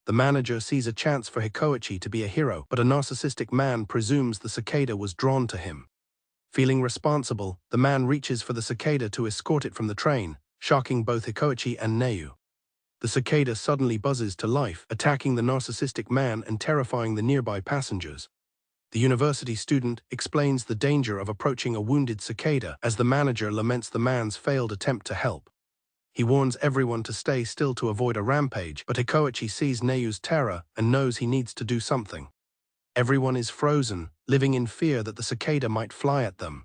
The manager sees a chance for Hikoi to be a hero, but a narcissistic man presumes the cicada was drawn to him. Feeling responsible, the man reaches for the cicada to escort it from the train, shocking both Hikoi and Neu. The cicada suddenly buzzes to life, attacking the narcissistic man and terrifying the nearby passengers. The university student explains the danger of approaching a wounded cicada as the manager laments the man's failed attempt to help. He warns everyone to stay still to avoid a rampage, but Hikoi sees Neu's terror and knows he needs to do something. Everyone is frozen, living in fear that the cicada might fly at them.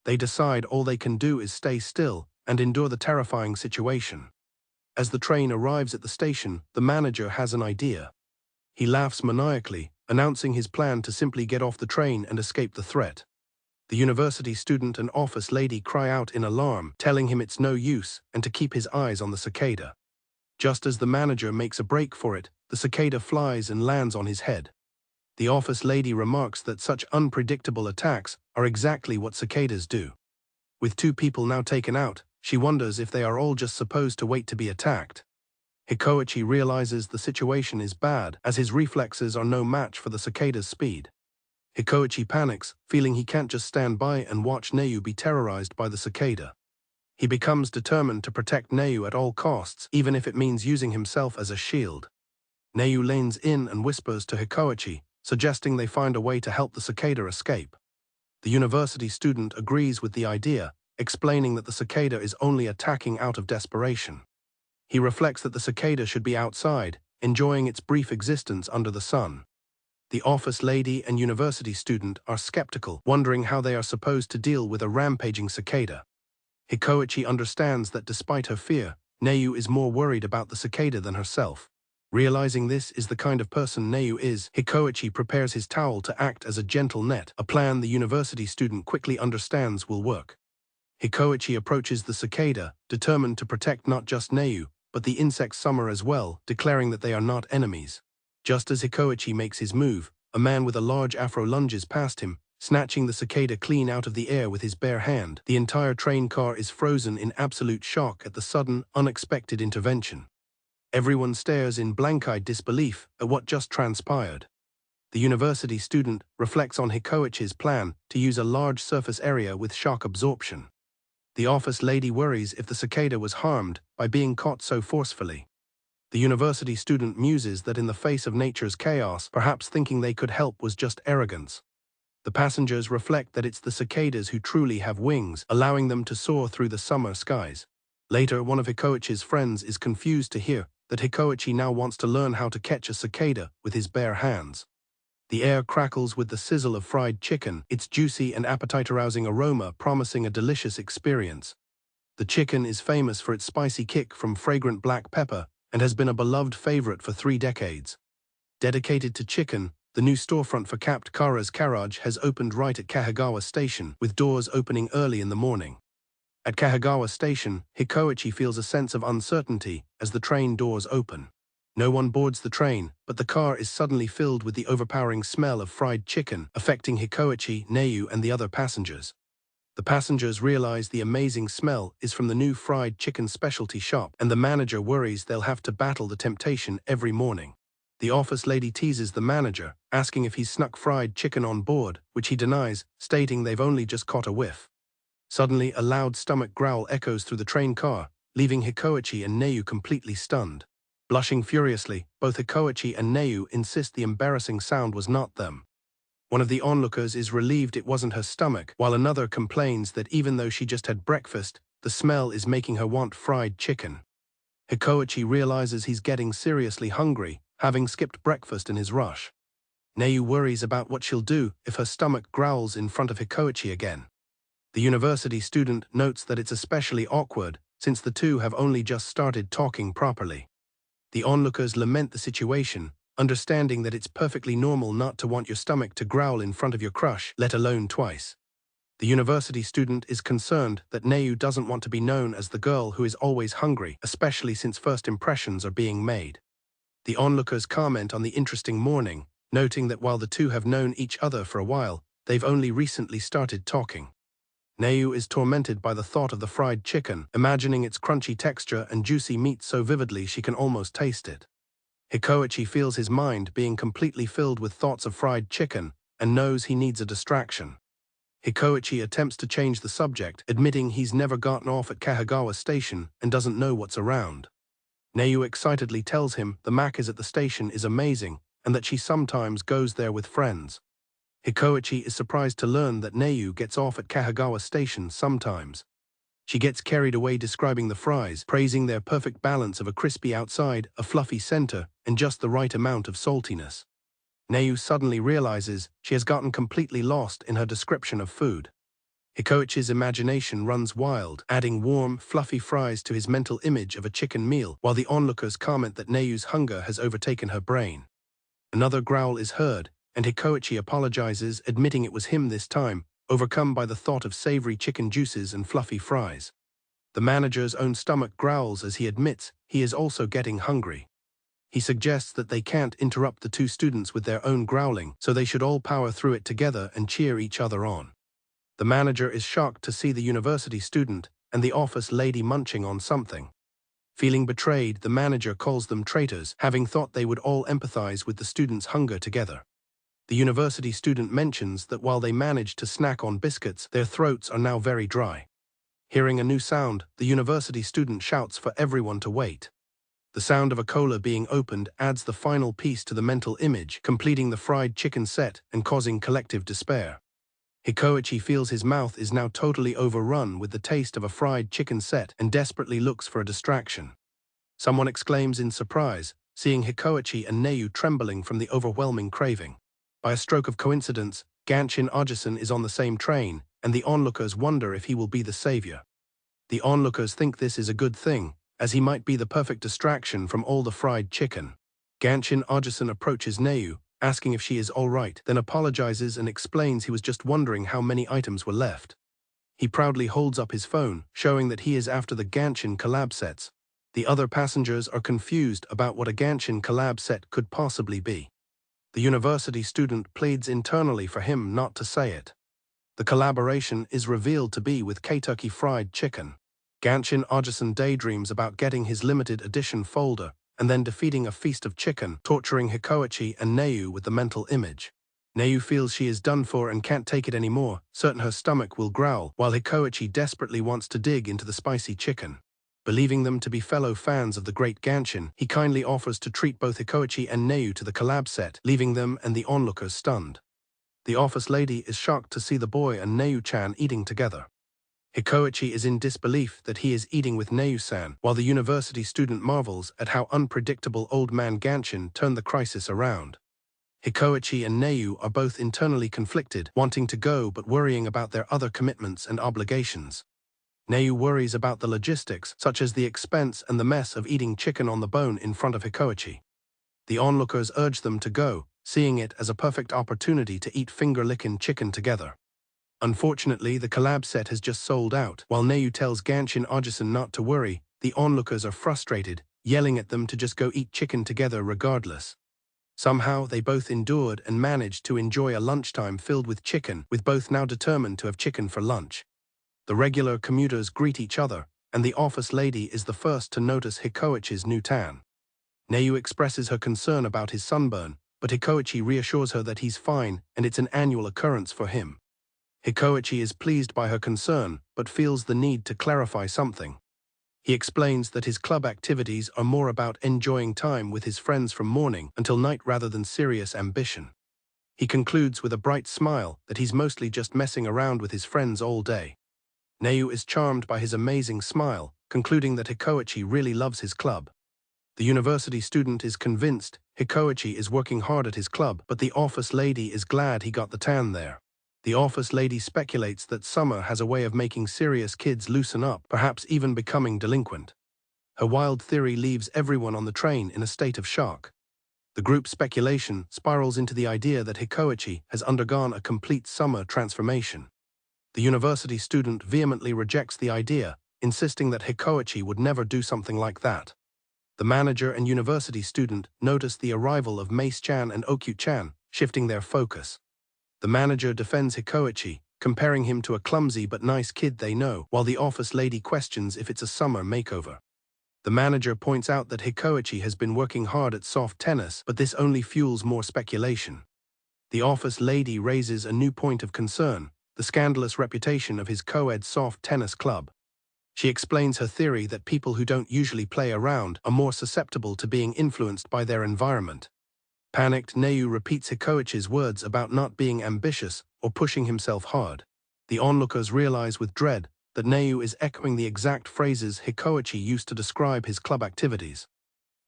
They decide all they can do is stay still and endure the terrifying situation. As the train arrives at the station, the manager has an idea. He laughs maniacally, announcing his plan to simply get off the train and escape the threat. The university student and office lady cry out in alarm, telling him it's no use and to keep his eyes on the cicada. Just as the manager makes a break for it, the cicada flies and lands on his head. The office lady remarks that such unpredictable attacks are exactly what cicadas do. With 2 people now taken out, she wonders if they are all just supposed to wait to be attacked. Hikoi realizes the situation is bad, as his reflexes are no match for the cicada's speed. Hikoi panics, feeling he can't just stand by and watch Neu be terrorized by the cicada. He becomes determined to protect Neu at all costs, even if it means using himself as a shield. Neu leans in and whispers to Hikoi, suggesting they find a way to help the cicada escape. The university student agrees with the idea, explaining that the cicada is only attacking out of desperation. He reflects that the cicada should be outside, enjoying its brief existence under the sun. The office lady and university student are skeptical, wondering how they are supposed to deal with a rampaging cicada. Hikoi understands that despite her fear, Neu is more worried about the cicada than herself. Realizing this is the kind of person Neu is, Hikoi prepares his towel to act as a gentle net, a plan the university student quickly understands will work. Hikoi approaches the cicada, determined to protect not just Neu, but the insect summer as well, declaring that they are not enemies. Just as Hikoi makes his move, a man with a large afro lunges past him, snatching the cicada clean out of the air with his bare hand. The entire train car is frozen in absolute shock at the sudden, unexpected intervention. Everyone stares in blank-eyed disbelief at what just transpired. The university student reflects on Hikoichi's plan to use a large surface area with shock absorption. The office lady worries if the cicada was harmed by being caught so forcefully. The university student muses that in the face of nature's chaos, perhaps thinking they could help was just arrogance. The passengers reflect that it's the cicadas who truly have wings, allowing them to soar through the summer skies. Later, one of Hikoichi's friends is confused to hear that Hikoichi now wants to learn how to catch a cicada with his bare hands. The air crackles with the sizzle of fried chicken, its juicy and appetite-arousing aroma promising a delicious experience. The chicken is famous for its spicy kick from fragrant black pepper and has been a beloved favorite for 3 decades. Dedicated to chicken, the new storefront for Capped Kara's Garage has opened right at Kahagawa Station, with doors opening early in the morning. At Kahagawa Station, Hikoichi feels a sense of uncertainty as the train doors open. No one boards the train, but the car is suddenly filled with the overpowering smell of fried chicken, affecting Hikoichi, Neu, and the other passengers. The passengers realize the amazing smell is from the new fried chicken specialty shop, and the manager worries they'll have to battle the temptation every morning. The office lady teases the manager, asking if he's snuck fried chicken on board, which he denies, stating they've only just caught a whiff. Suddenly, a loud stomach growl echoes through the train car, leaving Hikoichi and Neu completely stunned. Blushing furiously, both Hikoichi and Neu insist the embarrassing sound was not them. One of the onlookers is relieved it wasn't her stomach, while another complains that even though she just had breakfast, the smell is making her want fried chicken. Hikoichi realizes he's getting seriously hungry, having skipped breakfast in his rush. Neu worries about what she'll do if her stomach growls in front of Hikoichi again. The university student notes that it's especially awkward, since the two have only just started talking properly. The onlookers lament the situation, understanding that it's perfectly normal not to want your stomach to growl in front of your crush, let alone twice. The university student is concerned that Neu doesn't want to be known as the girl who is always hungry, especially since first impressions are being made. The onlookers comment on the interesting morning, noting that while the two have known each other for a while, they've only recently started talking. Neu is tormented by the thought of the fried chicken, imagining its crunchy texture and juicy meat so vividly she can almost taste it. Hikoichi feels his mind being completely filled with thoughts of fried chicken and knows he needs a distraction. Hikoichi attempts to change the subject, admitting he's never gotten off at Kahagawa Station and doesn't know what's around. Neu excitedly tells him the Macca's at the station is amazing and that she sometimes goes there with friends. Hikoichi is surprised to learn that Neu gets off at Kahagawa Station sometimes. She gets carried away describing the fries, praising their perfect balance of a crispy outside, a fluffy center, and just the right amount of saltiness. Neu suddenly realizes she has gotten completely lost in her description of food. Hikoichi's imagination runs wild, adding warm, fluffy fries to his mental image of a chicken meal, while the onlookers comment that Neu's hunger has overtaken her brain. Another growl is heard, and Hikoichi apologizes, admitting it was him this time, overcome by the thought of savory chicken juices and fluffy fries. The manager's own stomach growls as he admits he is also getting hungry. He suggests that they can't interrupt the two students with their own growling, so they should all power through it together and cheer each other on. The manager is shocked to see the university student and the office lady munching on something. Feeling betrayed, the manager calls them traitors, having thought they would all empathize with the students' hunger together. The university student mentions that while they managed to snack on biscuits, their throats are now very dry. Hearing a new sound, the university student shouts for everyone to wait. The sound of a cola being opened adds the final piece to the mental image, completing the fried chicken set and causing collective despair. Hikoichi feels his mouth is now totally overrun with the taste of a fried chicken set and desperately looks for a distraction. Someone exclaims in surprise, seeing Hikoichi and Neu trembling from the overwhelming craving. By a stroke of coincidence, Gansin Ojason is on the same train, and the onlookers wonder if he will be the savior. The onlookers think this is a good thing, as he might be the perfect distraction from all the fried chicken. Gansin Ojason approaches Neu, asking if she is all right, then apologizes and explains he was just wondering how many items were left. He proudly holds up his phone, showing that he is after the Gansin collab sets. The other passengers are confused about what a Gansin collab set could possibly be. The university student pleads internally for him not to say it. The collaboration is revealed to be with Kentucky Fried Chicken. Gansin Ojason daydreams about getting his limited edition folder and then defeating a feast of chicken, torturing Hikoichi and Neu with the mental image. Neu feels she is done for and can't take it anymore, certain her stomach will growl, while Hikoichi desperately wants to dig into the spicy chicken. Believing them to be fellow fans of the great Gansin, he kindly offers to treat both Hikoichi and Neu to the collab set, leaving them and the onlookers stunned. The office lady is shocked to see the boy and Neu-chan eating together. Hikoichi is in disbelief that he is eating with Neu-san, while the university student marvels at how unpredictable old man Gansin turned the crisis around. Hikoichi and Neu are both internally conflicted, wanting to go but worrying about their other commitments and obligations. Neu worries about the logistics, such as the expense and the mess of eating chicken on the bone in front of Hikoichi. The onlookers urge them to go, seeing it as a perfect opportunity to eat finger-licking chicken together. Unfortunately, the collab set has just sold out. While Neu tells Gansin Ojisan not to worry, the onlookers are frustrated, yelling at them to just go eat chicken together regardless. Somehow, they both endured and managed to enjoy a lunchtime filled with chicken, with both now determined to have chicken for lunch. The regular commuters greet each other, and the office lady is the first to notice Hikoichi's new tan. Neu expresses her concern about his sunburn, but Hikoichi reassures her that he's fine and it's an annual occurrence for him. Hikoichi is pleased by her concern, but feels the need to clarify something. He explains that his club activities are more about enjoying time with his friends from morning until night rather than serious ambition. He concludes with a bright smile that he's mostly just messing around with his friends all day. Neu is charmed by his amazing smile, concluding that Hikoichi really loves his club. The university student is convinced Hikoichi is working hard at his club, but the office lady is glad he got the tan there. The office lady speculates that summer has a way of making serious kids loosen up, perhaps even becoming delinquent. Her wild theory leaves everyone on the train in a state of shock. The group's speculation spirals into the idea that Hikoichi has undergone a complete summer transformation. The university student vehemently rejects the idea, insisting that Hikoichi would never do something like that. The manager and university student notice the arrival of Mace-chan and Okyu-chan, shifting their focus. The manager defends Hikoichi, comparing him to a clumsy but nice kid they know, while the office lady questions if it's a summer makeover. The manager points out that Hikoichi has been working hard at soft tennis, but this only fuels more speculation. The office lady raises a new point of concern, the scandalous reputation of his co-ed soft tennis club. She explains her theory that people who don't usually play around are more susceptible to being influenced by their environment. Panicked, Neu repeats Hikoichi's words about not being ambitious or pushing himself hard. The onlookers realize with dread that Neu is echoing the exact phrases Hikoichi used to describe his club activities.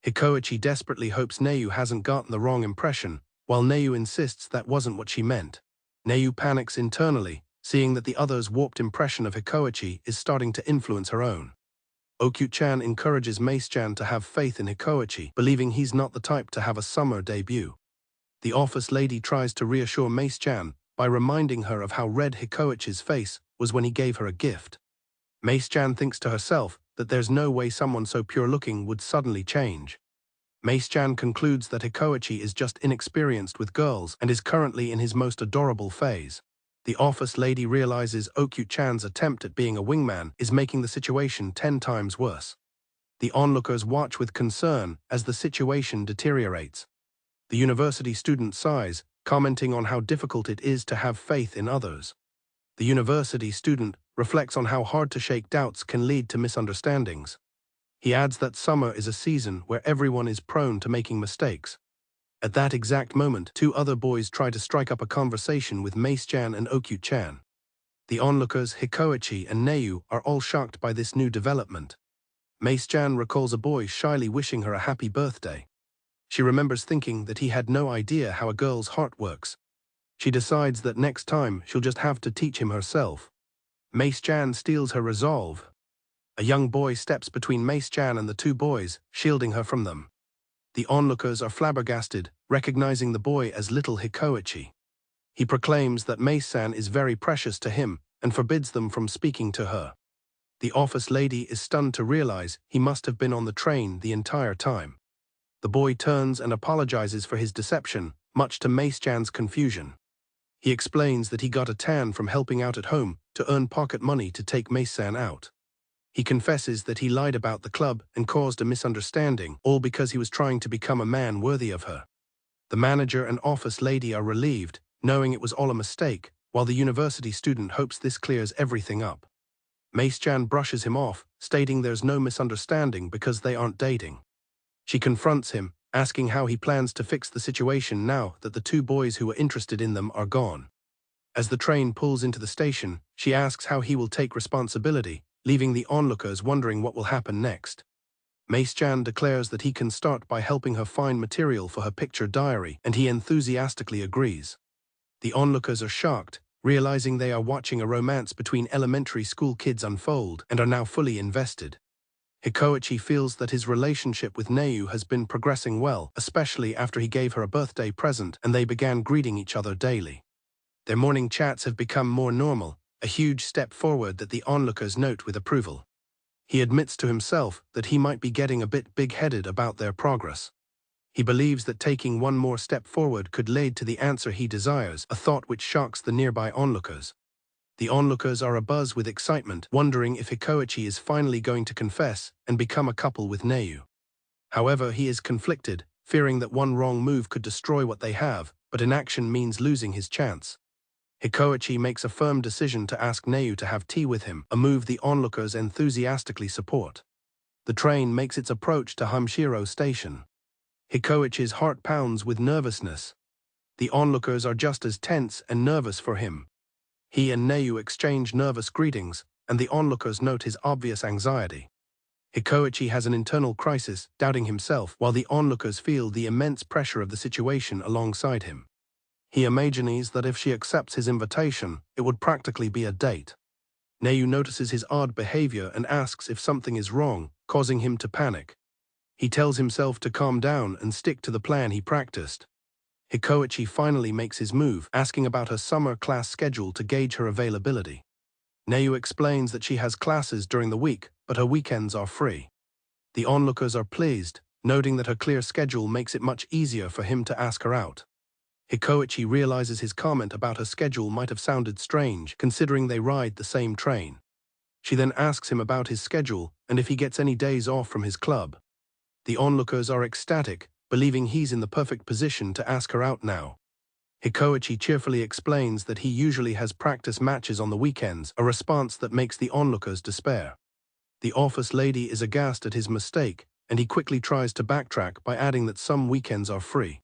Hikoichi desperately hopes Neu hasn't gotten the wrong impression, while Neu insists that wasn't what she meant. Neu panics internally, seeing that the others' warped impression of Hikoichi is starting to influence her own. Okyu-chan encourages Mace-chan to have faith in Hikoichi, believing he's not the type to have a summer debut. The office lady tries to reassure Mace-chan by reminding her of how red Hikoichi's face was when he gave her a gift. Mace-chan thinks to herself that there's no way someone so pure-looking would suddenly change. Mace-chan concludes that Hikoichi is just inexperienced with girls and is currently in his most adorable phase. The office lady realizes Okyu-chan's attempt at being a wingman is making the situation 10 times worse. The onlookers watch with concern as the situation deteriorates. The university student sighs, commenting on how difficult it is to have faith in others. The university student reflects on how hard to shake doubts can lead to misunderstandings. He adds that summer is a season where everyone is prone to making mistakes. At that exact moment, two other boys try to strike up a conversation with Mace-chan and Okyu-chan. The onlookers, Hikoichi and Neu, are all shocked by this new development. Mace-chan recalls a boy shyly wishing her a happy birthday. She remembers thinking that he had no idea how a girl's heart works. She decides that next time she'll just have to teach him herself. Mace-chan steals her resolve. A young boy steps between Mace-chan and the two boys, shielding her from them. The onlookers are flabbergasted, recognizing the boy as little Hikoichi. He proclaims that Mace-san is very precious to him and forbids them from speaking to her. The office lady is stunned to realize he must have been on the train the entire time. The boy turns and apologizes for his deception, much to Mace-chan's confusion. He explains that he got a tan from helping out at home to earn pocket money to take Mace-san out. He confesses that he lied about the club and caused a misunderstanding, all because he was trying to become a man worthy of her. The manager and office lady are relieved, knowing it was all a mistake, while the university student hopes this clears everything up. Mace-chan brushes him off, stating there's no misunderstanding because they aren't dating. She confronts him, asking how he plans to fix the situation now that the two boys who were interested in them are gone. As the train pulls into the station, she asks how he will take responsibility, leaving the onlookers wondering what will happen next. Mace-chan declares that he can start by helping her find material for her picture diary, and he enthusiastically agrees. The onlookers are shocked, realizing they are watching a romance between elementary school kids unfold and are now fully invested. Hikoi feels that his relationship with Neu has been progressing well, especially after he gave her a birthday present and they began greeting each other daily. Their morning chats have become more normal, a huge step forward that the onlookers note with approval. He admits to himself that he might be getting a bit big-headed about their progress. He believes that taking one more step forward could lead to the answer he desires, a thought which shocks the nearby onlookers. The onlookers are abuzz with excitement, wondering if Hikoi is finally going to confess and become a couple with Neu. However, he is conflicted, fearing that one wrong move could destroy what they have, but inaction means losing his chance. Hikoi makes a firm decision to ask Neu to have tea with him, a move the onlookers enthusiastically support. The train makes its approach to Himry station. Hikoichi's heart pounds with nervousness. The onlookers are just as tense and nervous for him. He and Neu exchange nervous greetings, and the onlookers note his obvious anxiety. Hikoi has an internal crisis, doubting himself, while the onlookers feel the immense pressure of the situation alongside him. He imagines that if she accepts his invitation, it would practically be a date. Neu notices his odd behavior and asks if something is wrong, causing him to panic. He tells himself to calm down and stick to the plan he practiced. Hikoi finally makes his move, asking about her summer class schedule to gauge her availability. Neu explains that she has classes during the week, but her weekends are free. The onlookers are pleased, noting that her clear schedule makes it much easier for him to ask her out. Hikoi realizes his comment about her schedule might have sounded strange, considering they ride the same train. She then asks him about his schedule and if he gets any days off from his club. The onlookers are ecstatic, believing he's in the perfect position to ask her out now. Hikoi cheerfully explains that he usually has practice matches on the weekends, a response that makes the onlookers despair. The office lady is aghast at his mistake, and he quickly tries to backtrack by adding that some weekends are free.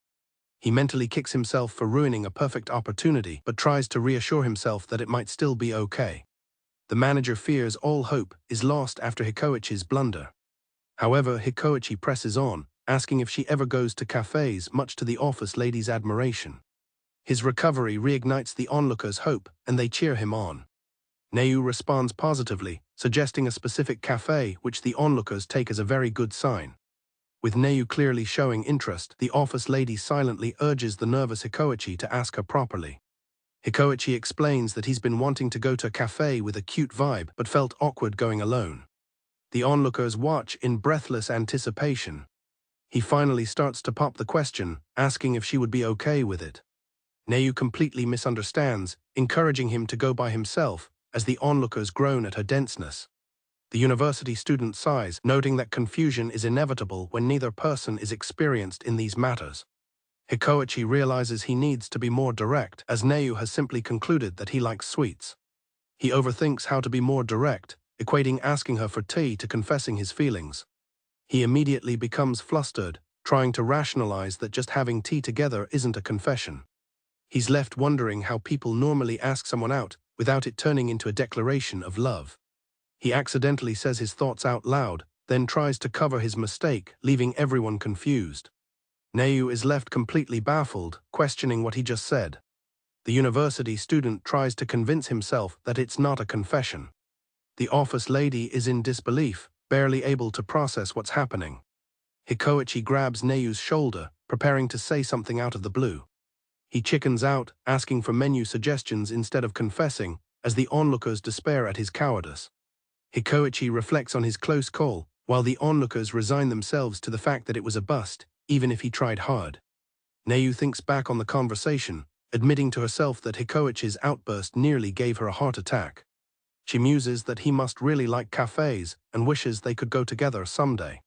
He mentally kicks himself for ruining a perfect opportunity, but tries to reassure himself that it might still be okay. The manager fears all hope is lost after Hikoichi's blunder. However, Hikoi presses on, asking if she ever goes to cafes, much to the office lady's admiration. His recovery reignites the onlookers' hope, and they cheer him on. Neu responds positively, suggesting a specific cafe which the onlookers take as a very good sign. With Neu clearly showing interest, the office lady silently urges the nervous Hikoi to ask her properly. Hikoi explains that he's been wanting to go to a cafe with a cute vibe but felt awkward going alone. The onlookers watch in breathless anticipation. He finally starts to pop the question, asking if she would be okay with it. Neu completely misunderstands, encouraging him to go by himself, as the onlookers groan at her denseness. The university student sighs, noting that confusion is inevitable when neither person is experienced in these matters. Hikoi realizes he needs to be more direct, as Neu has simply concluded that he likes sweets. He overthinks how to be more direct, equating asking her for tea to confessing his feelings. He immediately becomes flustered, trying to rationalize that just having tea together isn't a confession. He's left wondering how people normally ask someone out without it turning into a declaration of love. He accidentally says his thoughts out loud, then tries to cover his mistake, leaving everyone confused. Neu is left completely baffled, questioning what he just said. The university student tries to convince himself that it's not a confession. The office lady is in disbelief, barely able to process what's happening. Hikoi grabs Neu's shoulder, preparing to say something out of the blue. He chickens out, asking for menu suggestions instead of confessing, as the onlookers despair at his cowardice. Hikoi reflects on his close call, while the onlookers resign themselves to the fact that it was a bust, even if he tried hard. Neu thinks back on the conversation, admitting to herself that Hikoichi's outburst nearly gave her a heart attack. She muses that he must really like cafes and wishes they could go together someday.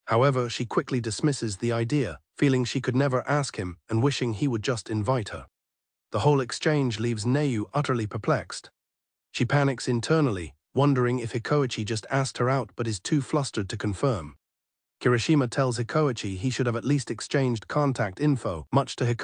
However, she quickly dismisses the idea, feeling she could never ask him and wishing he would just invite her. The whole exchange leaves Neu utterly perplexed. She panics internally, wondering if Hikoi just asked her out but is too flustered to confirm. Kirishima tells Hikoichi he should have at least exchanged contact info, much to Hikoichi's